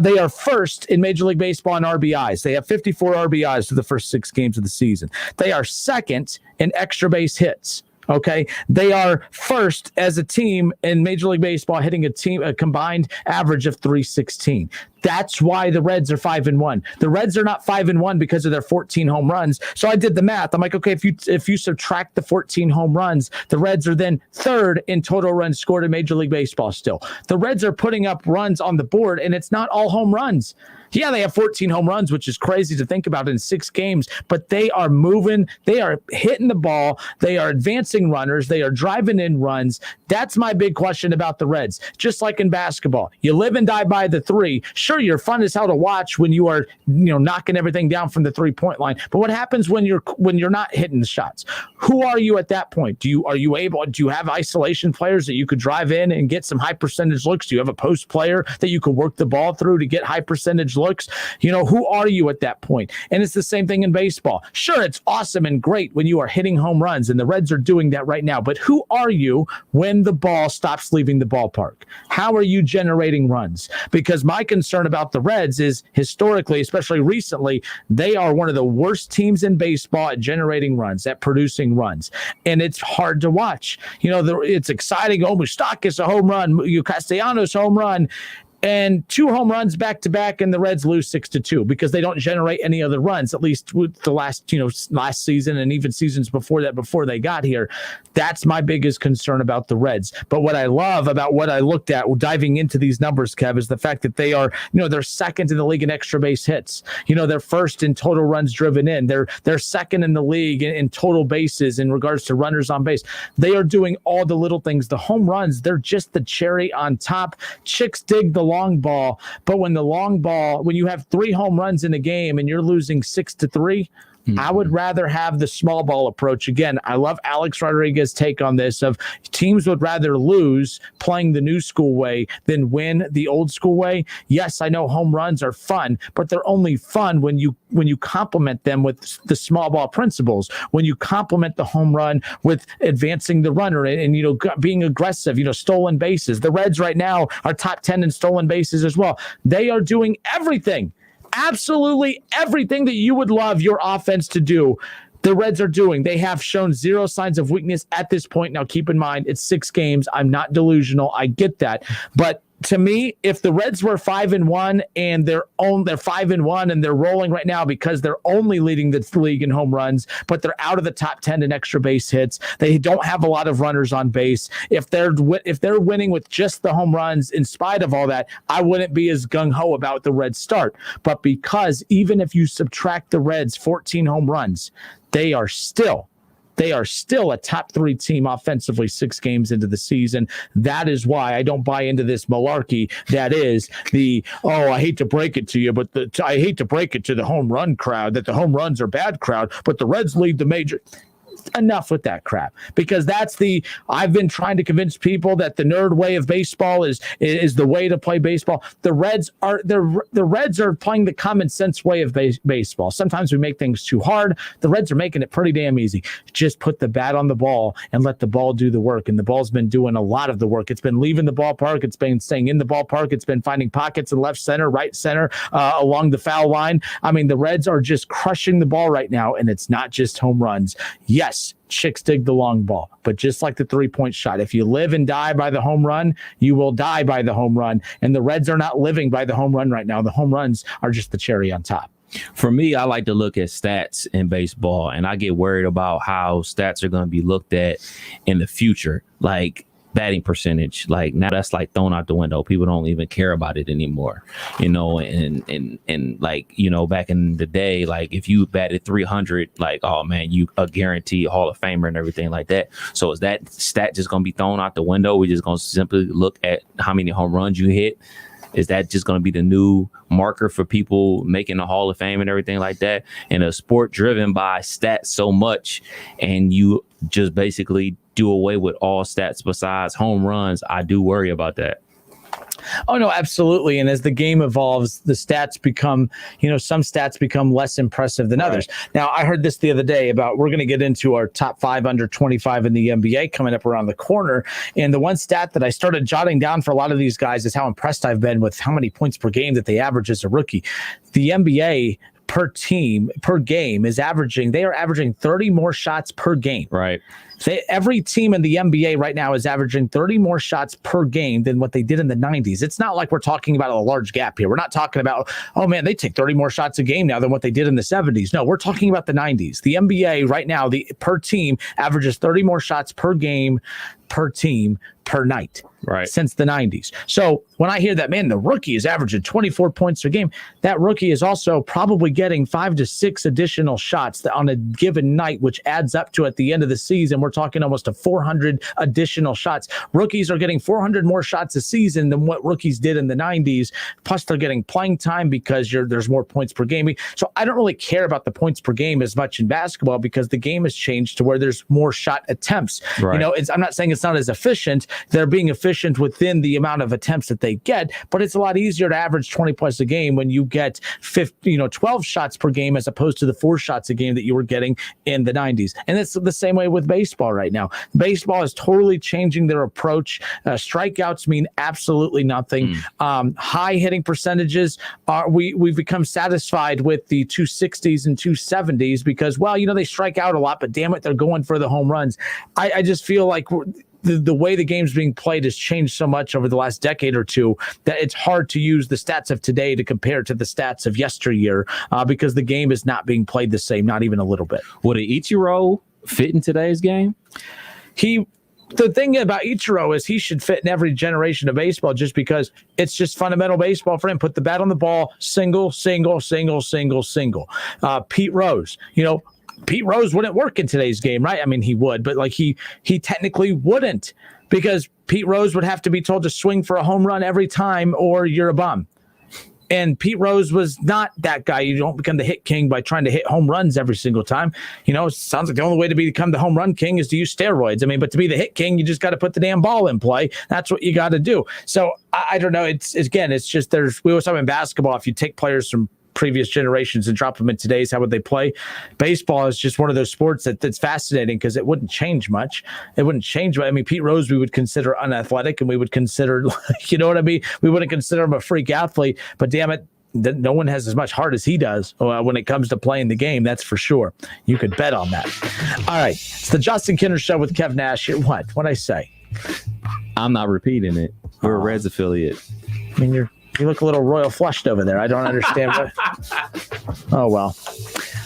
They are first in Major League Baseball in RBIs. They have 54 RBIs for the first 6 games of the season. They are second in extra base hits. Okay, they are first as a team in Major League Baseball, hitting a combined average of 316. That's why the Reds are 5-1. The Reds are not 5-1 because of their 14 home runs. So I did the math. I'm like, okay, if you subtract the 14 home runs, the Reds are then third in total runs scored in Major League Baseball still. The Reds are putting up runs on the board, and it's not all home runs. Yeah, they have 14 home runs, which is crazy to think about in 6 games, but they are moving. They are hitting the ball. They are advancing runners. They are driving in runs. That's my big question about the Reds. Just like in basketball, you live and die by the 3. Sure, you're fun as hell to watch when you are, knocking everything down from the 3-point line. But what happens when you're not hitting the shots? Who are you at that point? Do you have isolation players that you could drive in and get some high percentage looks? Do you have a post player that you could work the ball through to get high percentage looks? Who are you at that point? And it's the same thing in baseball. Sure, it's awesome and great when you are hitting home runs, and the Reds are doing that right now. But who are you when the ball stops leaving the ballpark? How are you generating runs? Because my concern about the Reds is historically, especially recently, they are one of the worst teams in baseball at generating runs, at producing runs. And it's hard to watch. It's exciting. Oh, Moustakas a home run, Castellanos home run. And 2 home runs back to back, and the Reds lose 6-2 because they don't generate any other runs, at least with the last season and even seasons before that, before they got here. That's my biggest concern about the Reds. But what I love about what I looked at diving into these numbers, Kev, is the fact that they are, they're second in the league in extra base hits. They're first in total runs driven in. They're second in the league in total bases in regards to runners on base. They are doing all the little things. The home runs, they're just the cherry on top. Chicks dig the long ball, but when you have 3 home runs in a game and you're losing 6-3, I would rather have the small ball approach. Again, I love Alex Rodriguez's take on this of teams would rather lose playing the new school way than win the old school way. Yes, I know home runs are fun, but they're only fun when you complement them with the small ball principles, when you complement the home run with advancing the runner and being aggressive, stolen bases. The Reds right now are top 10 in stolen bases as well. They are doing everything. Absolutely everything that you would love your offense to do, the Reds are doing. They have shown 0 signs of weakness at this point. Now, keep in mind, it's 6 games. I'm not delusional. I get that. But to me, if the Reds were 5-1 and they're 5-1 and they're rolling right now because they're only leading the league in home runs, but they're out of the top 10 in extra base hits, they don't have a lot of runners on base. If they're winning with just the home runs, in spite of all that, I wouldn't be as gung-ho about the Reds start. But because even if you subtract the Reds 14 home runs, they are still They are still a top 3 team offensively 6 games into the season. That is why I don't buy into this malarkey that is I hate to break it to you, but I hate to break it to the home run crowd that the home runs are bad crowd, but the Reds lead the major. Enough with that crap, because I've been trying to convince people that the nerd way of baseball is the way to play baseball. The Reds are playing the common sense way of baseball. Sometimes we make things too hard. The Reds are making it pretty damn easy. Just put the bat on the ball and let the ball do the work. And the ball's been doing a lot of the work. It's been leaving the ballpark. It's been staying in the ballpark. It's been finding pockets in left center, right center, along the foul line. I mean, the Reds are just crushing the ball right now, and it's not just home runs. Yes, chicks dig the long ball, but just like the 3-point shot, if you live and die by the home run, you will die by the home run. And the Reds are not living by the home run right now. The home runs are just the cherry on top. For me, I like to look at stats in baseball, and I get worried about how stats are going to be looked at in the future. Like batting percentage, like now that's like thrown out the window. People don't even care about it anymore, and like, back in the day, like if you batted 300, like, oh man, you a guaranteed Hall of Famer and everything like that. So is that stat just going to be thrown out the window? We're just going to simply look at how many home runs you hit. Is that just going to be the new marker for people making the Hall of Fame and everything like that? In a sport driven by stats so much, and you just basically do away with all stats besides home runs, I do worry about that. Oh, no, absolutely. And as the game evolves, the stats become, some stats become less impressive than others. Now, I heard this the other day we're going to get into our top 5 under 25 in the NBA coming up around the corner. And the one stat that I started jotting down for a lot of these guys is how impressed I've been with how many points per game that they average as a rookie. The NBA per team, per game they are averaging 30 more shots per game. Right. Every team in the NBA right now is averaging 30 more shots per game than what they did in the 90s. It's not like we're talking about a large gap here. We're not talking about, oh man, they take 30 more shots a game now than what they did in the 70s. No, we're talking about the 90s. The NBA right now, per team averages 30 more shots per game, per team, per night. Right. Since the 90s. So when I hear that, man, the rookie is averaging 24 points a game, that rookie is also probably getting 5 to 6 additional shots on a given night, which adds up to, at the end of the season, we're talking almost to 400 additional shots. Rookies are getting 400 more shots a season than what rookies did in the 90s. Plus, they're getting playing time because there's more points per game. So I don't really care about the points per game as much in basketball, because the game has changed to where there's more shot attempts. Right. I'm not saying it's not as efficient. They're being efficient within the amount of attempts that they get, but it's a lot easier to average 20 plus a game when you get 12 shots per game as opposed to the 4 shots a game that you were getting in the 90s. And it's the same way with baseball right now. Baseball is totally changing their approach. Strikeouts mean absolutely nothing. High hitting percentages we've become satisfied with the 260s and 270s because, they strike out a lot, but damn it, they're going for the home runs. I just feel like the way the game's being played has changed so much over the last decade or two that it's hard to use the stats of today to compare to the stats of yesteryear because the game is not being played the same, not even a little bit. Would an Ichiro fit in today's game? The thing about Ichiro is he should fit in every generation of baseball just because it's just fundamental baseball for him. Put the bat on the ball, single, single, single, single, single. Pete Rose, Pete Rose wouldn't work in today's game, right? I mean, he would, but he technically wouldn't, because Pete Rose would have to be told to swing for a home run every time or you're a bum. And Pete Rose was not that guy. You don't become the hit king by trying to hit home runs every single time. It sounds like the only way to become the home run king is to use steroids. I mean, but to be the hit king, you just got to put the damn ball in play. That's what you got to do. So I don't know. It's just we always talk in basketball, if you take players from previous generations and drop them in today's, how would they play? Baseball is just one of those sports that's fascinating because it wouldn't change much. I mean, Pete Rose, we would consider unathletic, and we would consider, you know what I mean? We wouldn't consider him a freak athlete, but damn it, no one has as much heart as he does when it comes to playing the game. That's for sure. You could bet on that. All right. It's the Justin Kinner Show with Kev Nash. What'd I say? I'm not repeating it. We're a Reds affiliate. I mean, you look a little royal flushed over there. I don't understand what. Oh, well.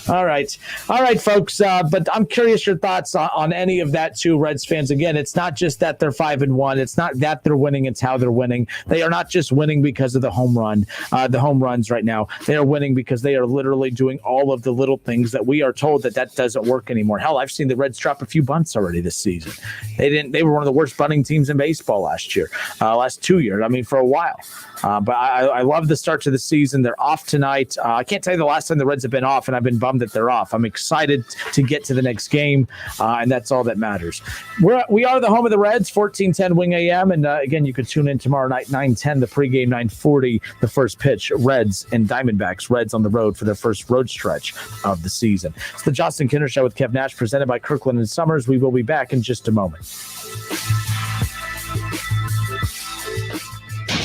All right, folks. But I'm curious your thoughts on any of that too, Reds fans. Again, it's not just that they're 5-1. It's not that they're winning. It's how they're winning. They are not just winning because of the home runs right now. They are winning because they are literally doing all of the little things that we are told that doesn't work anymore. Hell, I've seen the Reds drop a few bunts already this season. They were one of the worst bunting teams in baseball last 2 years. I mean, for a while. But I love the start to the season. They're off tonight. I can't tell you the last time the Reds have been off, and I've been bummed that they're off. I'm excited to get to the next game, and that's all that matters. We are the home of the Reds, 1410 Wing AM, and again, you can tune in tomorrow night, 9:10, the pregame, 9:40, the first pitch, Reds and Diamondbacks. Reds on the road for their first road stretch of the season. It's the Justin Kinner Show with Kev Nash, presented by Kirkland and Sommers. We will be back in just a moment.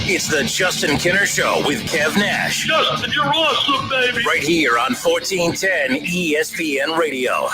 It's the Justin Kinner Show with Kev Nash. Justin, you're awesome, baby. Right here on 1410 ESPN Radio.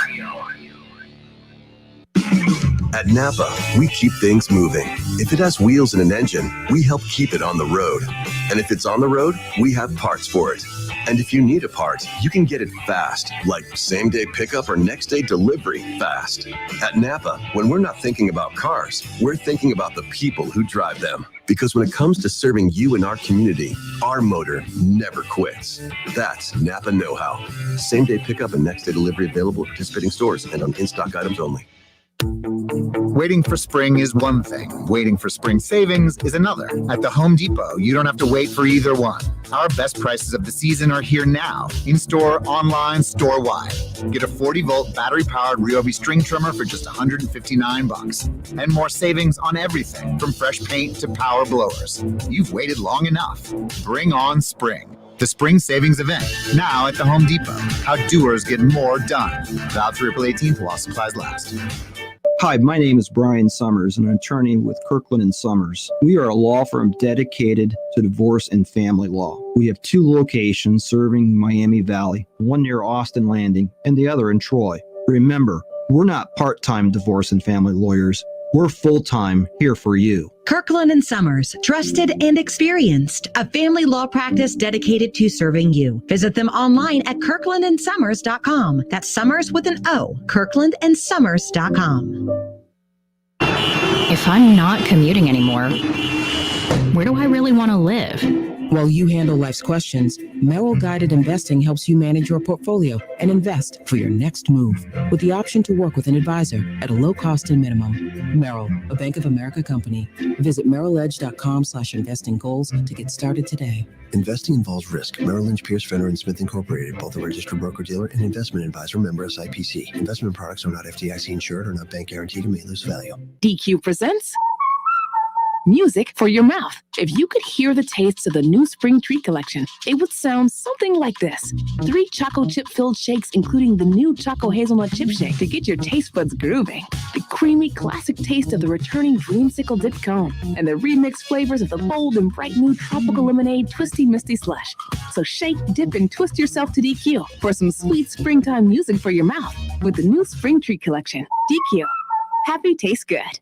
At Napa, we keep things moving. If it has wheels and an engine, we help keep it on the road. And if it's on the road, we have parts for it. And if you need a part, you can get it fast, like same-day pickup or next-day delivery fast. At Napa, when we're not thinking about cars, we're thinking about the people who drive them. Because when it comes to serving you and our community, our motor never quits. That's Napa know-how. Same-day pickup and next-day delivery available at participating stores and on in-stock items only. Waiting for spring is one thing. Waiting for spring savings is another. At the Home Depot, you don't have to wait for either one. Our best prices of the season are here now. In-store, online, store-wide. Get a 40-volt battery-powered Ryobi string trimmer for just $159. And more savings on everything, from fresh paint to power blowers. You've waited long enough. Bring on spring. The Spring Savings Event, now at the Home Depot. How doers get more done. Valid through April 18th while supplies last. Hi, my name is Brian Sommers, and I'm an attorney with Kirkland and Sommers. We are a law firm dedicated to divorce and family law. We have 2 locations serving Miami Valley, one near Austin Landing and the other in Troy. Remember, we're not part-time divorce and family lawyers. We're full-time here for you. Kirkland and Sommers, trusted and experienced, a family law practice dedicated to serving you. Visit them online at kirklandandsommers.com. That's Sommers with an O, kirklandandsommers.com. If I'm not commuting anymore, where do I really want to live? While you handle life's questions, Merrill Guided Investing helps you manage your portfolio and invest for your next move with the option to work with an advisor at a low cost and minimum. Merrill, a Bank of America company. Visit merrilledge.com/investing goals to get started today. Investing involves risk. Merrill Lynch, Pierce, Fenner & Smith Incorporated, both a registered broker-dealer and investment advisor, member SIPC. Investment products are not FDIC insured or not bank guaranteed and may lose value. DQ presents Music for Your Mouth. If you could hear the tastes of the new spring treat collection, it would sound something like this. 3 choco chip-filled shakes, including the new Choco Hazelnut Chip Shake to get your taste buds grooving. The creamy classic taste of the returning Dreamsicle Dip Cone. And the remixed flavors of the bold and bright new Tropical Lemonade Twisty Misty Slush. So shake, dip, and twist yourself to DQ for some sweet springtime music for your mouth with the new spring treat collection. DQ. Happy tastes good.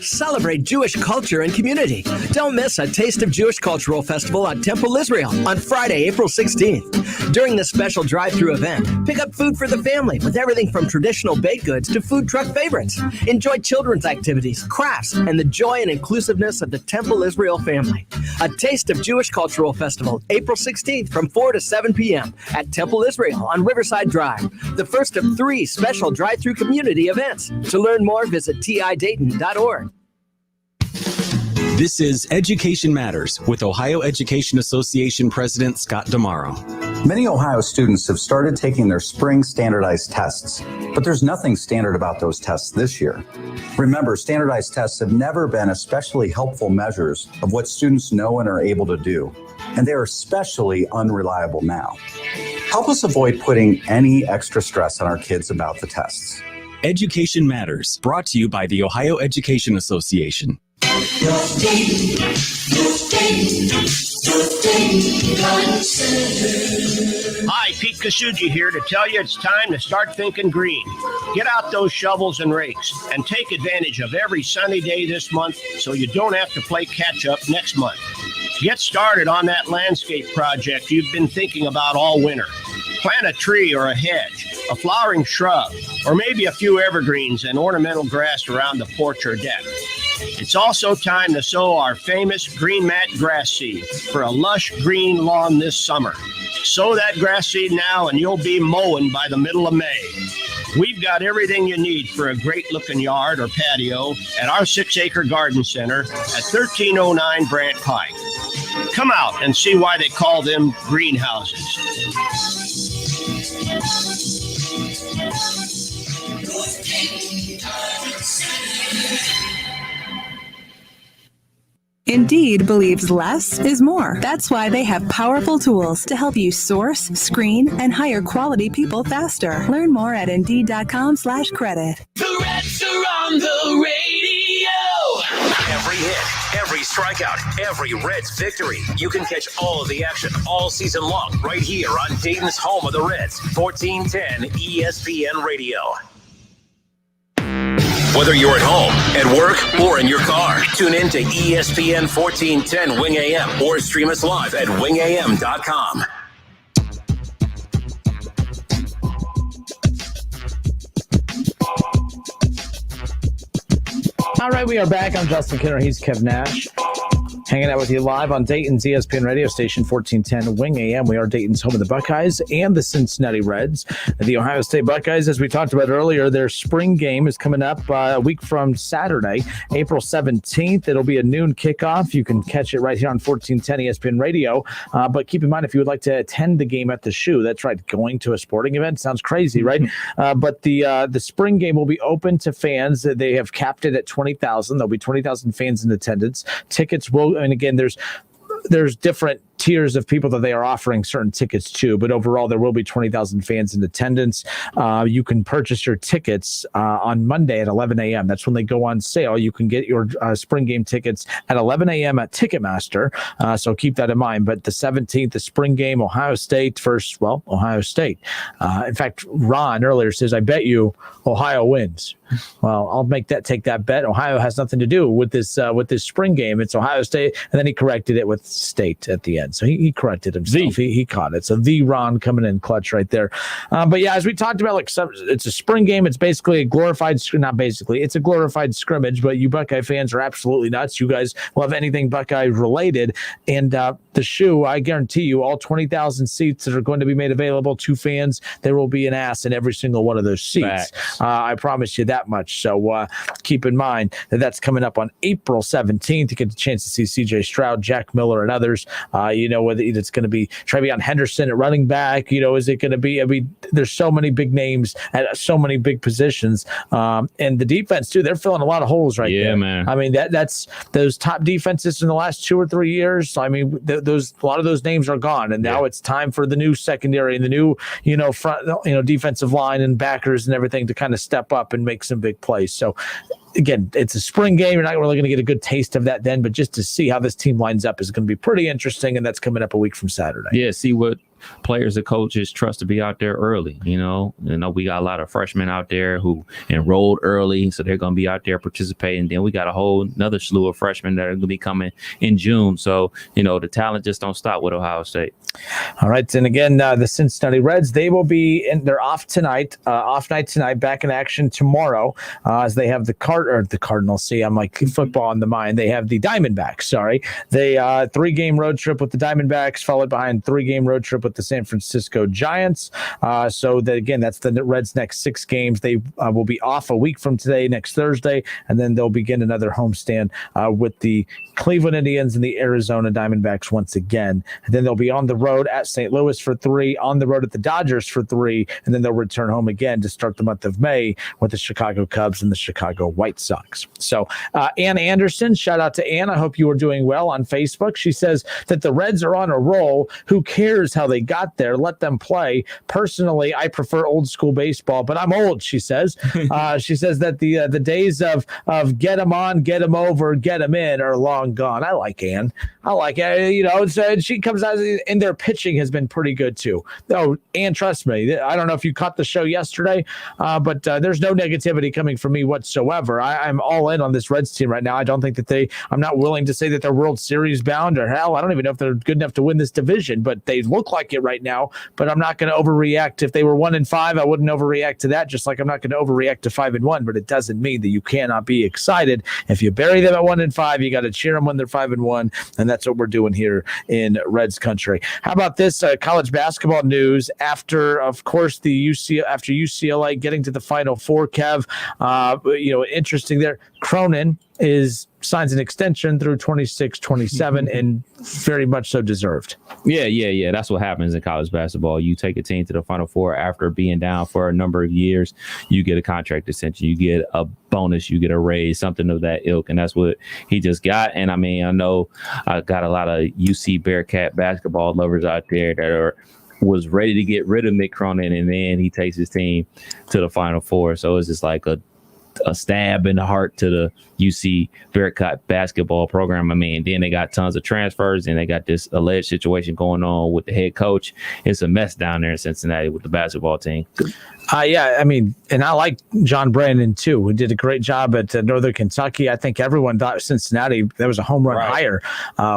Celebrate Jewish culture and community. Don't miss a Taste of Jewish Cultural Festival at Temple Israel on Friday, April 16th. During this special drive-thru event, pick up food for the family with everything from traditional baked goods to food truck favorites. Enjoy children's activities, crafts, and the joy and inclusiveness of the Temple Israel family. A Taste of Jewish Cultural Festival, April 16th from 4 to 7 p.m. at Temple Israel on Riverside Drive. The first of 3 special drive-thru community events. To learn more, visit tidayton.org. This is Education Matters with Ohio Education Association President Scott Damaro. Many Ohio students have started taking their spring standardized tests, but there's nothing standard about those tests this year. Remember, standardized tests have never been especially helpful measures of what students know and are able to do, and they are especially unreliable now. Help us avoid putting any extra stress on our kids about the tests. Education Matters, brought to you by the Ohio Education Association. Hi, Pete Kasuji here to tell you it's time to start thinking green. Get out those shovels and rakes and take advantage of every sunny day this month so you don't have to play catch up next month. Get started on that landscape project you've been thinking about all winter. Plant a tree or a hedge, a flowering shrub, or maybe a few evergreens and ornamental grass around the porch or deck. It's also time to sow our famous green mat grass seed for a lush green lawn this summer. Sow that grass seed now and you'll be mowing by the middle of May. We've got everything you need for a great-looking yard or patio at our 6-acre garden center at 1309 Brant Pike. Come out and see why they call them greenhouses. Indeed believes less is more. That's why they have powerful tools to help you source, screen, and hire quality people faster. Learn more at Indeed.com/credit. The Reds are on the radio. Every hit, every strikeout, every Reds victory. You can catch all of the action all season long right here on Dayton's home of the Reds, 1410 ESPN Radio. Whether you're at home, at work, or in your car, tune in to ESPN 1410 Wing AM or stream us live at wingam.com. All right, we are back. I'm Justin Kinner. He's Kev Nash. Hanging out with you live on Dayton's ESPN radio station, 1410 Wing AM. We are Dayton's home of the Buckeyes and the Cincinnati Reds. The Ohio State Buckeyes, as we talked about earlier, their spring game is coming up a week from Saturday, April 17th. It'll be a noon kickoff. You can catch it right here on 1410 ESPN radio. But keep in mind, if you would like to attend the game at the Shoe, that's right, going to a sporting event sounds crazy, right? But the spring game will be open to fans. They have capped it at 20,000. There'll be 20,000 fans in attendance. Tickets will, and again, there's different tiers of people that they are offering certain tickets to, but overall there will be 20,000 fans in attendance. You can purchase your tickets on Monday at 11 a.m. That's when they go on sale. You can get your spring game tickets at 11 a.m. at Ticketmaster, so keep that in mind. But the 17th, the spring game, Ohio State versus, well, Ohio State. In fact, Ron earlier says, I bet you Ohio wins. Well, I'll take that bet. Ohio has nothing to do with this spring game. It's Ohio State, and then he corrected it with State at the end. So he corrected himself. He caught it. So the Ron coming in clutch right there. But yeah, as we talked about, it's a spring game. It's basically a glorified, it's a glorified scrimmage. But you Buckeye fans are absolutely nuts. You guys love anything Buckeye related. And the Shoe, I guarantee you, all 20,000 seats that are going to be made available to fans, there will be an ass in every single one of those seats. I promise you that much. So keep in mind that that's coming up on April 17th. You get a chance to see C.J. Stroud, Jack Miller, and others. Whether it's going to be Trevion Henderson at running back, is it going to be? I mean, there's so many big names at so many big positions, and the defense too. They're filling a lot of holes right there. Yeah, man. I mean, that's those top defenses in the last 2 or 3 years. I mean, a lot of those names are gone, and now it's time for the new secondary and the new, front, defensive line and backers and everything to kind of step up and make some big plays. So again, it's a spring game. You're not really going to get a good taste of that then, but just to see how this team lines up is going to be pretty interesting, and that's coming up a week from Saturday. Yeah, see what players and coaches trust to be out there early. We got a lot of freshmen out there who enrolled early, so they're going to be out there participating. Then we got a whole another slew of freshmen that are going to be coming in June. So, the talent just don't stop with Ohio State. All right. And again, the Cincinnati Reds, they will be they're off tonight, off night tonight, back in action tomorrow as they have the Cardinals. See, I'm like football in the mind. They have the Diamondbacks. Sorry. They 3-game road trip with the Diamondbacks, followed behind 3-game road trip with the San Francisco Giants. So that, again, that's the Reds' next 6 games. They will be off a week from today, next Thursday, and then they'll begin another homestand with the Cleveland Indians and the Arizona Diamondbacks once again. And then they'll be on the road at St. Louis for 3, on the road at the Dodgers for 3, and then they'll return home again to start the month of May with the Chicago Cubs and the Chicago White Sox. So Ann Anderson, shout out to Ann. I hope you are doing well on Facebook. She says that the Reds are on a roll. Who cares how they got there? Let them play. Personally, I prefer old school baseball, but I'm old, she says. She says that the days of get them on, get them over, get them in are long gone. I like Ann. I like it. She comes out and their pitching has been pretty good too. Oh, Ann, trust me. I don't know if you caught the show yesterday, but there's no negativity coming from me whatsoever. I'm all in on this Reds team right now. I don't think that I'm not willing to say that they're World Series bound, or hell, I don't even know if they're good enough to win this division, but they look like bracket right now, but I'm not going to overreact. If they were 1-5, I wouldn't overreact to that, just like I'm not going to overreact to 5-1, but it doesn't mean that you cannot be excited. If you bury them at 1-5, you got to cheer them when they're 5-1, and that's what we're doing here in Reds country. How about this college basketball news after, of course, after UCLA getting to the Final Four, Kev, interesting there. Cronin signs an extension through 26-27 and very much so deserved. Yeah. That's what happens in college basketball. You take a team to the Final Four after being down for a number of years. You get a contract extension. You get a bonus. You get a raise, something of that ilk. And that's what he just got. And I know I got a lot of UC Bearcat basketball lovers out there that was ready to get rid of Mick Cronin, and then he takes his team to the Final Four. So it's just like a stab in the heart to the UC Bearcat basketball program. Then they got tons of transfers, and they got this alleged situation going on with the head coach. It's a mess down there in Cincinnati with the basketball team. And I like John Brandon too, who did a great job at Northern Kentucky. I think everyone thought Cincinnati, that was a home run hire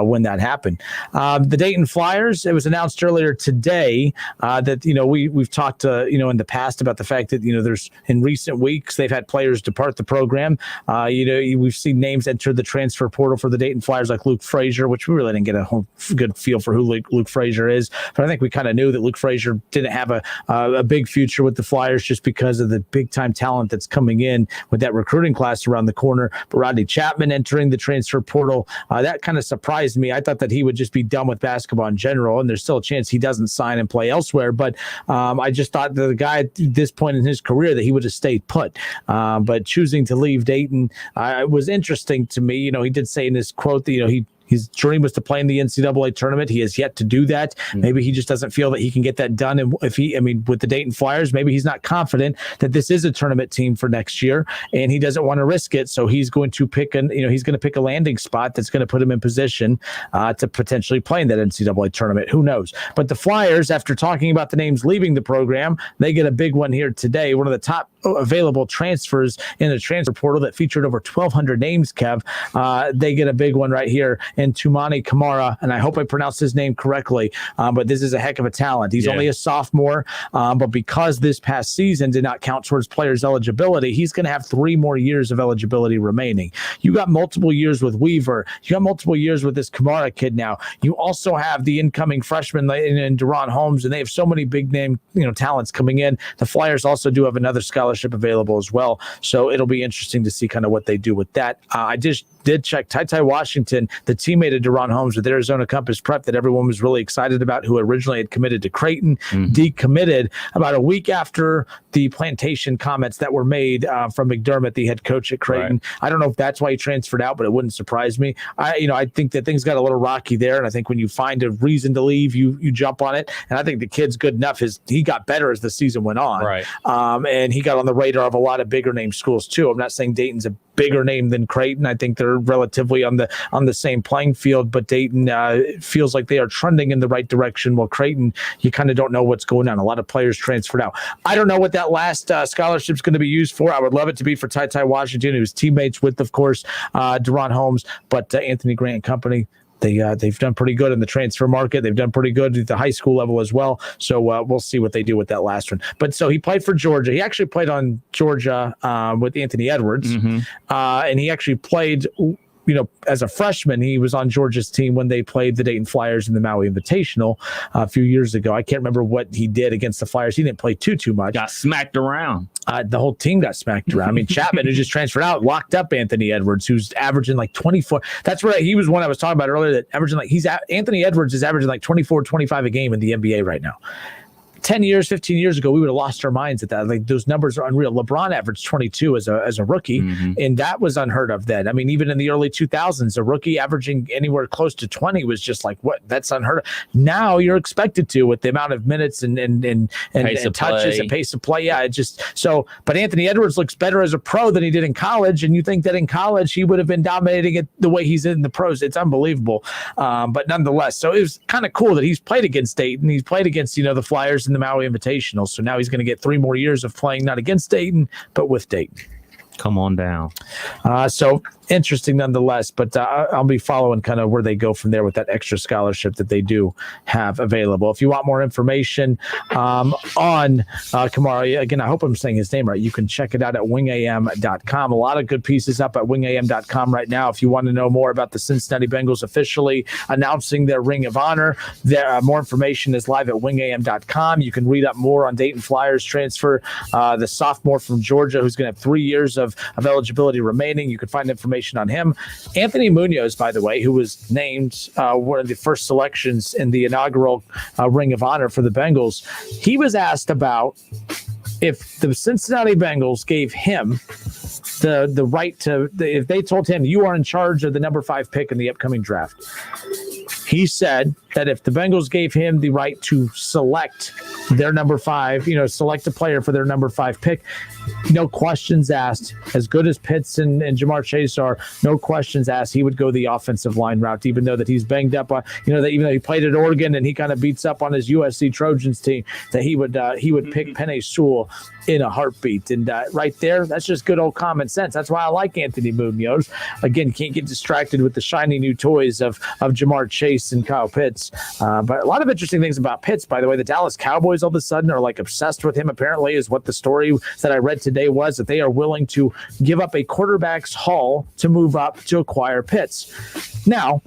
when that happened. The Dayton Flyers, it was announced earlier today that, we've talked, in the past about the fact that, there's in recent weeks, they've had players depart the program. We've seen names enter the transfer portal for the Dayton Flyers, like Luke Frazier, which we really didn't get a good feel for who Luke Frazier is. But I think we kind of knew that Luke Frazier didn't have a big future with the Flyers just because of the big time talent that's coming in with that recruiting class around the corner. But Rodney Chapman entering the transfer portal, that kind of surprised me. I thought that he would just be done with basketball in general, and there's still a chance he doesn't sign and play elsewhere. But I just thought that the guy at this point in his career that he would have stayed put. But choosing to leave Dayton was interesting to me. He did say in his quote that, his dream was to play in the NCAA tournament. He has yet to do that. Maybe he just doesn't feel that he can get that done. And with the Dayton Flyers, maybe he's not confident that this is a tournament team for next year, and he doesn't want to risk it. So he's going to pick a landing spot that's going to put him in position to potentially play in that NCAA tournament. Who knows? But the Flyers, after talking about the names leaving the program, they get a big one here today. One of the top available transfers in the transfer portal that featured over 1,200 names, Kev. They get a big one right here. And Tumani Kamara, and I hope I pronounced his name correctly, but this is a heck of a talent. He's only a sophomore, but because this past season did not count towards players' eligibility, he's going to have 3 more years of eligibility remaining. You got multiple years with Weaver. You got multiple years with this Kamara kid now. You also have the incoming freshman in Deron Holmes, and they have so many big name talents coming in. The Flyers also do have another scholarship available as well, so it'll be interesting to see kind of what they do with that. I just did check Ty Washington, the teammate of Deron Holmes with Arizona Compass Prep that everyone was really excited about, who originally had committed to Creighton, decommitted about a week after the plantation comments that were made from McDermott, the head coach at Creighton. Right. I don't know if that's why he transferred out, but it wouldn't surprise me. I think that things got a little rocky there, and I think when you find a reason to leave, you jump on it. And I think the kid's good enough. He got better as the season went on, right? And he got on the radar of a lot of bigger name schools too. I'm not saying Dayton's a bigger name than Creighton. I think they're relatively on the same playing field, but Dayton feels like they are trending in the right direction, while Creighton, you kind of don't know what's going on. A lot of players transferred out. I don't know what that last scholarship is going to be used for. I would love it to be for Ty Washington, who's teammates with, of course, Deron Holmes, but Anthony Grant and company, they've done pretty good in the transfer market. They've done pretty good at the high school level as well. So we'll see what they do with that last one. But so he played for Georgia. He actually played on Georgia with Anthony Edwards. And he actually played, as a freshman, he was on Georgia's team when they played the Dayton Flyers in the Maui Invitational a few years ago. I can't remember what he did against the Flyers. He didn't play too much. Got smacked around. The whole team got smacked around. Chapman, who just transferred out, locked up Anthony Edwards, who's averaging like 24. That's right. He was one I was talking about earlier that averaging Anthony Edwards is averaging like 24, 25 a game in the NBA right now. 10 years, 15 years ago, we would have lost our minds at that. Like, those numbers are unreal. LeBron averaged 22 as a rookie, and that was unheard of then. Even in the early 2000s, a rookie averaging anywhere close to 20 was just like, what? That's unheard of. Now you're expected to, with the amount of minutes and touches and pace of play. Yeah, but Anthony Edwards looks better as a pro than he did in college, and you think that in college he would have been dominating it the way he's in the pros. It's unbelievable. But nonetheless, so it was kind of cool that he's played against Dayton. He's played against, the Flyers in the Maui Invitational. So now he's going to get 3 more years of playing not against Dayton, but with Dayton. Come on down. So interesting nonetheless, but I'll be following kind of where they go from there with that extra scholarship that they do have available. If you want more information on Kamara, again, I hope I'm saying his name right. You can check it out at wingam.com. A lot of good pieces up at wingam.com right now. If you want to know more about the Cincinnati Bengals officially announcing their Ring of Honor, more information is live at wingam.com. You can read up more on Dayton Flyers transfer, the sophomore from Georgia who's going to have 3 years of eligibility remaining. You can find information on him. Anthony Munoz, by the way, who was named one of the first selections in the inaugural Ring of Honor for the Bengals, he was asked about if the Cincinnati Bengals gave him the right to, if they told him you are in charge of the number 5 pick in the upcoming draft. He said that if the Bengals gave him the right to select their number 5, select a player for their number 5 pick, no questions asked. As good as Pitts and Jamar Chase are, no questions asked. He would go the offensive line route, even though that he's banged up. That even though he played at Oregon and he kind of beats up on his USC Trojans team, that he would pick Penei Sewell in a heartbeat. And right there, that's just good old common sense. That's why I like Anthony Munoz. Again, you can't get distracted with the shiny new toys of Jamar Chase and Kyle Pitts. But a lot of interesting things about Pitts, by the way. The Dallas Cowboys all of a sudden are like obsessed with him, apparently, is what the story that I read today was, that they are willing to give up a quarterback's haul to move up to acquire Pitts. Now,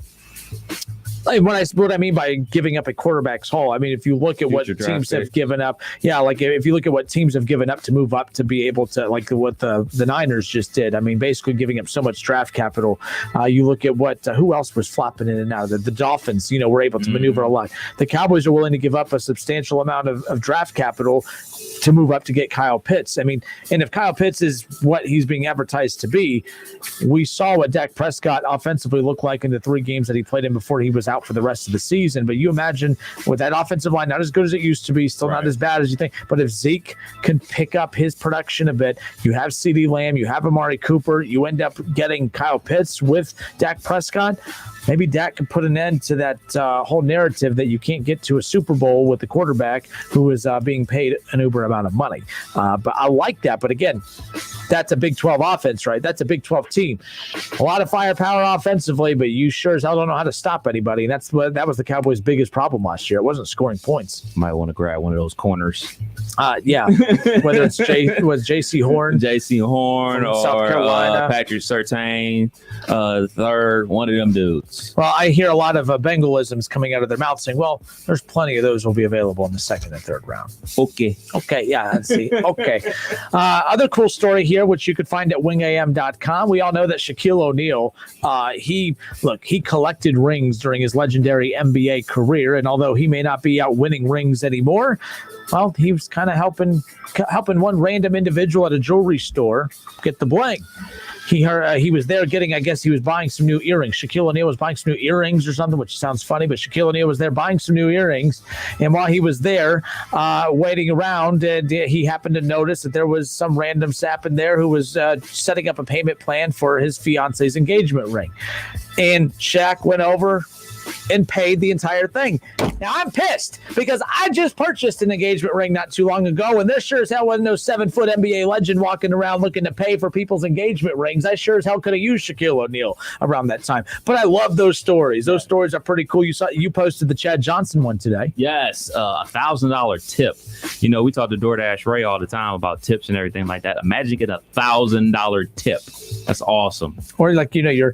what I mean by giving up a quarterback's haul, I mean, if you look at what teams have given up, if you look at what teams have given up to move up to be able to, like what the Niners just did, I mean, basically giving up so much draft capital. You look at what, who else was flopping in and out? The Dolphins, were able to maneuver a lot. The Cowboys are willing to give up a substantial amount of draft capital to move up to get Kyle Pitts. I mean, and if Kyle Pitts is what he's being advertised to be, we saw what Dak Prescott offensively looked like in the 3 games that he played in before he was out for the rest of the season. But you imagine with that offensive line, not as good as it used to be, still not as bad as you think, but if Zeke can pick up his production a bit, you have CeeDee Lamb, you have Amari Cooper, you end up getting Kyle Pitts with Dak Prescott. Maybe Dak can put an end to that whole narrative that you can't get to a Super Bowl with the quarterback who is being paid an uber amount of money. But I like that. But again, that's a Big 12 offense, right? That's a Big 12 team. A lot of firepower offensively, but you sure as hell don't know how to stop anybody. And that was the Cowboys' biggest problem last year. It wasn't scoring points. Might want to grab one of those corners. Yeah. Whether it's J.C. Horn. J.C. Horn or South Carolina. Patrick Surtain, third, one of them dudes. Well, I hear a lot of Bengalisms coming out of their mouth saying, well, there's plenty of those will be available in the 2nd and 3rd round. Okay, yeah, let's see. Okay. Other cool story here, which you could find at wingam.com. We all know that Shaquille O'Neal, he collected rings during his legendary NBA career, and although he may not be out winning rings anymore, well, he was kind of helping one random individual at a jewelry store get the bling. He was there getting, I guess he was buying some new earrings. Shaquille O'Neal was buying some new earrings or something, which sounds funny, but Shaquille O'Neal was there buying some new earrings. And while he was there waiting around, he happened to notice that there was some random sap in there who was setting up a payment plan for his fiance's engagement ring. And Shaq went over and paid the entire thing. Now, I'm pissed because I just purchased an engagement ring not too long ago, and there sure as hell wasn't no 7-foot NBA legend walking around looking to pay for people's engagement rings. I sure as hell could have used Shaquille O'Neal around that time. But I love those stories. Those stories are pretty cool. You posted the Chad Johnson one today. Yes, $1,000 tip. We talk to DoorDash Ray all the time about tips and everything like that. Imagine getting $1,000 tip. That's awesome. Or like you're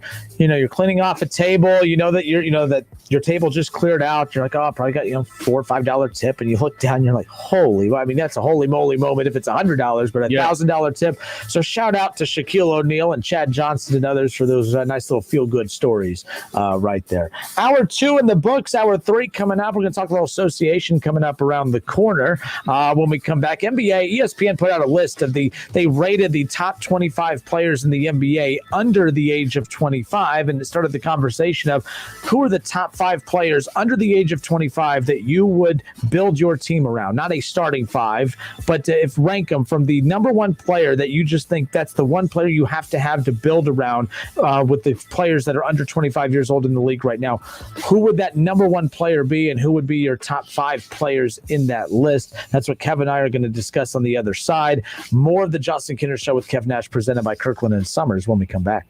cleaning off a table. That your table just cleared out. You're like, oh, I probably got $4 or $5 tip, and you look down, and you're like, holy! Well, I mean, that's a holy moly moment if it's $100, but $1,000 tip. So shout out to Shaquille O'Neal and Chad Johnson and others for those nice little feel good stories right there. Hour 2 in the books. Hour 3 coming up. We're going to talk a little association coming up around the corner. When we come back, NBA, ESPN put out a list of they rated the top 25 players in the NBA under the age of 25, and it started the conversation of who are the top top 5 players under the age of 25 that you would build your team around. Not a starting 5, but if rank them from the number 1 player that you just think that's the one player you have to build around with the players that are under 25 years old in the league right now. Who would that number 1 player be, and who would be your top 5 players in that list? That's what Kev and I are going to discuss on the other side. More of the Justin Kinner Show with Kev Nash, presented by Kirkland and Sommers, when we come back.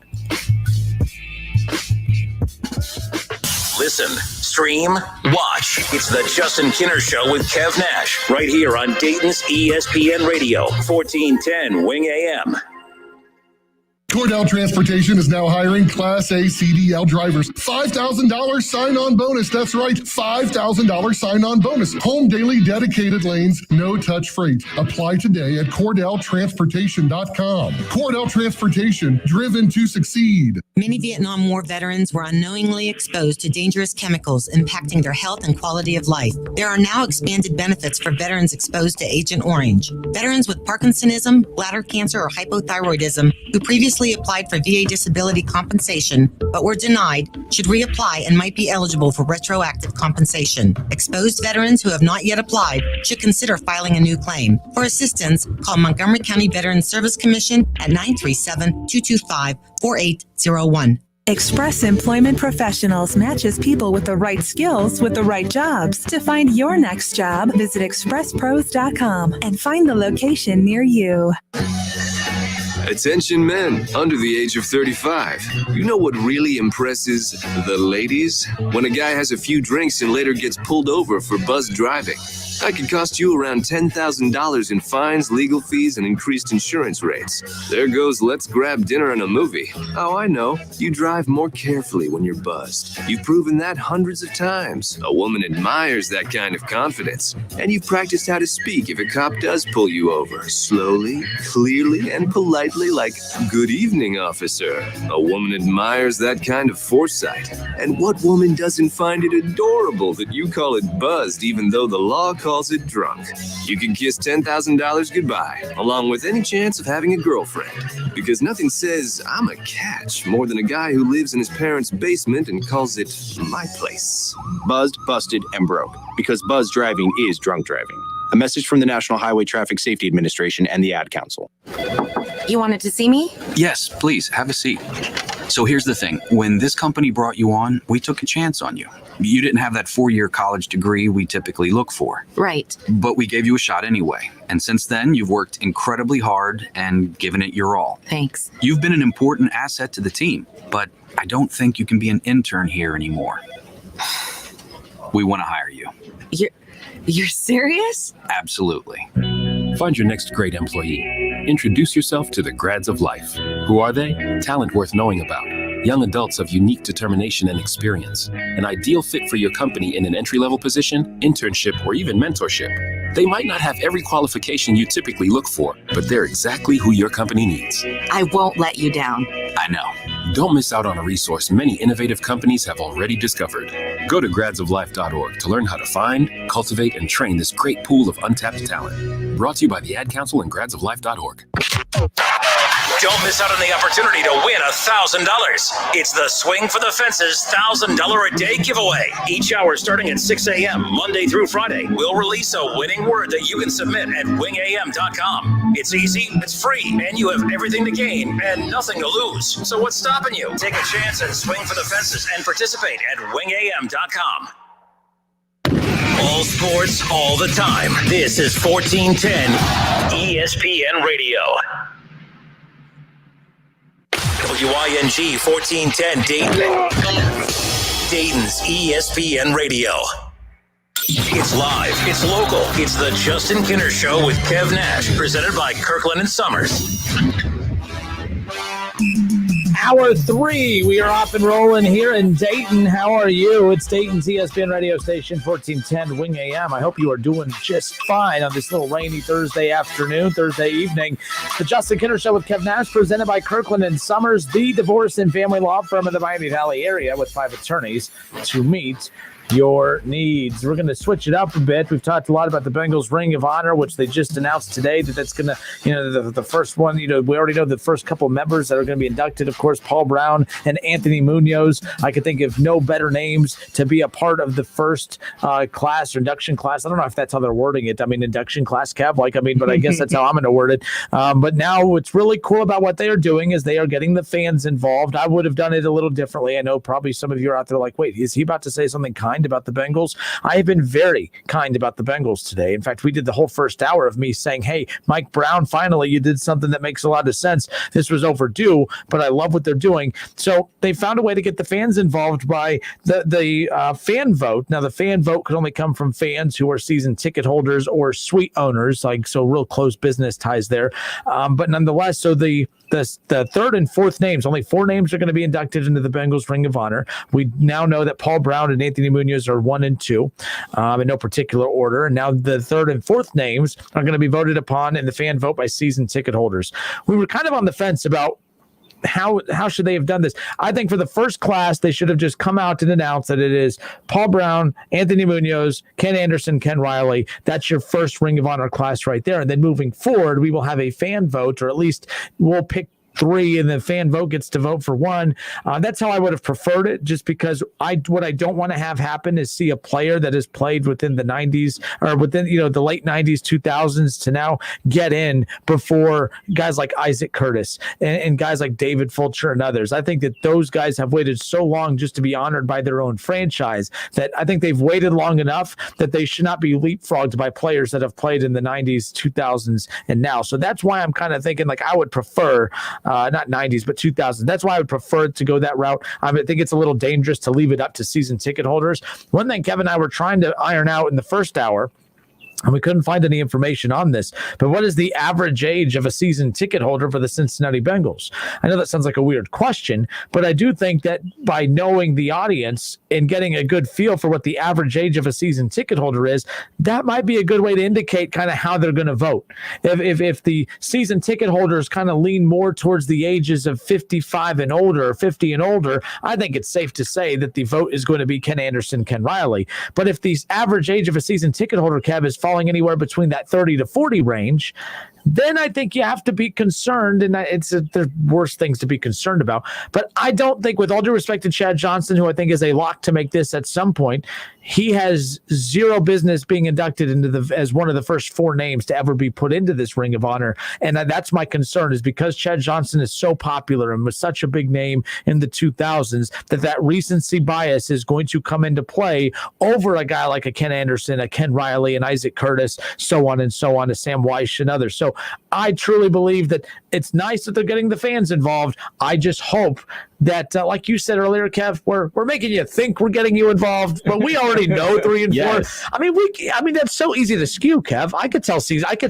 Listen, stream, watch. It's the Justin Kinner Show with Kev Nash, right here on Dayton's ESPN Radio, 1410 Wing AM. Cordell Transportation is now hiring Class A CDL drivers. $5,000 sign-on bonus. That's right, $5,000 sign-on bonus. Home daily dedicated lanes, no-touch freight. Apply today at CordellTransportation.com. Cordell Transportation, driven to succeed. Many Vietnam War veterans were unknowingly exposed to dangerous chemicals impacting their health and quality of life. There are now expanded benefits for veterans exposed to Agent Orange. Veterans with Parkinsonism, bladder cancer, or hypothyroidism who previously applied for VA disability compensation but were denied should reapply and might be eligible for retroactive compensation. Exposed veterans who have not yet applied should consider filing a new claim. For assistance, call Montgomery County Veterans Service Commission at 937-225-4801. Express Employment Professionals matches people with the right skills with the right jobs. To find your next job, visit expresspros.com and find the location near you. Attention men under the age of 35. You know what really impresses the ladies? When a guy has a few drinks and later gets pulled over for buzz driving. That could cost you around $10,000 in fines, legal fees, and increased insurance rates. There goes let's grab dinner and a movie. Oh, I know. You drive more carefully when you're buzzed. You've proven that hundreds of times. A woman admires that kind of confidence. And you've practiced how to speak if a cop does pull you over. Slowly, clearly, and politely like, "Good evening, officer." A woman admires that kind of foresight. And what woman doesn't find it adorable that you call it buzzed even though the law calls it drunk? You can kiss $10,000 goodbye, along with any chance of having a girlfriend. Because nothing says I'm a catch more than a guy who lives in his parents' basement and calls it my place. Buzzed, busted, and broke. Because buzz driving is drunk driving. A message from the National Highway Traffic Safety Administration and the Ad Council. You wanted to see me? Yes, please, have a seat. So here's the thing. When this company brought you on, we took a chance on you. You didn't have that 4-year college degree we typically look for. Right. But we gave you a shot anyway. And since then, you've worked incredibly hard and given it your all. Thanks. You've been an important asset to the team, but I don't think you can be an intern here anymore. We want to hire you. You're serious? Absolutely. Find your next great employee. Introduce yourself to the grads of life. Who are they? Talent worth knowing about. Young adults of unique determination and experience. An ideal fit for your company in an entry-level position, internship, or even mentorship. They might not have every qualification you typically look for, but they're exactly who your company needs. I won't let you down. I know. Don't miss out on a resource many innovative companies have already discovered. Go to gradsoflife.org to learn how to find, cultivate, and train this great pool of untapped talent. Brought to you by the Ad Council and gradsoflife.org. Don't miss out on the opportunity to win $1,000. It's the Swing for the Fences $1,000 a day giveaway. Each hour starting at 6 a.m. Monday through Friday, we'll release a winning word that you can submit at wingam.com. It's easy, it's free, and you have everything to gain and nothing to lose. So what's stopping you? Take a chance and swing for the fences and participate at wingam.com. All sports, all the time. This is 1410 ESPN Radio. WING 1410 Dayton. Dayton's ESPN Radio. It's live, it's local, it's the Justin Kinner Show with Kev Nash, presented by Kirkland and Sommers. Hour 3, we are off and rolling here in Dayton. How are you? It's Dayton's ESPN radio station, 1410 Wing AM. I hope you are doing just fine on this little rainy Thursday afternoon, Thursday evening. The Justin Kinner Show with Kev Nash, presented by Kirkland and Sommers, the divorce and family law firm in the Miami Valley area with 5 attorneys to meet your needs. We're going to switch it up a bit. We've talked a lot about the Bengals Ring of Honor, which they just announced today that's going to, the first one, we already know the first couple members that are going to be inducted, of course, Paul Brown and Anthony Munoz. I could think of no better names to be a part of the first class or induction class. I don't know if that's how they're wording it. I mean, induction class, Kev, but I guess that's how I'm going to word it. But now what's really cool about what they are doing is they are getting the fans involved. I would have done it a little differently. I know probably some of you are out there like, wait, is he about to say something kind about the Bengals? I have been very kind about the Bengals today. In fact, we did the whole first hour of me saying, hey, Mike Brown, finally you did something that makes a lot of sense. This was overdue, but I love what they're doing. So they found a way to get the fans involved by the fan vote. Now, the fan vote could only come from fans who are season ticket holders or suite owners, so real close business ties there. But nonetheless, so the third and fourth names, only 4 names are going to be inducted into the Bengals Ring of Honor. We now know that Paul Brown and Anthony Munoz are 1 and 2 in no particular order. And now the third and fourth names are going to be voted upon in the fan vote by season ticket holders. We were kind of on the fence about how should they have done this. I think for the first class, they should have just come out and announced that it is Paul Brown, Anthony Munoz, Ken Anderson, Ken Riley. That's your first Ring of Honor class right there. And then moving forward, we will have a fan vote, or at least we'll pick 3 and the fan vote gets to vote for 1. That's how I would have preferred it, just because what I don't want to have happen is see a player that has played within the 90s or within the late 90s, 2000s to now get in before guys like Isaac Curtis and guys like David Fulcher and others. I think that those guys have waited so long just to be honored by their own franchise that I think they've waited long enough that they should not be leapfrogged by players that have played in the 90s, 2000s, and now. So that's why I'm kind of thinking like I would prefer not 90s, but 2000. That's why I would prefer to go that route. I think it's a little dangerous to leave it up to season ticket holders. One thing Kevin and I were trying to iron out in the first hour, and we couldn't find any information on this, but what is the average age of a season ticket holder for the Cincinnati Bengals? I know that sounds like a weird question, but I do think that by knowing the audience and getting a good feel for what the average age of a season ticket holder is, that might be a good way to indicate kind of how they're going to vote. If the season ticket holders kind of lean more towards the ages of 55 and older or 50 and older, I think it's safe to say that the vote is going to be Ken Anderson, Ken Riley. But if the average age of a season ticket holder, Kev, is falling anywhere between that 30 to 40 range, then I think you have to be concerned, and there's worse things to be concerned about. But I don't think, with all due respect to Chad Johnson, who I think is a lock to make this at some point, he has zero business being inducted into as one of the first 4 names to ever be put into this Ring of Honor. And that's my concern, is because Chad Johnson is so popular and was such a big name in the 2000s that recency bias is going to come into play over a guy like a Ken Anderson, a Ken Riley, and Isaac Curtis, so on, a Sam Weiss and others. So I truly believe that it's nice that they're getting the fans involved. I just hope that, like you said earlier, Kev, we're making you think we're getting you involved, but we already know 3 and 4. Yes. I mean, that's so easy to skew, Kev. I could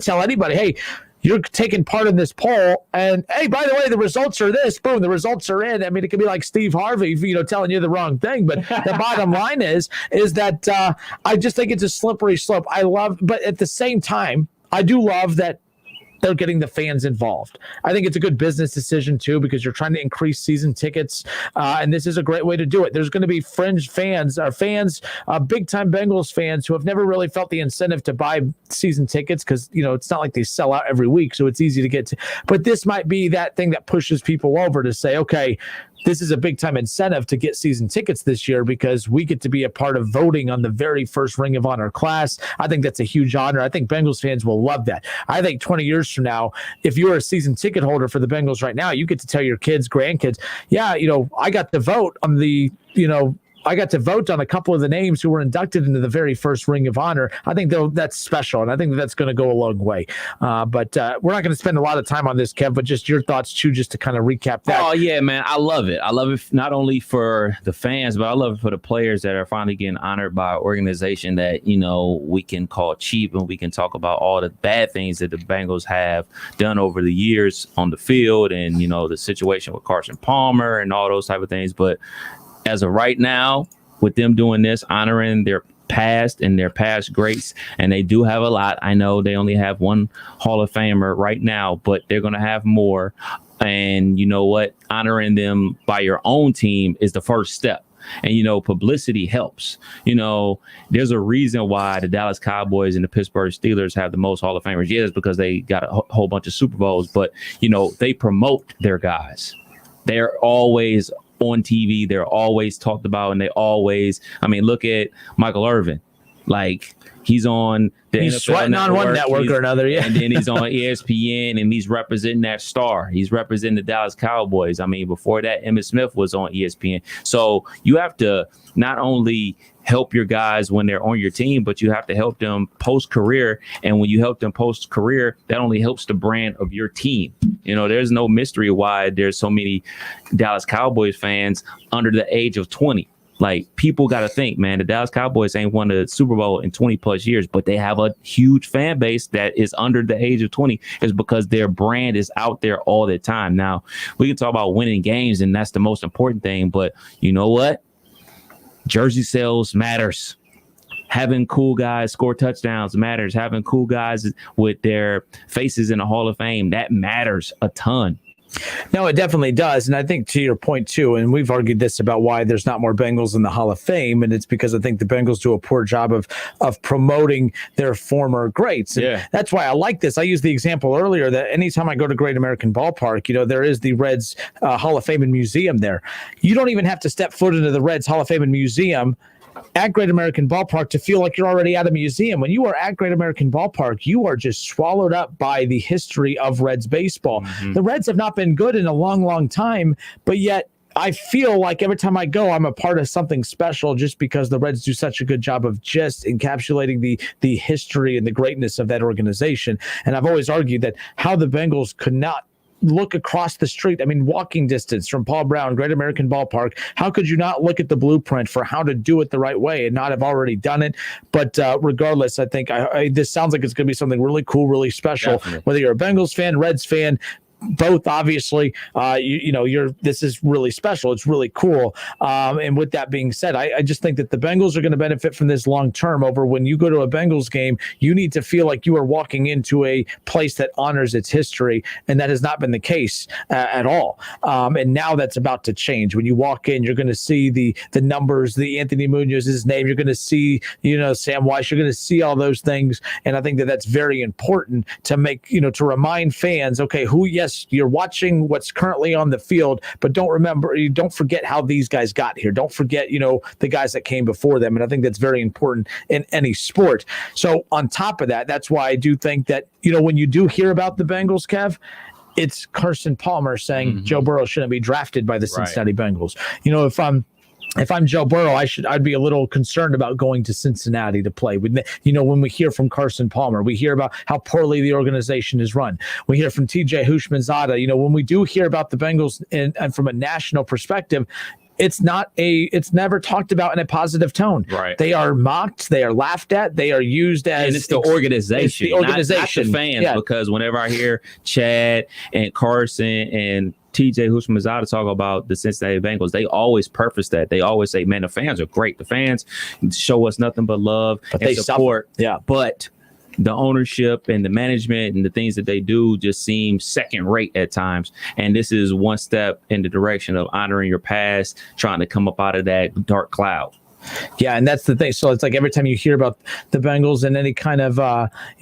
tell anybody, hey, you're taking part in this poll, and hey, by the way, the results are this. Boom, the results are in. I mean, it could be like Steve Harvey, telling you the wrong thing. But the bottom line is that I just think it's a slippery slope. But at the same time, I do love that they're getting the fans involved. I think it's a good business decision too, because you're trying to increase season tickets, and this is a great way to do it. There's going to be fringe fans, big-time Bengals fans who have never really felt the incentive to buy season tickets because, it's not like they sell out every week, so it's easy to get to. But this might be that thing that pushes people over to say, okay, this is a big-time incentive to get season tickets this year because we get to be a part of voting on the very first Ring of Honor class. I think that's a huge honor. I think Bengals fans will love that. I think 20 years from now, if you're a season ticket holder for the Bengals right now, you get to tell your kids, grandkids, yeah, I got to vote on the, I got to vote on a couple of the names who were inducted into the very first Ring of Honor. I think that's special, and I think that's going to go a long way. But we're not going to spend a lot of time on this, Kev, but just your thoughts, too, just to kind of recap that. Oh, yeah, man. I love it. I love it not only for the fans, but I love it for the players that are finally getting honored by an organization that, we can call cheap, and we can talk about all the bad things that the Bengals have done over the years on the field and, the situation with Carson Palmer and all those type of things. But as of right now, with them doing this, honoring their past and their past greats, and they do have a lot. I know they only have one Hall of Famer right now, but they're going to have more. And you know what? Honoring them by your own team is the first step. And, you know, publicity helps. You know, there's a reason why the Dallas Cowboys and the Pittsburgh Steelers have the most Hall of Famers. Yeah, it's because they got a whole bunch of Super Bowls, but, you know, they promote their guys. They're always on TV. They're always talked about, and they always, I mean, look at Michael Irvin. Like, he's on the he's NFL sweating on one network or another, yeah. And then he's on ESPN, and he's representing that star. He's representing the Dallas Cowboys. I mean, before that, Emmitt Smith was on ESPN. So you have to not only help your guys when they're on your team, but you have to help them post-career. And when you help them post-career, that only helps the brand of your team. You know, there's no mystery why there's so many Dallas Cowboys fans under the age of 20. Like, people got to think, man, the Dallas Cowboys ain't won the Super Bowl in 20 plus years, but they have a huge fan base that is under the age of 20. Is because their brand is out there all the time. Now, we can talk about winning games, and that's the most important thing. But you know what? Jersey sales matters. Having cool guys score touchdowns matters. Having cool guys with their faces in the Hall of Fame, that matters a ton. No, it definitely does. And I think to your point, too, and we've argued this about why there's not more Bengals in the Hall of Fame, and it's because I think the Bengals do a poor job of promoting their former greats. And that's why I like this. I used the example earlier that anytime I go to Great American Ballpark, you know, there is the Reds Hall of Fame and Museum there. You don't even have to step foot into the Reds Hall of Fame and Museum at Great American Ballpark to feel like you're already at a museum. When you are at Great American Ballpark, you are just swallowed up by the history of Reds baseball. Mm-hmm. The Reds have not been good in a long, long time, but yet I feel like every time I go, I'm a part of something special just because the Reds do such a good job of just encapsulating the history and the greatness of that organization. And I've always argued that how the Bengals could not look across the street. I mean, walking distance from Paul Brown, Great American Ballpark. How could you not look at the blueprint for how to do it the right way and not have already done it? But regardless, I think this sounds like it's going to be something really cool, really special. Definitely. Whether you're a Bengals fan, Reds fan, both obviously, this is really special. It's really cool. And with that being said, I just think that the Bengals are going to benefit from this long term. Over when you go to a Bengals game, you need to feel like you are walking into a place that honors its history, and that has not been the case at all. And now that's about to change. When you walk in, you're going to see the numbers, the Anthony Munoz's name. You're going to see, Sam Weiss. You're going to see all those things, and I think that that's very important to make, to remind fans. Okay, yes, you're watching what's currently on the field, but don't forget how these guys got here. Don't forget, the guys that came before them. And I think that's very important in any sport. So on top of that, that's why I do think that, when you do hear about the Bengals, Kev, it's Carson Palmer saying Joe Burrow shouldn't be drafted by the Cincinnati Bengals. If I'm Joe Burrow, I'd be a little concerned about going to Cincinnati to play. When we hear from Carson Palmer, we hear about how poorly the organization is run. We hear from TJ Houshmandzadeh. When we do hear about the Bengals and from a national perspective, it's never talked about in a positive tone. Right. They are mocked. They are laughed at. They are used as. And it's the organization. It's the organization. Not the fans, because whenever I hear Chad and Carson and TJ Houshmandzadeh talk about the Cincinnati Bengals, they always preface that. They always say, man, the fans are great. The fans show us nothing but love and support. Suffer. Yeah. But the ownership and the management and the things that they do just seem second rate at times. And this is one step in the direction of honoring your past, trying to come up out of that dark cloud. Yeah, and that's the thing. So it's like every time you hear about the Bengals in any kind of,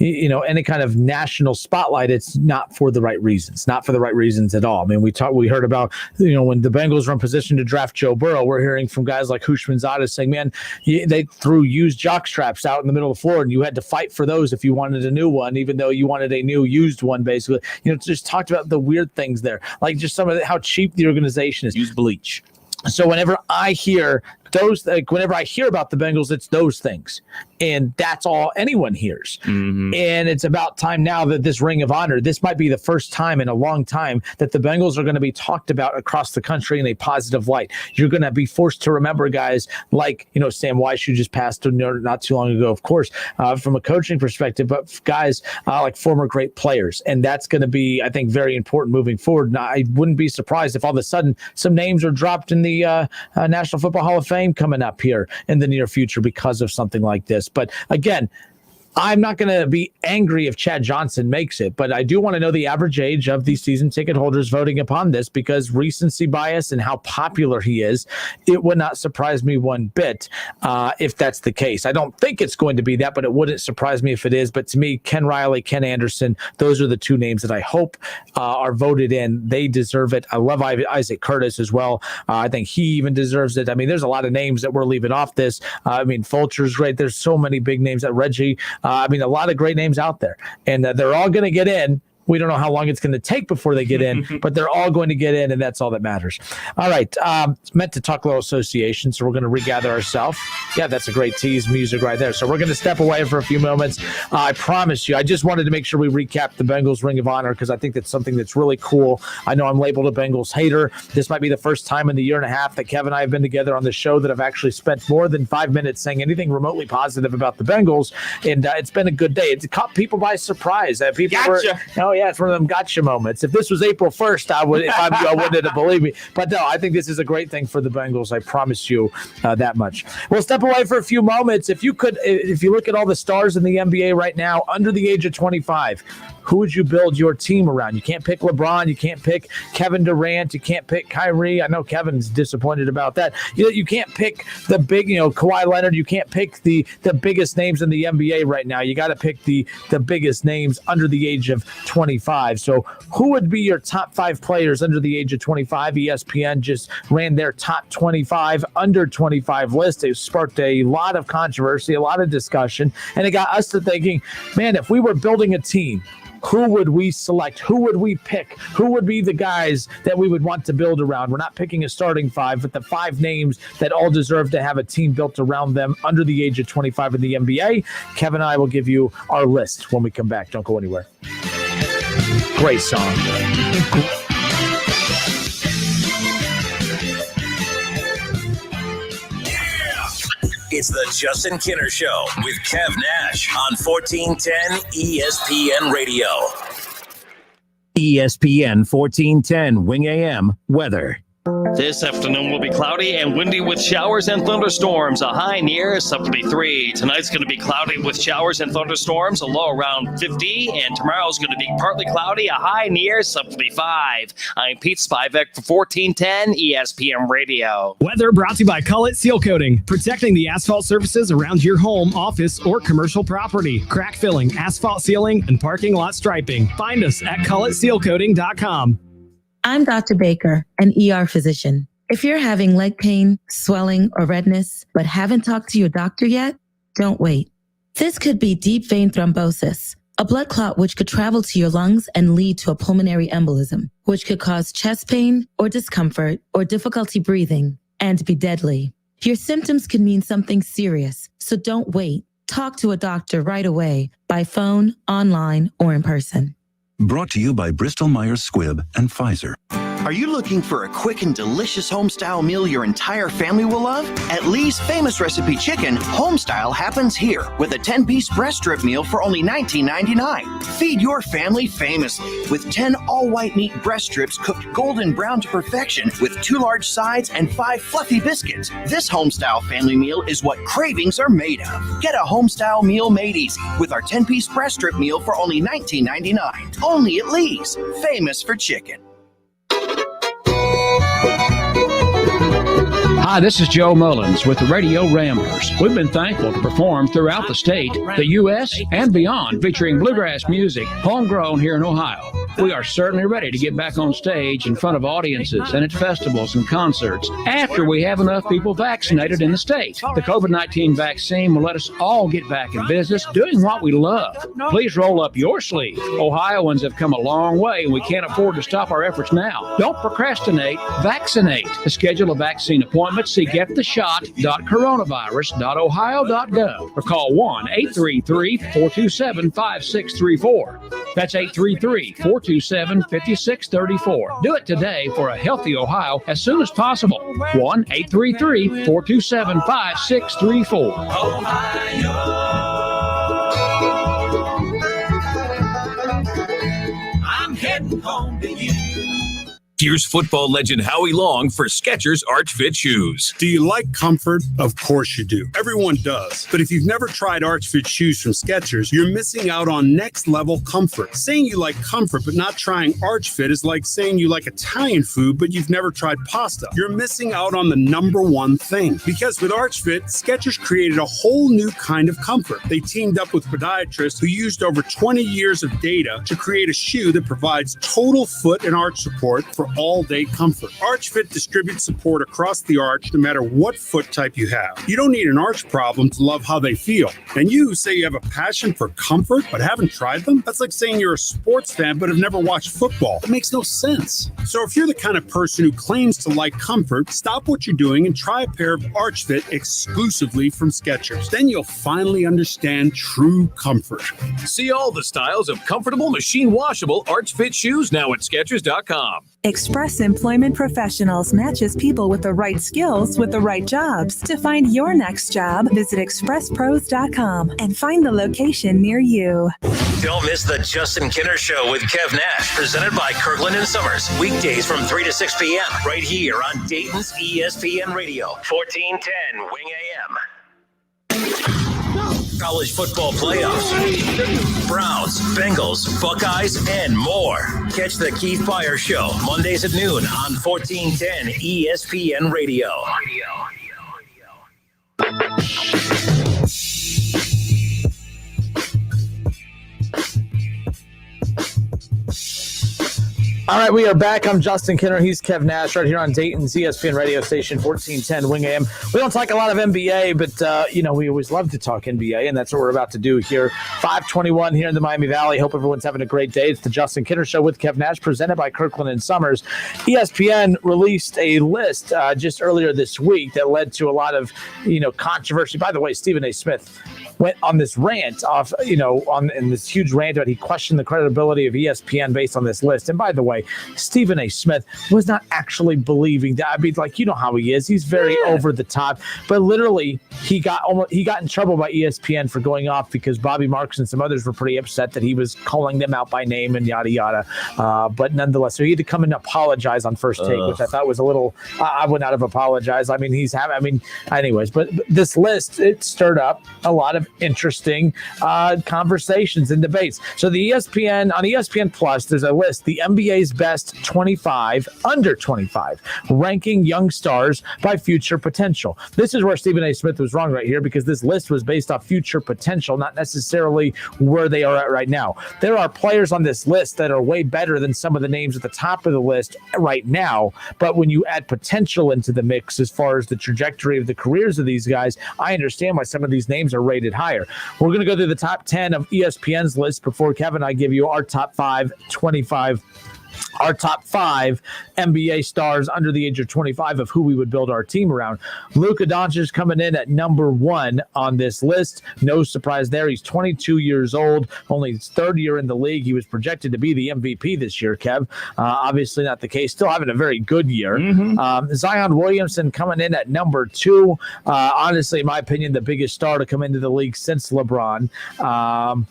any kind of national spotlight, it's not for the right reasons. Not for the right reasons at all. I mean, we heard about, when the Bengals were in position to draft Joe Burrow, we're hearing from guys like Houshmandzadeh saying, man, they threw used jock straps out in the middle of the floor, and you had to fight for those if you wanted a new one, even though you wanted a new used one, basically. Just talked about the weird things there, like just some of how cheap the organization is. Use bleach. So whenever I hear whenever I hear about the Bengals, it's those things. And that's all anyone hears. Mm-hmm. And it's about time now that this Ring of Honor, this might be the first time in a long time that the Bengals are going to be talked about across the country in a positive light. You're going to be forced to remember guys like, Sam Weiss, who just passed not too long ago, of course, from a coaching perspective, but guys like former great players. And that's going to be, I think, very important moving forward. Now, I wouldn't be surprised if all of a sudden some names are dropped in the National Football Hall of Fame coming up here in the near future because of something like this. But again, I'm not going to be angry if Chad Johnson makes it, but I do want to know the average age of the season ticket holders voting upon this, because recency bias and how popular he is, it would not surprise me one bit if that's the case. I don't think it's going to be that, but it wouldn't surprise me if it is. But to me, Ken Riley, Ken Anderson, those are the two names that I hope are voted in. They deserve it. I love Isaac Curtis as well. I think he even deserves it. I mean, there's a lot of names that we're leaving off this. I mean, Fulcher's great. There's so many big names that Reggie. I mean, a lot of great names out there, and they're all going to get in. We don't know how long it's going to take before they get in, but they're all going to get in, and that's all that matters. All right. It's meant to talk a little association, so we're going to regather ourselves. Yeah, that's a great tease music right there. So we're going to step away for a few moments. I promise you, I just wanted to make sure we recap the Bengals Ring of Honor, because I think that's something that's really cool. I know I'm labeled a Bengals hater. This might be the first time in the year and a half that Kevin and I have been together on the show that I've actually spent more than 5 minutes saying anything remotely positive about the Bengals, and it's been a good day. It's caught people by surprise. People Gotcha. Yeah, it's one of them gotcha moments. If this was April 1st, I wouldn't have believed me. But no, I think this is a great thing for the Bengals. I promise you that much. We'll step away for a few moments. If you look at all the stars in the NBA right now, under the age of 25, who would you build your team around? You can't pick LeBron. You can't pick Kevin Durant. You can't pick Kyrie. I know Kevin's disappointed about that. You can't pick the big, Kawhi Leonard. You can't pick the biggest names in the NBA right now. You got to pick the biggest names under the age of 25. So who would be your top 5 players under the age of 25? ESPN just ran their top 25 under 25 list. It sparked a lot of controversy, a lot of discussion, and it got us to thinking, man, if we were building a team, who would we select? Who would we pick? Who would be the guys that we would want to build around? We're not picking a starting 5, but the 5 names that all deserve to have a team built around them under the age of 25 in the NBA. Kevin and I will give you our list when we come back. Don't go anywhere. Great song. It's the Justin Kinner Show with Kev Nash on 1410 ESPN Radio. ESPN 1410 Wing AM weather. This afternoon will be cloudy and windy with showers and thunderstorms. A high near 73. Tonight's going to be cloudy with showers and thunderstorms, a low around 50. And tomorrow's going to be partly cloudy, a high near 75. I'm Pete Spivak for 1410 ESPN Radio. Weather brought to you by Cullet Seal Coating, protecting the asphalt surfaces around your home, office, or commercial property. Crack filling, asphalt sealing, and parking lot striping. Find us at culletsealcoating.com. I'm Dr. Baker, an ER physician. If you're having leg pain, swelling, or redness, but haven't talked to your doctor yet, don't wait. This could be deep vein thrombosis, a blood clot which could travel to your lungs and lead to a pulmonary embolism, which could cause chest pain or discomfort or difficulty breathing and be deadly. Your symptoms could mean something serious, so don't wait. Talk to a doctor right away, by phone, online, or in person. Brought to you by Bristol-Myers Squibb and Pfizer. Are you looking for a quick and delicious home-style meal your entire family will love? At Lee's Famous Recipe Chicken, home-style happens here with a 10-piece breast strip meal for only $19.99. Feed your family famously with 10 all-white meat breast strips cooked golden brown to perfection with 2 large sides and 5 fluffy biscuits. This home-style family meal is what cravings are made of. Get a home-style meal made easy with our 10-piece breast strip meal for only $19.99. Only at Lee's, famous for chicken. Hi, this is Joe Mullins with the Radio Ramblers. We've been thankful to perform throughout the state, the U.S., and beyond, featuring bluegrass music, homegrown here in Ohio. We are certainly ready to get back on stage in front of audiences and at festivals and concerts after we have enough people vaccinated in the state. The COVID-19 vaccine will let us all get back in business doing what we love. Please roll up your sleeve. Ohioans have come a long way, and we can't afford to stop our efforts now. Don't procrastinate. Vaccinate. To schedule a vaccine appointment, see gettheshot.coronavirus.ohio.gov or call 1-833-427-5634. That's 833-427-5634. Do it today for a healthy Ohio as soon as possible. 1-833-427-5634. I'm heading home to you. Here's football legend Howie Long for Skechers Arch Fit shoes. Do you like comfort? Of course you do. Everyone does. But if you've never tried Arch Fit shoes from Skechers, you're missing out on next level comfort. Saying you like comfort but not trying Arch Fit is like saying you like Italian food but you've never tried pasta. You're missing out on the number one thing. Because with Arch Fit, Skechers created a whole new kind of comfort. They teamed up with podiatrists who used over 20 years of data to create a shoe that provides total foot and arch support for all-day comfort. Arch Fit distributes support across the arch no matter what foot type you have. You don't need an arch problem to love how they feel. And you say you have a passion for comfort but haven't tried them? That's like saying you're a sports fan but have never watched football. It makes no sense. So if you're the kind of person who claims to like comfort, stop what you're doing and try a pair of Arch Fit exclusively from Skechers. Then you'll finally understand true comfort. See all the styles of comfortable machine washable Arch Fit shoes now at Skechers.com. Express Employment Professionals matches people with the right skills with the right jobs. To find your next job, visit expresspros.com and find the location near you. Don't miss the Justin Kinner Show with Kev Nash, presented by Kirkland and Sommers. Weekdays from 3 to 6 p.m. right here on Dayton's ESPN Radio, 1410 Wing AM. College football playoffs, Browns, Bengals, Buckeyes, and more. Catch the Keith Byers Show Mondays at noon on 1410 ESPN Radio. All right, we are back. I'm Justin Kinner. He's Kev Nash right here on Dayton's ESPN radio station, 1410 Wing AM. We don't talk a lot of NBA, but, we always love to talk NBA, and that's what we're about to do here. 5:21 here in the Miami Valley. Hope everyone's having a great day. It's the Justin Kinner Show with Kev Nash, presented by Kirkland and Sommers. ESPN released a list just earlier this week that led to a lot of, controversy. By the way, Stephen A. Smith went on this rant in this huge rant about he questioned the credibility of ESPN based on this list. And by the way, Stephen A. Smith was not actually believing that. I mean, you know how he is. He's very over the top. But literally, he got in trouble by ESPN for going off because Bobby Marks and some others were pretty upset that he was calling them out by name and yada yada. But nonetheless, so he had to come and apologize on First Take, which I thought was a little. I would not have apologized. I mean, anyways. But this list, it stirred up a lot of interesting conversations and debates. So the ESPN Plus, there's a list, the NBA's best 25 under 25, ranking young stars by future potential. This is where Stephen A. Smith was wrong right here, because this list was based off future potential, not necessarily where they are at right now. There are players on this list that are way better than some of the names at the top of the list right now, but when you add potential into the mix as far as the trajectory of the careers of these guys, I understand why some of these names are rated higher. We're going to go through the top 10 of ESPN's list before Kevin and I give you our top 5 NBA stars under the age of 25 of who we would build our team around. Luka Doncic coming in at number 1 on this list. No surprise there. He's 22 years old, only his third year in the league. He was projected to be the MVP this year, Kev. Obviously not the case. Still having a very good year. Zion Williamson coming in at number 2. Honestly, in my opinion, the biggest star to come into the league since LeBron.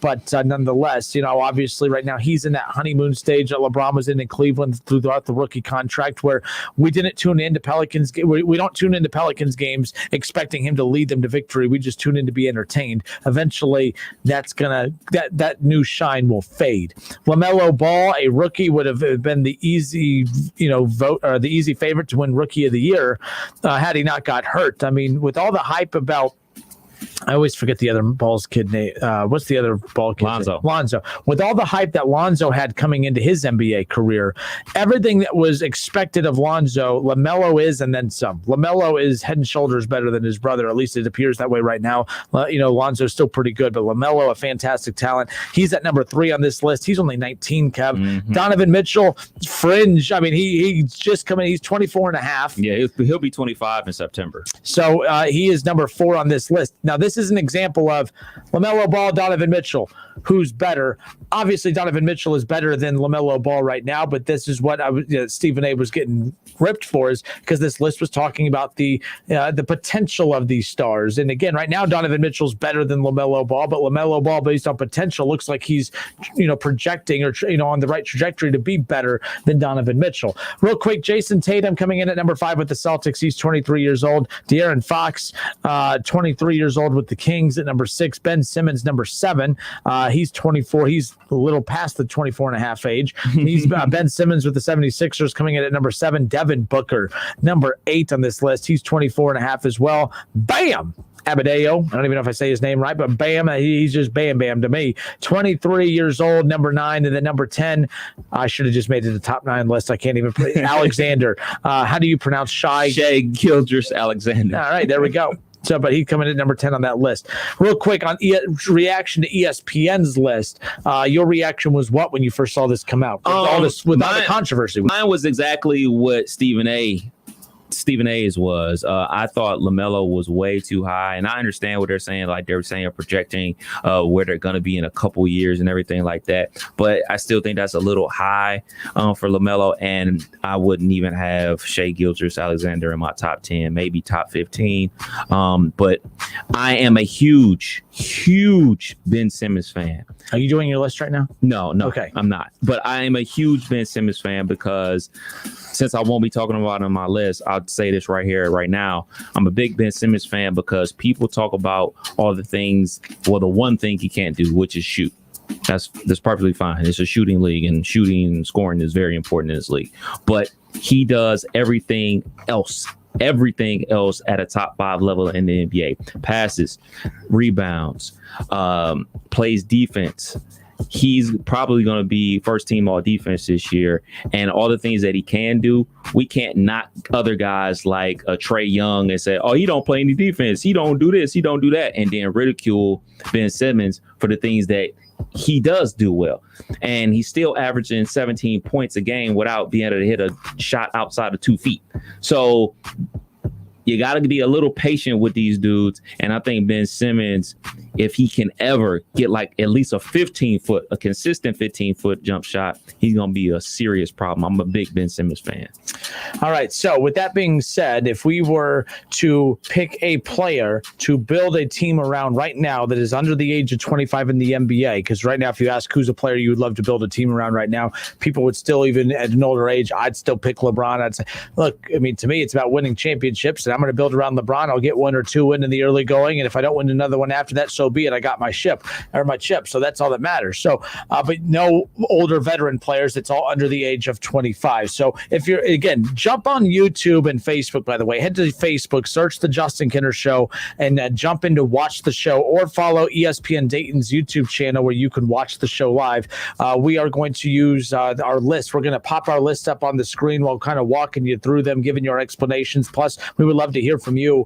But nonetheless, obviously right now he's in that honeymoon stage that LeBron was in Cleveland throughout the rookie contract, where we didn't tune into Pelicans. We don't tune into Pelicans games expecting him to lead them to victory. We just tune in to be entertained. Eventually, that new shine will fade. LaMelo Ball, a rookie, would have been the easy vote, or the easy favorite to win Rookie of the Year had he not got hurt. I mean, with all the hype about. I always forget the other Ball's kid name. What's the other Ball kid? Lonzo. With all the hype that Lonzo had coming into his NBA career, everything that was expected of Lonzo, LaMelo is, and then some. LaMelo is head and shoulders better than his brother. At least it appears that way right now. Lonzo's still pretty good, but LaMelo, a fantastic talent. He's at number 3 on this list. He's only 19, Kev. Donovan Mitchell, fringe. I mean, he's just coming. He's 24 and a half. Yeah, he'll be 25 in September. So he is number 4 on this list. Now, this is an example of LaMelo Ball, Donovan Mitchell. Who's better? Obviously, Donovan Mitchell is better than LaMelo Ball right now, but this is what Stephen A. was getting ripped for, is because this list was talking about the potential of these stars. And again, right now, Donovan Mitchell's better than LaMelo Ball, but LaMelo Ball, based on potential, looks like he's projecting or on the right trajectory to be better than Donovan Mitchell. Real quick, Jason Tatum coming in at number 5 with the Celtics. He's 23 years old. De'Aaron Fox, 23 years old with the Kings at number 6. Ben Simmons, number 7. He's 24. He's a little past the 24 and a half age. He's Ben Simmons with the 76ers coming in at number 7. Devin Booker, number 8 on this list. He's 24 and a half as well. Bam! Abadeo. I don't even know if I say his name right, but Bam, he's just Bam Bam to me. 23 years old, number 9, and then number 10. I should have just made it the top 9 list. I can't even. Alexander. How do you pronounce Shai Gilgeous-Alexander? All right, there we go. So, but he's coming in at number 10 on that list. Real quick on reaction to ESPN's list. Your reaction was what when you first saw this come out? All this without the controversy. Mine was exactly what Stephen A's was. I thought LaMelo was way too high, and I understand what they're saying. Like they're saying, projecting where they're going to be in a couple years and everything like that. But I still think that's a little high for LaMelo, and I wouldn't even have Shai Gilgeous-Alexander in my top 10, maybe top 15. But I am a huge Ben Simmons fan. Are you doing your list right now? No, okay. I'm not. But I am a huge Ben Simmons fan because since I won't be talking about it on my list, I'll say this right here, right now. I'm a big Ben Simmons fan because people talk about all the things, well, the one thing he can't do, which is shoot. That's perfectly fine. It's a shooting league, and shooting and scoring is very important in this league. But he does everything else at a top 5 level in the NBA. Passes, rebounds, plays defense. He's probably going to be first team all defense this year. And all the things that he can do, we can't knock other guys like Trae Young and say, oh, he don't play any defense. He don't do this. He don't do that. And then ridicule Ben Simmons for the things that he does do well. And he's still averaging 17 points a game without being able to hit a shot outside of 2 feet. So you got to be a little patient with these dudes. And I think Ben Simmons, if he can ever get like at least a consistent 15-foot jump shot, he's going to be a serious problem. I'm a big Ben Simmons fan. All right. So with that being said, if we were to pick a player to build a team around right now that is under the age of 25 in the NBA, because right now, if you ask who's a player you would love to build a team around right now, people would still, even at an older age, I'd still pick LeBron. I'd say, look, I mean, to me, it's about winning championships, and I'm going to build around LeBron. I'll get 1 or 2 in the early going, and if I don't win another one after that, so be it. I got my chip. So that's all that matters. So, but no older veteran players. It's all under the age of 25. So if you're, again, jump on YouTube and Facebook, by the way, head to Facebook, search the Justin Kinner Show, and jump in to watch the show, or follow ESPN Dayton's YouTube channel where you can watch the show live. We are going to use our list. We're going to pop our list up on the screen while kind of walking you through them, giving your explanations. Plus, we would love to hear from you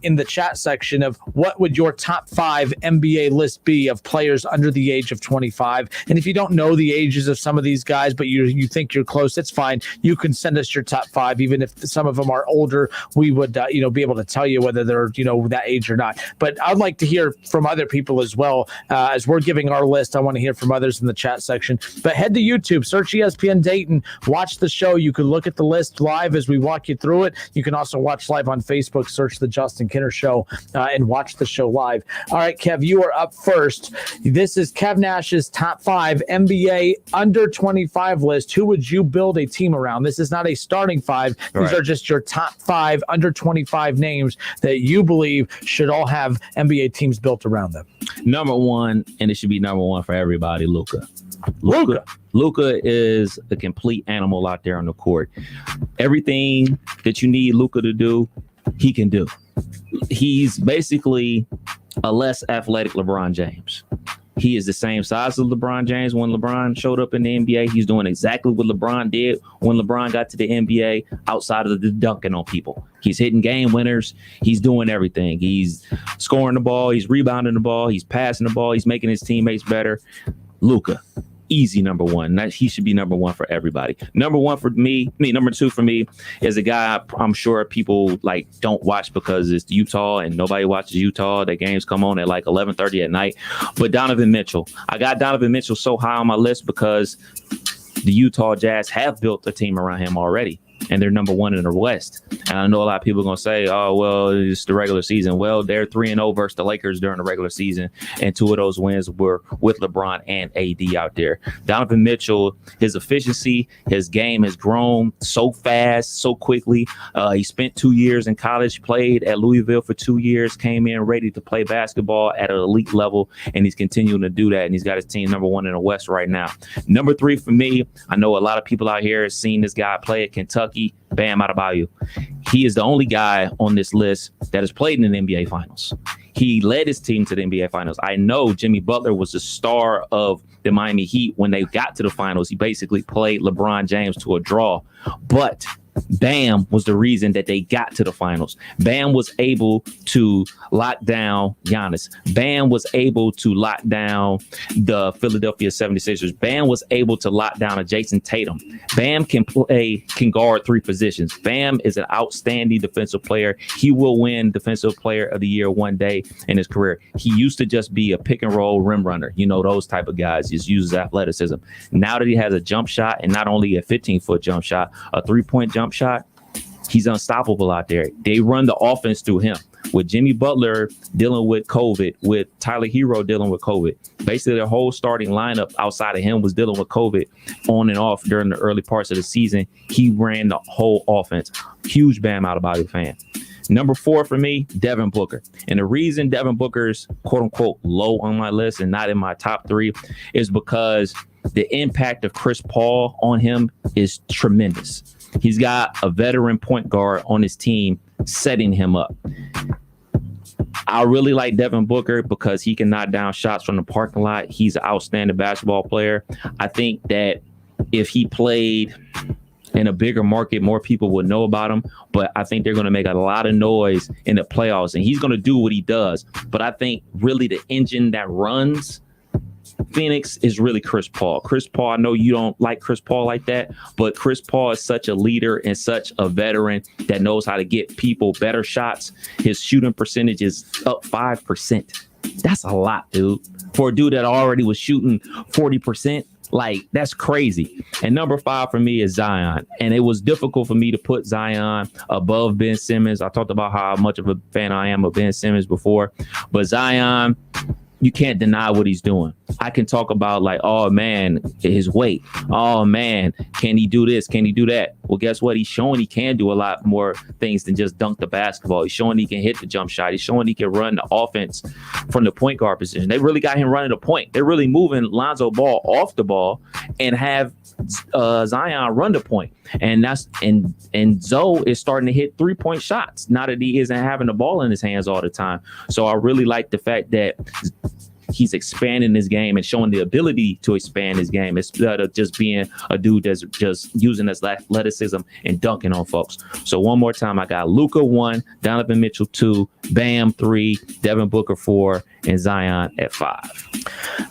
in the chat section of what would your top 5 NBA list be of players under the age of 25. And if you don't know the ages of some of these guys, but you think you're close, that's fine. You can send us your top 5, even if some of them are older. We would be able to tell you whether they're that age or not. But I'd like to hear from other people as well. As we're giving our list, I want to hear from others in the chat section. But head to YouTube, search ESPN Dayton, watch the show. You can look at the list live as we walk you through it. You can also watch live on Facebook, search the Justin Kinner Show, and watch the show live. All right, Kev, you are up first. This is Kev Nash's top 5 NBA under 25 list. Who would you build a team around? This is not a starting 5. These are just your top 5 under 25 names that you believe should all have NBA teams built around them. Number 1, and it should be number 1 for everybody, Luka. Luka is a complete animal out there on the court. Everything that you need Luka to do, he can do. He's basically a less athletic LeBron James. He is the same size as LeBron James when LeBron showed up in the NBA. He's doing exactly what LeBron did when LeBron got to the NBA, outside of the dunking on people. He's hitting game winners. He's doing everything. He's scoring the ball. He's rebounding the ball. He's passing the ball. He's making his teammates better. Luka. easy number one. He should be number one for everybody. Number two for me is a guy I'm sure people like don't watch because it's Utah and nobody watches Utah. The games come on at like 11:30 at night. But Donovan Mitchell. I got Donovan Mitchell so high on my list because the Utah Jazz have built a team around him already. And they're number one in the West. And I know a lot of people are going to say, oh, well, it's the regular season. Well, they're 3-0 versus the Lakers during the regular season. And 2 of those wins were with LeBron and AD out there. Donovan Mitchell, his efficiency, his game has grown so fast, so quickly. He spent 2 years in college, played at Louisville for 2 years, came in ready to play basketball at an elite level. And he's continuing to do that. And he's got his team number one in the West right now. Number 3 for me, I know a lot of people out here have seen this guy play at Kentucky. Bam Adebayo. He is the only guy on this list that has played in the NBA Finals. He led his team to the NBA Finals. I know Jimmy Butler was the star of the Miami Heat when they got to the finals. He basically played LeBron James to a draw. But Bam was the reason that they got to the finals. Bam was able to lock down Giannis. Bam was able to lock down the Philadelphia 76ers. Bam was able to lock down a Jason Tatum. Bam can guard 3 positions. Bam is an outstanding defensive player. He will win Defensive Player of the Year one day in his career. He used to just be a pick and roll rim runner. You know, those type of guys. Just uses athleticism. Now that he has a jump shot, and not only a 15-foot jump shot, a 3-point jump shot, he's unstoppable out there. They run the offense through him. With Jimmy Butler dealing with COVID, with Tyler Hero dealing with COVID, basically their whole starting lineup outside of him was dealing with COVID on and off during the early parts of the season. He ran the whole offense. Huge Bam Adebayo fan. Number 4 for me, Devin Booker. And the reason Devin Booker's quote unquote low on my list and not in my top 3 is because the impact of Chris Paul on him is tremendous. He's got a veteran point guard on his team setting him up. I really like Devin Booker because he can knock down shots from the parking lot. He's an outstanding basketball player. I think that if he played in a bigger market, more people would know about him. But I think they're going to make a lot of noise in the playoffs, and he's going to do what he does. But I think really the engine that runs Phoenix is really Chris Paul. Chris Paul, I know you don't like Chris Paul like that, but Chris Paul is such a leader and such a veteran that knows how to get people better shots. His shooting percentage is up 5%. That's a lot, dude. For a dude that already was shooting 40%, like, that's crazy. And number 5 for me is Zion. And it was difficult for me to put Zion above Ben Simmons. I talked about how much of a fan I am of Ben Simmons before, but Zion, you can't deny what he's doing. I can talk about like, oh man, his weight. Oh man, can he do this? Can he do that? Well, guess what? He's showing he can do a lot more things than just dunk the basketball. He's showing he can hit the jump shot. He's showing he can run the offense from the point guard position. They really got him running the point. They're really moving Lonzo Ball off the ball and have Zion run the point. And Zoe is starting to hit 3-point shots now that he isn't having the ball in his hands all the time. So I really like the fact that he's expanding his game and showing the ability to expand his game instead of just being a dude that's just using his athleticism and dunking on folks. So one more time, I got Luka 1, Donovan Mitchell 2, Bam 3, Devin Booker 4, and Zion at 5.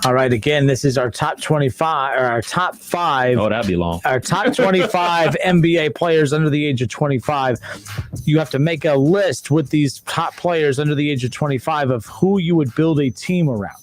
All right. Again, this is our top 25 or our top 5. Oh, that'd be long. Our top 25 NBA players under the age of 25. You have to make a list with these top players under the age of 25 of who you would build a team around.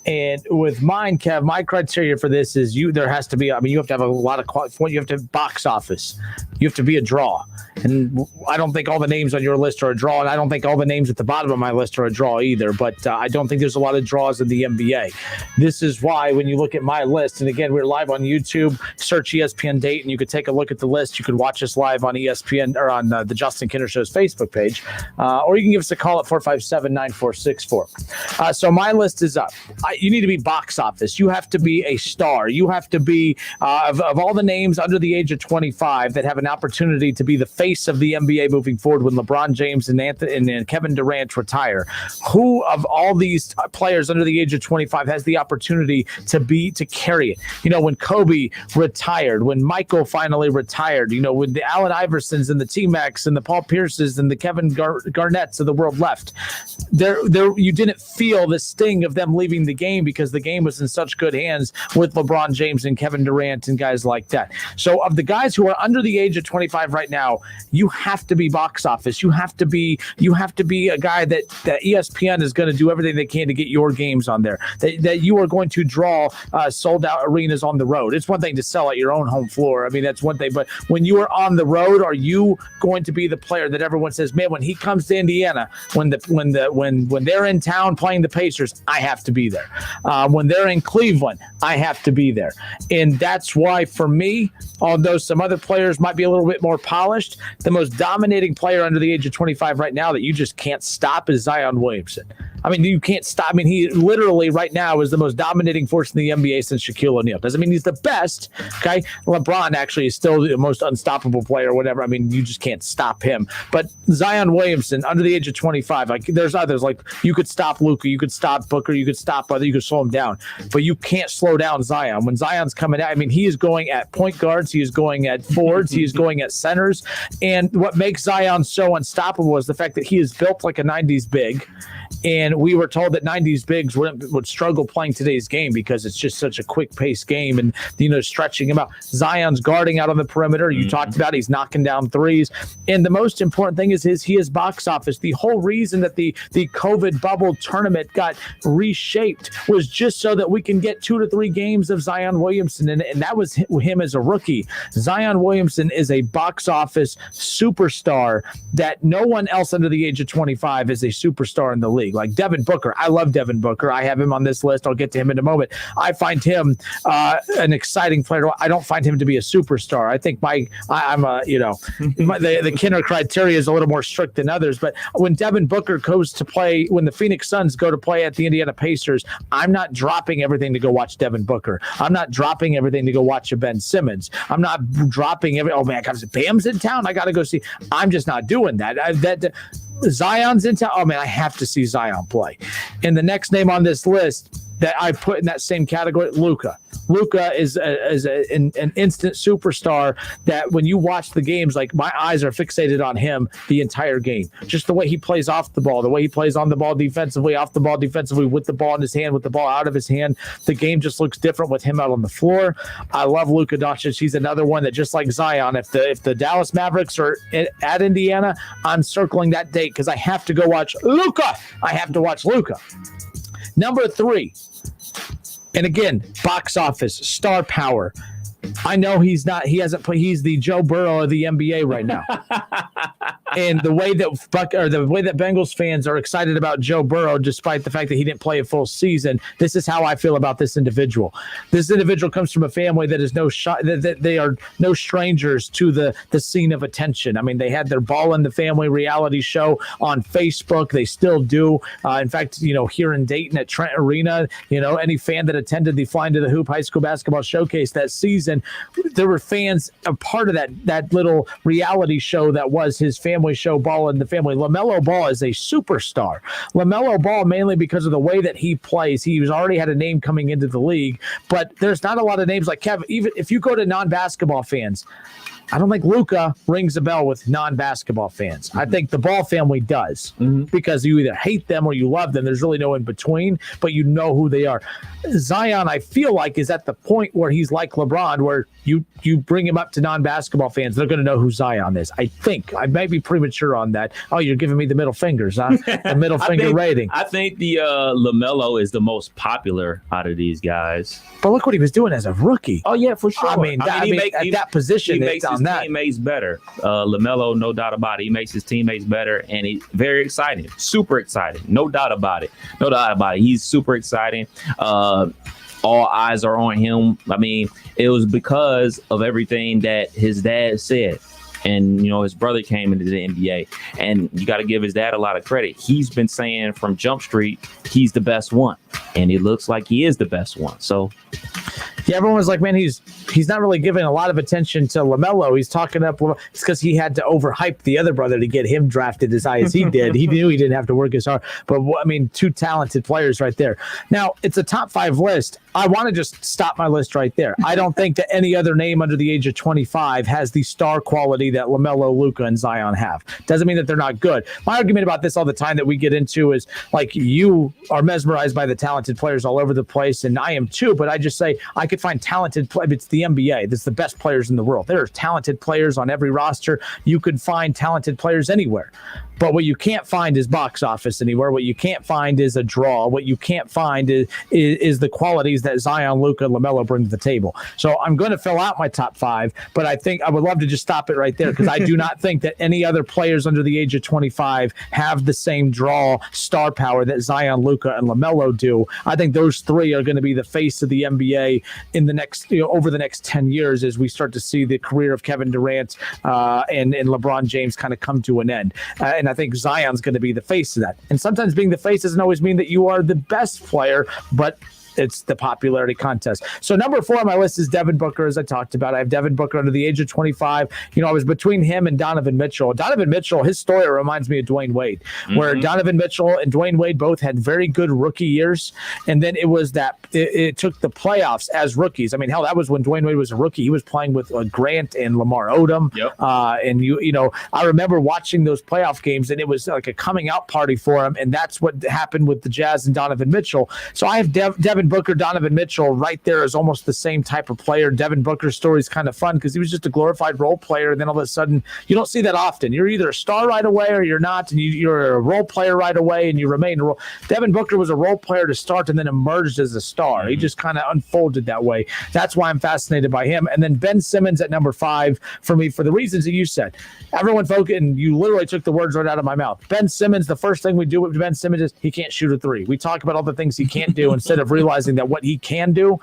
And with mine, Kev, my criteria for this is there has to be, I mean, you have to have a lot of, you have to have box office. You have to be a draw. And I don't think all the names on your list are a draw. And I don't think all the names at the bottom of my list are a draw either. But I don't think there's a lot of draws in the NBA. This is why when you look at my list, and again, we're live on YouTube, search ESPN Dayton. You could take a look at the list. You could watch us live on ESPN or on the Justin Kinner Show's Facebook page. Or you can give us a call at 457-9464. So my list is up. You need to be box office. You have to be a star. You have to be of all the names under the age of 25 that have an opportunity to be the face of the NBA moving forward when LeBron James and Kevin Durant retire. Who of all these players under the age of 25 has the opportunity to carry it? You know, when Kobe retired, when Michael finally retired, you know, when the Allen Iversons and the T-Macs and the Paul Pierces and the Kevin Garnetts of the world left, there you didn't feel the sting of them leaving the game. game because the game was in such good hands with LeBron James and Kevin Durant and guys like that. So of the guys who are under the age of 25 right now, you have to be box office. You have to be a guy that ESPN is going to do everything they can to get your games on there, that you are going to draw sold out arenas on the road. It's one thing to sell at your own home floor. I mean, that's one thing, but when you are on the road, are you going to be the player that everyone says, man, when he comes to Indiana, when they're in town playing the Pacers, I have to be there. When they're in Cleveland, I have to be there. And that's why for me, although some other players might be a little bit more polished, the most dominating player under the age of 25 right now that you just can't stop is Zion Williamson. I mean, you can't stop. I mean, he literally right now is the most dominating force in the NBA since Shaquille O'Neal. Doesn't mean he's the best. Okay. LeBron actually is still the most unstoppable player, whatever. I mean, you just can't stop him. But Zion Williamson, under the age of 25, like there's others, like you could stop Luka, you could stop Booker, you could stop other, you could slow him down, but you can't slow down Zion. When Zion's coming out, I mean, he is going at point guards, he is going at forwards, he is going at centers. And what makes Zion so unstoppable is the fact that he is built like a 90s big. And we were told that 90s bigs would struggle playing today's game because it's just such a quick-paced game and, stretching him out. Zion's guarding out on the perimeter. You talked about he's knocking down threes. And the most important thing is he is box office. The whole reason that the COVID bubble tournament got reshaped was just so that we can get 2 to 3 games of Zion Williamson. And that was him as a rookie. Zion Williamson is a box office superstar that no one else under the age of 25 is a superstar in the league. Like Devin Booker. I love Devin Booker. I have him on this list. I'll get to him in a moment. I find him an exciting player. I don't find him to be a superstar. I think the Kenner criteria is a little more strict than others. But when Devin Booker goes to play, when the Phoenix Suns go to play at the Indiana Pacers, I'm not dropping everything to go watch Devin Booker. I'm not dropping everything to go watch a Ben Simmons. I'm not dropping oh man, Bam's in town. I got to go see. I'm just not doing that. Zion's in town. Oh man, I have to see Zion play. And the next name on this list that I put in that same category, Luka. Luka is an instant superstar that when you watch the games, like my eyes are fixated on him the entire game. Just the way he plays off the ball, the way he plays on the ball defensively, off the ball defensively, with the ball in his hand, with the ball out of his hand. The game just looks different with him out on the floor. I love Luka Doncic. He's another one that, just like Zion, if the Dallas Mavericks are at Indiana, I'm circling that date because I have to go watch Luka. I have to watch Luka. Number 3. And again, box office, star power. I know he hasn't played. He's the Joe Burrow of the NBA right now. And the way that Bengals fans are excited about Joe Burrow, despite the fact that he didn't play a full season, this is how I feel about this individual. This individual comes from a family that is that they are no strangers to the scene of attention. I mean, they had their Ball in the Family reality show on Facebook. They still do. In fact, here in Dayton at Trent Arena, any fan that attended the Flying to the Hoop High School Basketball Showcase that season, there were fans a part of that little reality show that was his family show, Ball in the Family. LaMelo Ball is a superstar. LaMelo Ball, mainly because of the way that he plays. He's already had a name coming into the league, but there's not a lot of names like Kevin. Even if you go to non-basketball fans, I don't think Luka rings a bell with non-basketball fans. I think the Ball family does, because you either hate them or you love them. There's really no in between, but you know who they are. Zion, I feel like, is at the point where he's like LeBron, where you bring him up to non-basketball fans, they're going to know who Zion is. I think. I may be premature on that. Oh, you're giving me the middle fingers, huh? The middle finger rating. I think the LaMelo is the most popular out of these guys. But look what he was doing as a rookie. Oh, yeah, for sure. I mean, that position, he makes his teammates better. LaMelo, no doubt about it. He makes his teammates better, and he's very exciting. Super exciting. No doubt about it. No doubt about it. He's super exciting. All eyes are on him. I mean, it was because of everything that his dad said. And, his brother came into the NBA, and you got to give his dad a lot of credit. He's been saying from Jump Street, he's the best one. And it looks like he is the best one. So Yeah, everyone was like, man, he's not really giving a lot of attention to LaMelo. He's talking up. It's because he had to overhype the other brother to get him drafted as high as he did. He knew he didn't have to work as hard. But, I mean, two talented players right there. Now, it's a top 5 list. I want to just stop my list right there. I don't think that any other name under the age of 25 has the star quality that LaMelo, Luka, and Zion have. Doesn't mean that they're not good. My argument about this all the time that we get into is, like, you are mesmerized by the talented players all over the place, and I am too, but I just say I could find talented players. It's the NBA. It's the best players in the world. There are talented players on every roster. You could find talented players anywhere. But what you can't find is box office anywhere. What you can't find is a draw. What you can't find is the qualities that Zion, Luka, and LaMelo bring to the table. So I'm going to fill out my top 5, but I think I would love to just stop it right there because I do not think that any other players under the age of 25 have the same draw star power that Zion, Luka, and LaMelo do. I think those 3 are going to be the face of the NBA in the next, over the next 10 years as we start to see the career of Kevin Durant and LeBron James kind of come to an end. And I think Zion's going to be the face of that. And sometimes being the face doesn't always mean that you are the best player, but it's the popularity contest. So number 4 on my list is Devin Booker, as I talked about. I have Devin Booker under the age of 25. I was between him and Donovan Mitchell. Donovan Mitchell, his story reminds me of Dwayne Wade, where Donovan Mitchell and Dwayne Wade both had very good rookie years. And then it was that it took the playoffs as rookies. I mean, hell, that was when Dwayne Wade was a rookie. He was playing with Grant and Lamar Odom. Yep. And I remember watching those playoff games, and it was like a coming out party for him. And that's what happened with the Jazz and Donovan Mitchell. So I have Devin Booker, Donovan Mitchell right there is almost the same type of player. Devin Booker's story is kind of fun because he was just a glorified role player, and then all of a sudden you don't see that often. You're either a star right away or you're not, and you're a role player right away and you remain a role. Devin Booker was a role player to start and then emerged as a star. He just kind of unfolded that way. That's why I'm fascinated by him. And then Ben Simmons at number 5 for me for the reasons that you said. Everyone focused, and you literally took the words right out of my mouth. Ben Simmons, the first thing we do with Ben Simmons is he can't shoot a 3. We talk about all the things he can't do instead of realizing that what he can do.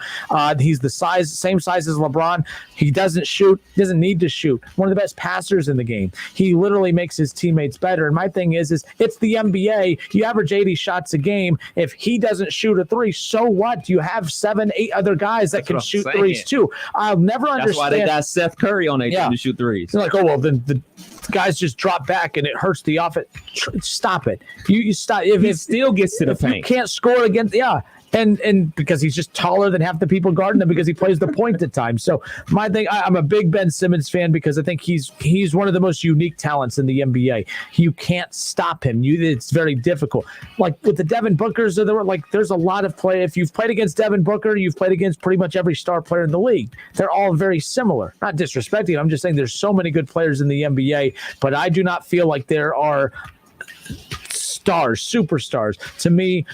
He's the same size as LeBron. He doesn't shoot, doesn't need to shoot. One of the best passers in the game. He literally makes his teammates better. And my thing is it's the NBA. You average 80 shots a game. If he doesn't shoot a 3, so what? You have 7, 8 other guys that can shoot 3s too. I'll never understand. That's why they got Seth Curry on their team to shoot 3s. They're like, oh, well, then the guys just drop back and it hurts the offense. Stop it. You stop. If it still gets to the paint. You can't score against, And because he's just taller than half the people guarding him because he plays the point at times. So my thing, I'm a big Ben Simmons fan because I think he's one of the most unique talents in the NBA. You can't stop him. It's very difficult. Like with the Devin Bookers, there's a lot of play. If you've played against Devin Booker, you've played against pretty much every star player in the league. They're all very similar. Not disrespecting. I'm just saying there's so many good players in the NBA, but I do not feel like there are superstars. To me,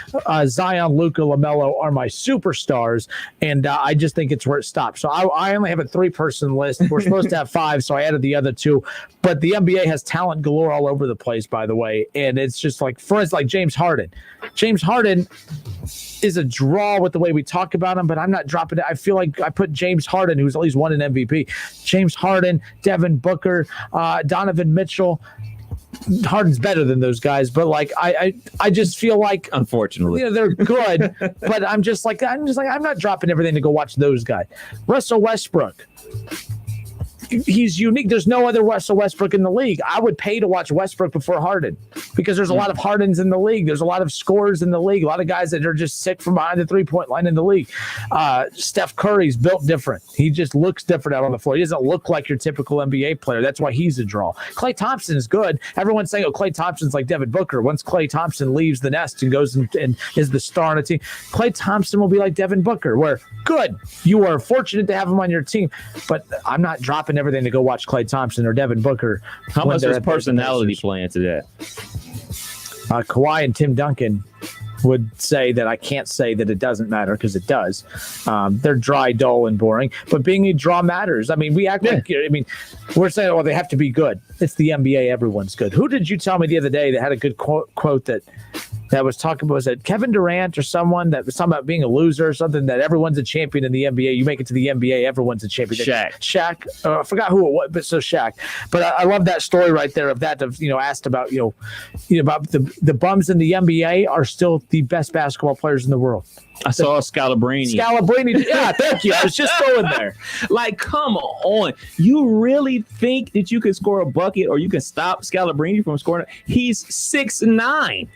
Zion, Luka, LaMelo are my superstars, and I just think it's where it stops. So I only have a 3-person list. We're supposed to have 5, so I added the other 2. But the NBA has talent galore all over the place, by the way, and it's just like, for instance, like James Harden. James Harden is a draw with the way we talk about him, but I'm not dropping it. I feel like I put James Harden, who's at least won an MVP. James Harden, Devin Booker, Donovan Mitchell. Harden's better than those guys, but like I just feel like, unfortunately, they're good, but I'm not dropping everything to go watch those guys. Russell Westbrook, he's unique. There's no other Russell Westbrook in the league. I would pay to watch Westbrook before Harden because there's a lot of Hardens in the league. There's a lot of scorers in the league. A lot of guys that are just sick from behind the 3-point line in the league. Steph Curry's built different. He just looks different out on the floor. He doesn't look like your typical NBA player. That's why he's a draw. Klay Thompson is good. Everyone's saying, Klay Thompson's like Devin Booker. Once Klay Thompson leaves the nest and goes and is the star on a team, Klay Thompson will be like Devin Booker, where good. You are fortunate to have him on your team, but I'm not dropping everything to go watch Klay Thompson or Devin Booker. How much does personality play into that? Kawhi and Tim Duncan would say that I can't say that it doesn't matter because it does. They're dry, dull, and boring. But being a draw matters. I mean, we act like, we're saying, they have to be good. It's the NBA. Everyone's good. Who did you tell me the other day that had a good quote that that was talking about, was it Kevin Durant or someone that was talking about being a loser or something, that everyone's a champion in the NBA. You make it to the NBA, everyone's a champion. Shaq. I forgot who it was, but so Shaq. But I love that story right there of that, asked about, about the bums in the NBA are still the best basketball players in the world. I saw Scalabrine. Yeah, thank you. I was just going there. Like, come on. You really think that you can score a bucket or you can stop Scalabrine from scoring? He's 6'9".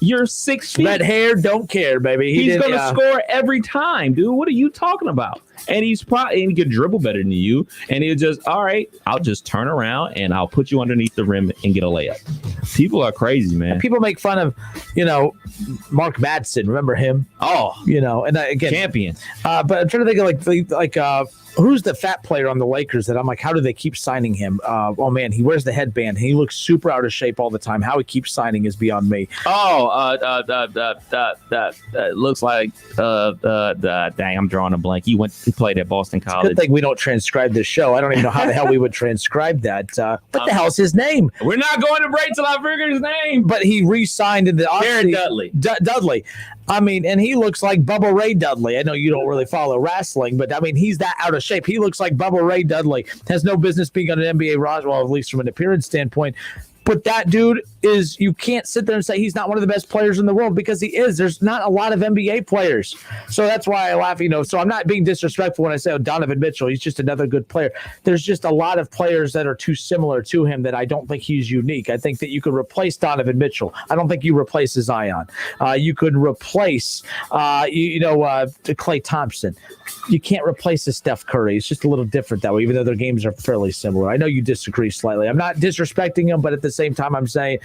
You're 6 feet. Red hair, don't care, baby. He's going to score every time, dude. What are you talking about? And he can dribble better than you. And he'll just, all right, I'll just turn around and I'll put you underneath the rim and get a layup. People are crazy, man. People make fun of, Mark Madsen. Remember him? Oh, and again, champion. But I'm trying to think of who's the fat player on the Lakers that I'm like, how do they keep signing him? Oh man, he wears the headband. He looks super out of shape all the time. How he keeps signing is beyond me. That looks like dang, I'm drawing a blank. He played at Boston College. Good thing we don't transcribe this show. I don't even know how the hell we would transcribe that. What the hell's his name? We're not going to break till I figure his name. But he re-signed in the Jared Dudley. Dudley. I mean, and he looks like Bubba Ray Dudley. I know you don't really follow wrestling, but I mean, he's that out of shape. He looks like Bubba Ray Dudley. Has no business being on an NBA roster, well, at least from an appearance standpoint. But that dude you can't sit there and say he's not one of the best players in the world, because he is. There's not a lot of NBA players. So that's why I laugh, So I'm not being disrespectful when I say, Donovan Mitchell, he's just another good player. There's just a lot of players that are too similar to him that I don't think he's unique. I think that you could replace Donovan Mitchell. I don't think you replace Zion. You could replace, Klay Thompson. You can't replace a Steph Curry. It's just a little different that way, even though their games are fairly similar. I know you disagree slightly. I'm not disrespecting him, but at the same time, I'm saying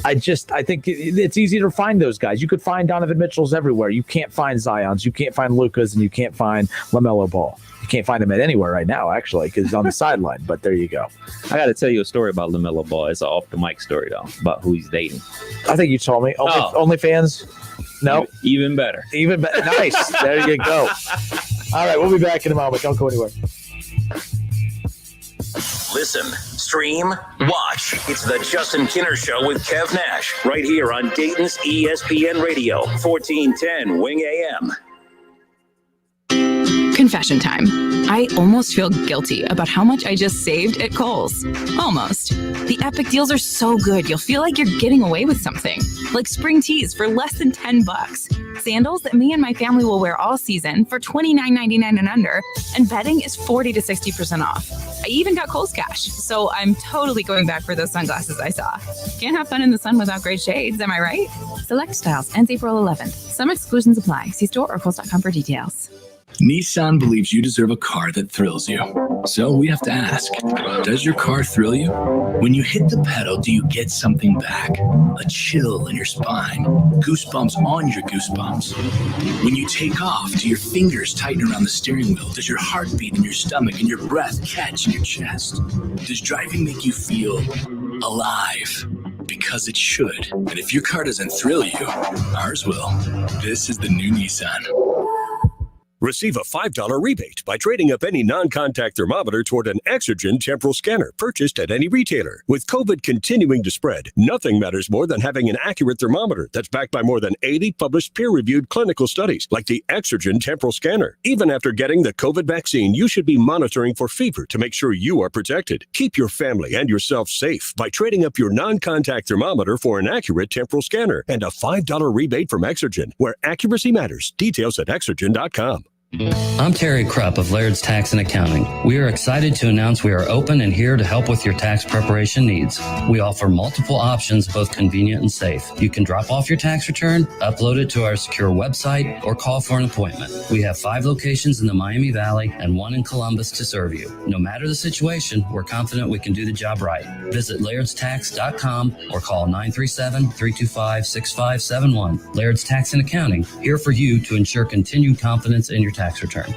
I think it's easy to find those guys. You could find Donovan Mitchells everywhere. You can't find Zions. You can't find Lucas, and you can't find LaMelo Ball. You can't find him at anywhere right now, actually, because he's on the sideline. But there you go. I got to tell you a story about LaMelo Ball. It's an off-the-mic story, though, about who he's dating. I think you told me. OnlyFans? No. Even better. Even better. Nice. There you go. All right, we'll be back in a moment. Don't go anywhere. Listen, stream, watch. It's the Justin Kinner Show with Kev Nash, right here on Dayton's ESPN Radio, 1410 Wing AM. Confession time. I almost feel guilty about how much I just saved at Kohl's. Almost. The epic deals are so good, you'll feel like you're getting away with something. Like spring tees for less than $10. Sandals that me and my family will wear all season for $29.99 and under. And bedding is 40 to 60% off. I even got Kohl's Cash, so I'm totally going back for those sunglasses I saw. Can't have fun in the sun without great shades, am I right? Select styles ends April 11th. Some exclusions apply. See store or Kohl's.com for details. Nissan believes you deserve a car that thrills you. So we have to ask, does your car thrill you? When you hit the pedal, do you get something back? A chill in your spine, goosebumps on your goosebumps. When you take off, do your fingers tighten around the steering wheel? Does your heart beat in your stomach and your breath catch in your chest? Does driving make you feel alive? Because it should. And if your car doesn't thrill you, ours will. This is the new Nissan. Receive a $5 rebate by trading up any non-contact thermometer toward an Exergen temporal scanner purchased at any retailer. With COVID continuing to spread, nothing matters more than having an accurate thermometer that's backed by more than 80 published peer-reviewed clinical studies, like the Exergen temporal scanner. Even after getting the COVID vaccine, you should be monitoring for fever to make sure you are protected. Keep your family and yourself safe by trading up your non-contact thermometer for an accurate temporal scanner and a $5 rebate from Exergen, where accuracy matters. Details at Exergen.com. I'm Terry Krupp of Laird's Tax and Accounting. We are excited to announce we are open and here to help with your tax preparation needs. We offer multiple options, both convenient and safe. You can drop off your tax return, upload it to our secure website, or call for an appointment. We have 5 locations in the Miami Valley and 1 in Columbus to serve you. No matter the situation, we're confident we can do the job right. Visit Laird'sTax.com or call 937-325-6571. Laird's Tax and Accounting, here for you to ensure continued confidence in your tax return.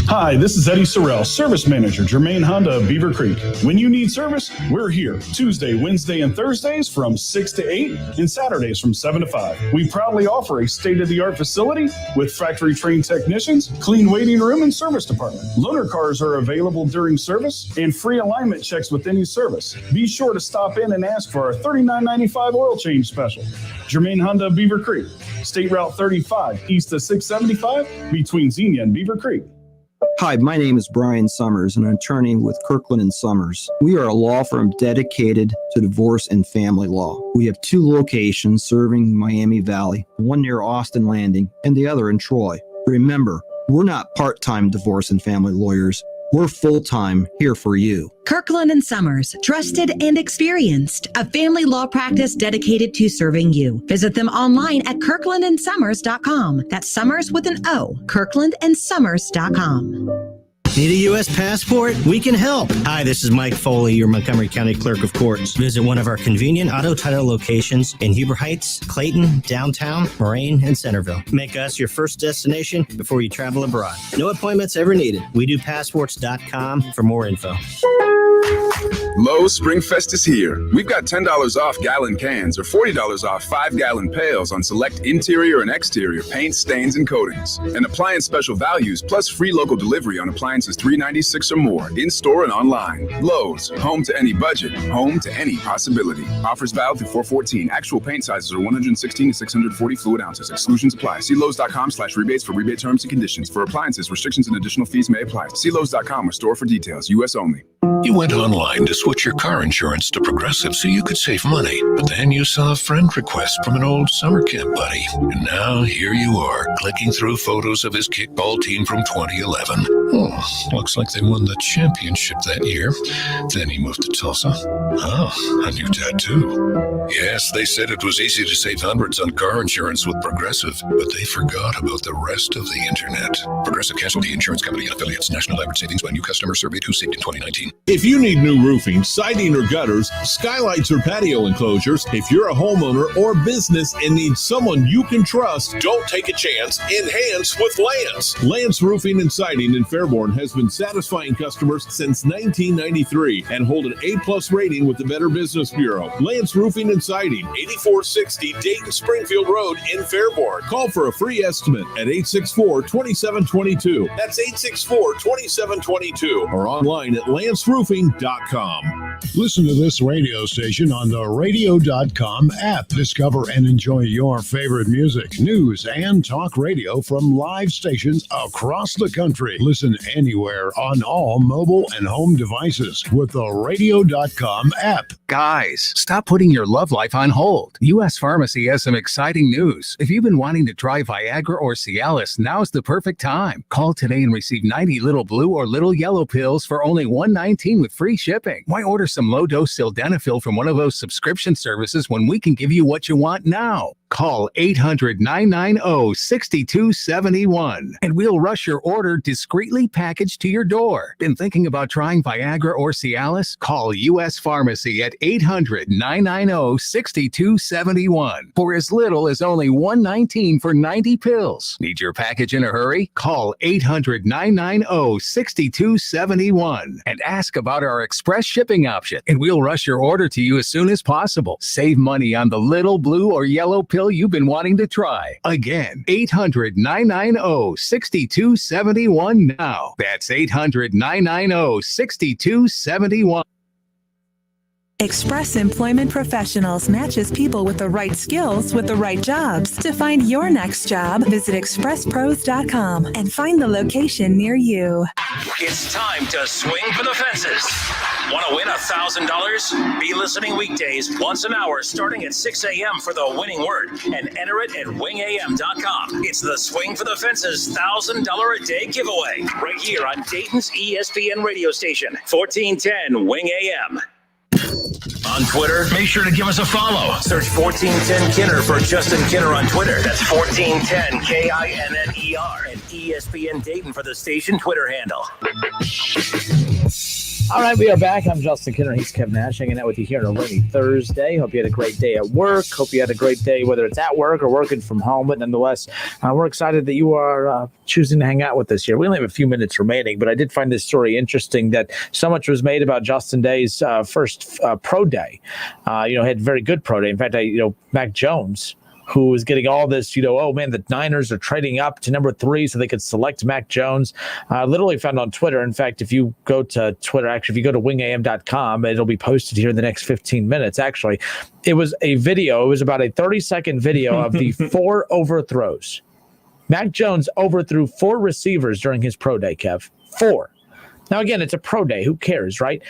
Hi, this is Eddie Sorrell, Service Manager, Germain Honda of Beaver Creek. When you need service, we're here Tuesday, Wednesday, and Thursdays from 6 to 8 and Saturdays from 7 to 5. We proudly offer a state-of-the-art facility with factory-trained technicians, clean waiting room, and service department. Loaner cars are available during service and free alignment checks with any service. Be sure to stop in and ask for our $39.95 oil change special. Germain Honda of Beaver Creek, State Route 35, east of 675, between Xenia and Beaver Creek. Hi, my name is Brian Sommers, and I'm an attorney with Kirkland and Sommers. We are a law firm dedicated to divorce and family law. We have 2 locations serving Miami Valley, one near Austin Landing and the other in Troy. Remember, we're not part-time divorce and family lawyers. We're full-time here for you. Kirkland and Sommers, trusted and experienced, a family law practice dedicated to serving you. Visit them online at kirklandandsommers.com. That's Sommers with an O, kirklandandsommers.com. Need a U.S. passport? We can help. Hi, this is Mike Foley, your Montgomery County Clerk of Courts. Visit one of our convenient auto title locations in Huber Heights, Clayton, downtown, Moraine, and Centerville. Make us your first destination before you travel abroad. No appointments ever needed. We do passports.com for more info. Lowe's Spring Fest is here. We've got $10 off gallon cans or $40 off 5-gallon pails on select interior and exterior paints, stains, and coatings. And appliance special values plus free local delivery on appliances $3.96 or more in store and online. Lowe's, home to any budget, home to any possibility. Offers valid through 4/14. Actual paint sizes are 116 to 640 fluid ounces. Exclusions apply. See Lowe's.com/rebates for rebate terms and conditions. For appliances, restrictions and additional fees may apply. See Lowe's.com or store for details. U.S. only. You went online to switch your car insurance to Progressive so you could save money, but then you saw a friend request from an old summer camp buddy. And now here you are, clicking through photos of his kickball team from 2011. Oh, looks like they won the championship that year. Then he moved to Tulsa. Oh, a new tattoo. Yes, they said it was easy to save hundreds on car insurance with Progressive, but they forgot about the rest of the internet. Progressive Casualty Insurance Company and affiliates. National average savings by new customer surveyed who saved in 2019. If you need new roofing, siding or gutters, skylights or patio enclosures, if you're a homeowner or business and need someone you can trust, don't take a chance. Enhance with Lance. Lance Roofing and Siding in Fairborn has been satisfying customers since 1993 and hold an A+ rating with the Better Business Bureau. Lance Roofing and Siding, 8460 Dayton Springfield Road in Fairborn. Call for a free estimate at 864-2722. That's 864-2722 or online at lanceroofing.com. Listen to this radio station on the radio.com app. Discover and enjoy your favorite music, news, and talk radio from live stations across the country. Listen anywhere on all mobile and home devices with the radio.com app. Guys, stop putting your love life on hold. U.S. Pharmacy has some exciting news. If you've been wanting to try Viagra or Cialis, now's the perfect time. Call today and receive 90 little blue or little yellow pills for only $119 with free shipping. Why order some low-dose sildenafil from one of those subscription services when we can give you what you want now? Call 800-990-6271 and we'll rush your order discreetly packaged to your door. Been thinking about trying Viagra or Cialis? Call U.S. Pharmacy at 800-990-6271 for as little as only $119 for 90 pills. Need your package in a hurry? Call 800-990-6271 and ask about our express shipping option, and we'll rush your order to you as soon as possible. Save money on the little blue or yellow pill you've been wanting to try. Again, 800-990-6271 now. That's 800-990-6271. Express Employment Professionals matches people with the right skills with the right jobs. To find your next job, visit expresspros.com and find the location near you. It's time to swing for the fences. Want to win $1,000? Be listening weekdays once an hour starting at 6 a.m. for the winning word and enter it at wingam.com. It's the Swing for the Fences $1,000 a day giveaway right here on Dayton's ESPN radio station, 1410 Wing AM. On Twitter, make sure to give us a follow. Search 1410 Kinner for Justin Kinner on Twitter. That's 1410 KINNER and ESPN Dayton for the station Twitter handle. All right, we are back. I'm Justin Kinner. He's Kevin Nash, hanging out with you here on a rainy Thursday. Hope you had a great day at work. Hope you had a great day, whether it's at work or working from home. But nonetheless, we're excited that you are choosing to hang out with us here. We only have a few minutes remaining, but I did find this story interesting that so much was made about Justin Day's first pro day. Had a very good pro day. In fact, Mac Jones, who is getting all this, oh man, the Niners are trading up to number 3 so they could select Mac Jones. Literally found on Twitter. In fact, if you go to Twitter, actually, if you go to wingam.com, it'll be posted here in the next 15 minutes. Actually, it was a video. It was about a 30-second video of the 4 overthrows. Mac Jones overthrew 4 receivers during his pro day, Kev. 4. Now, again, it's a pro day. Who cares, right?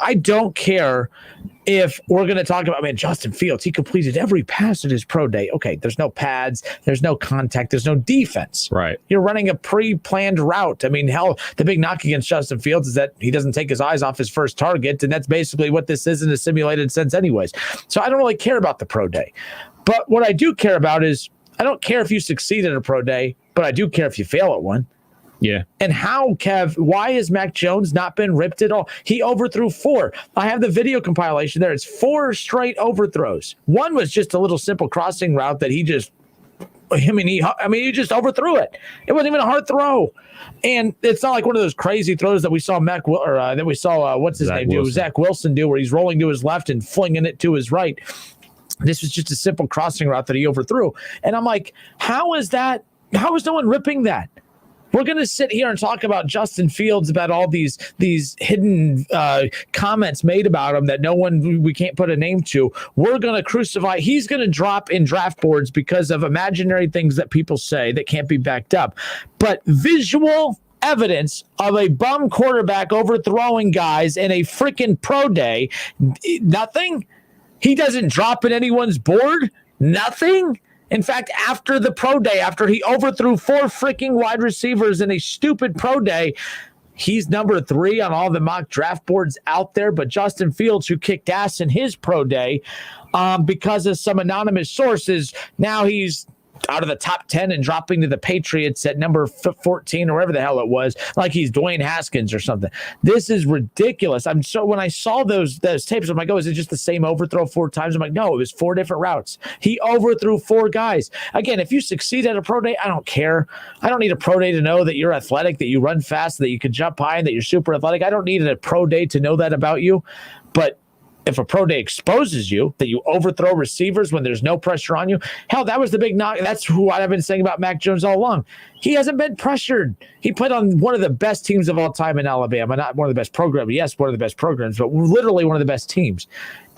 I don't care if we're going to talk about, Justin Fields, he completed every pass at his pro day. Okay, there's no pads, there's no contact, there's no defense. Right. You're running a pre-planned route. Hell, the big knock against Justin Fields is that he doesn't take his eyes off his first target, and that's basically what this is in a simulated sense anyways. So I don't really care about the pro day. But what I do care about is, I don't care if you succeed at a pro day, but I do care if you fail at one. Yeah. And how, Kev, why has Mac Jones not been ripped at all? He overthrew 4. I have the video compilation there. It's 4 straight overthrows. One was just a little simple crossing route that he just overthrew it. It wasn't even a hard throw. And it's not like one of those crazy throws that we saw Zach Wilson do, where he's rolling to his left and flinging it to his right. This was just a simple crossing route that he overthrew. And I'm like, how is no one ripping that? We're going to sit here and talk about Justin Fields, about all these hidden comments made about him that we can't put a name to. We're going to crucify. He's going to drop in draft boards because of imaginary things that people say that can't be backed up. But visual evidence of a bum quarterback overthrowing guys in a freaking pro day, nothing. He doesn't drop in anyone's board, nothing. In fact, after the pro day, after he overthrew 4 freaking wide receivers in a stupid pro day, he's number 3 on all the mock draft boards out there. But Justin Fields, who kicked ass in his pro day, because of some anonymous sources, now he's out of the top 10 and dropping to the Patriots at number 14 or wherever the hell it was, like he's Dwayne Haskins or something. This is ridiculous. When I saw those tapes, I'm like, is it just the same overthrow 4 times? I'm like, no, it was 4 different routes. He overthrew 4 guys. Again, if you succeed at a pro day, I don't care. I don't need a pro day to know that you're athletic, that you run fast, that you can jump high, and that you're super athletic. I don't need a pro day to know that about you. But if a pro day exposes you, that you overthrow receivers when there's no pressure on you, hell, that was the big knock. That's who I've been saying about Mac Jones all along. He hasn't been pressured. He played on one of the best teams of all time in Alabama. Not one of the best programs. Yes, one of the best programs, but literally one of the best teams.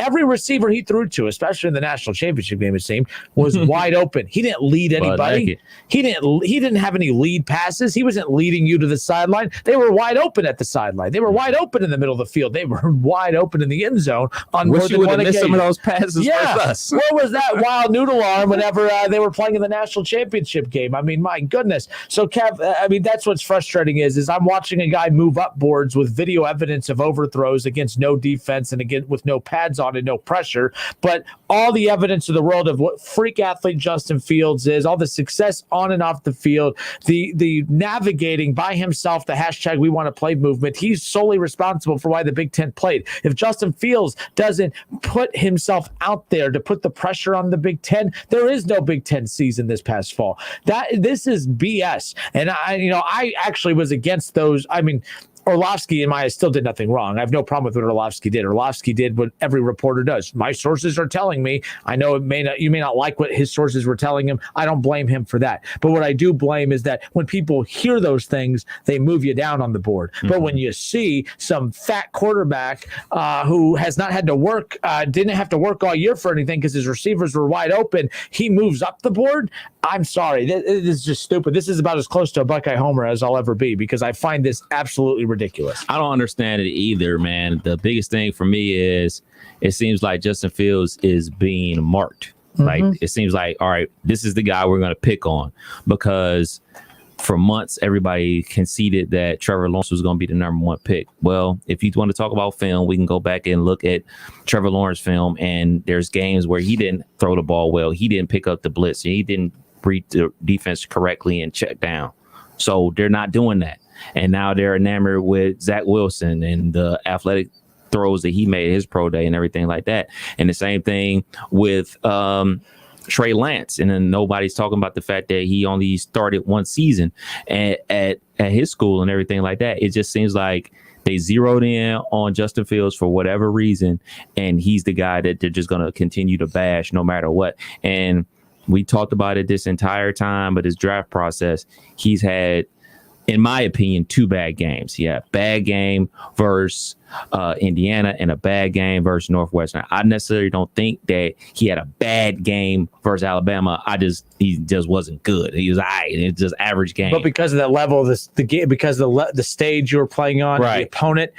Every receiver he threw to, especially in the national championship game, it seemed, was wide open. He didn't lead anybody. He didn't have any lead passes. He wasn't leading you to the sideline. They were wide open at the sideline. They were wide open in the middle of the field. They were wide open in the end zone on more than one occasion. Some of those passes versus us. What was that wild noodle arm whenever they were playing in the national championship game? My goodness. So, Kev, that's what's frustrating is I'm watching a guy move up boards with video evidence of overthrows against no defense and again with no pads on and no pressure, but all the evidence of the world of what freak athlete Justin Fields is, all the success on and off the field, the navigating by himself, the hashtag we want to play movement. He's solely responsible for why the Big Ten played. If Justin Fields doesn't put himself out there to put the pressure on the Big Ten, there is no Big Ten season this past fall. This is BS. And I actually was against those. Orlovsky and Maya still did nothing wrong. I have no problem with what Orlovsky did. Orlovsky did what every reporter does. My sources are telling me. I know you may not like what his sources were telling him. I don't blame him for that. But what I do blame is that when people hear those things, they move you down on the board. Mm-hmm. But when you see some fat quarterback who has not had to work, didn't have to work all year for anything because his receivers were wide open, he moves up the board. I'm sorry. This is just stupid. This is about as close to a Buckeye homer as I'll ever be because I find this absolutely ridiculous. I don't understand it either, man. The biggest thing for me is it seems like Justin Fields is being marked. Mm-hmm. Like it seems like, all right, this is the guy we're going to pick on because for months, everybody conceded that Trevor Lawrence was going to be the number 1 pick. Well, if you want to talk about film, we can go back and look at Trevor Lawrence film. And there's games where he didn't throw the ball well. He didn't pick up the blitz. He didn't read the defense correctly and check down. So they're not doing that. And now they're enamored with Zach Wilson and the athletic throws that he made his pro day and everything like that. And the same thing with Trey Lance. And then nobody's talking about the fact that he only started one season at his school and everything like that. It just seems like they zeroed in on Justin Fields for whatever reason, and he's the guy that they're just going to continue to bash no matter what. And we talked about it this entire time, but his draft process, he's had, in my opinion, 2 bad games. He had a bad game versus Indiana and a bad game versus Northwestern. I necessarily don't think that he had a bad game versus Alabama. He just wasn't good. He was it's just average game. But because of the level of the game, because of the stage you were playing on, the opponent,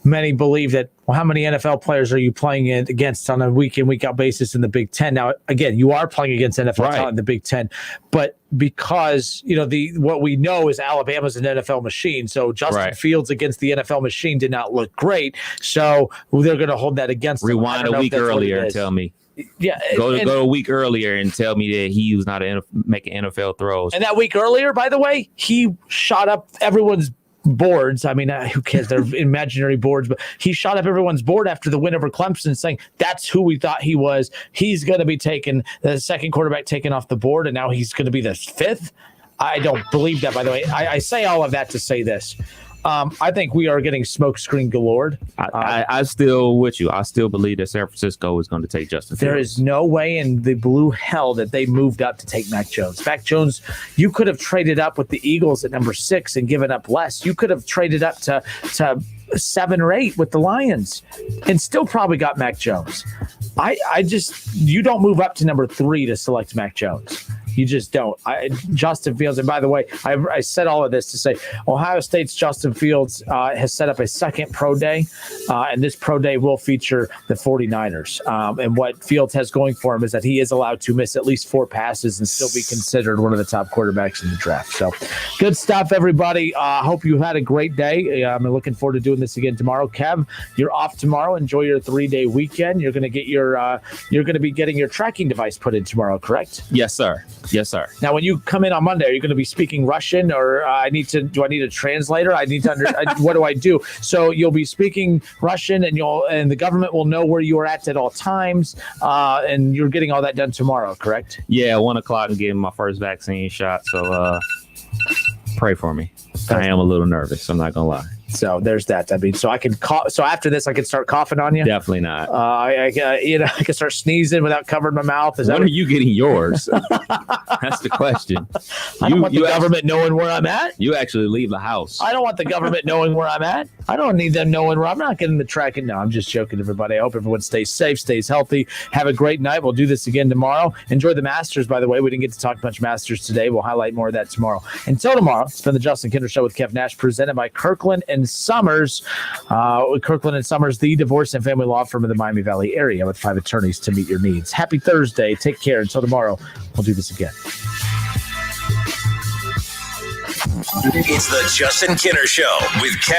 many believe that, well, how many NFL players are you playing against on a week in, week out basis in the Big Ten? Now, again, you are playing against NFL talent in the Big Ten, but because, what we know is Alabama's an NFL machine. So Justin Fields against the NFL machine did not look great. So they're going to hold that against him. Rewind a week earlier and tell me. Yeah, go a week earlier and tell me that he was not making NFL throws. And that week earlier, by the way, he shot up everyone's boards. I mean, who cares? They're imaginary boards, but he shot up everyone's board after the win over Clemson, saying that's who we thought he was. He's going to be the second quarterback taken off the board, and now he's going to be the 5th. I don't believe that, by the way. I say all of that to say this. I think we are getting smokescreen galore. I still with you. I still believe that San Francisco is going to take Justin Fields. There is no way in the blue hell that they moved up to take Mac Jones. Mac Jones, you could have traded up with the Eagles at number 6 and given up less. You could have traded up to 7 or 8 with the Lions and still probably got Mac Jones. You don't move up to number 3 to select Mac Jones. You just don't. Justin Fields, and by the way, I said all of this to say Ohio State's Justin Fields has set up a second pro day, and this pro day will feature the 49ers. And what Fields has going for him is that he is allowed to miss at least 4 passes and still be considered one of the top quarterbacks in the draft. So good stuff, everybody. Hope you had a great day. I'm looking forward to doing this again tomorrow. Kev, you're off tomorrow. Enjoy your 3-day weekend. You're going to get you're going to be getting your tracking device put in tomorrow, correct? Yes, sir. Yes, sir. Now, when you come in on Monday, are you going to be speaking Russian, or do I need a translator? I need to what do I do? So you'll be speaking Russian, and the government will know where you are at all times, and you're getting all that done tomorrow, correct? Yeah, 1:00 and getting my first vaccine shot. So pray for me. I am a little nervous. I'm not gonna lie. So there's that. I mean, so I can cough. So after this, I can start coughing on you. Definitely not. I can start sneezing without covering my mouth. When are you getting yours? That's the question. I don't want the government knowing where I'm at. You actually leave the house. I don't want the government knowing where I'm at. I don't need them knowing where I'm not getting the tracking. No, I'm just joking, everybody. I hope everyone stays safe, stays healthy. Have a great night. We'll do this again tomorrow. Enjoy the Masters, by the way. We didn't get to talk much Masters today. We'll highlight more of that tomorrow. Until tomorrow, it's been the Justin Kinder Show with Kev Nash, presented by Kirkland and Sommers. Kirkland and Sommers, the divorce and family law firm in the Miami Valley area with 5 attorneys to meet your needs. Happy Thursday. Take care. Until tomorrow, we'll do this again. It's the Justin Kinder Show with Kev.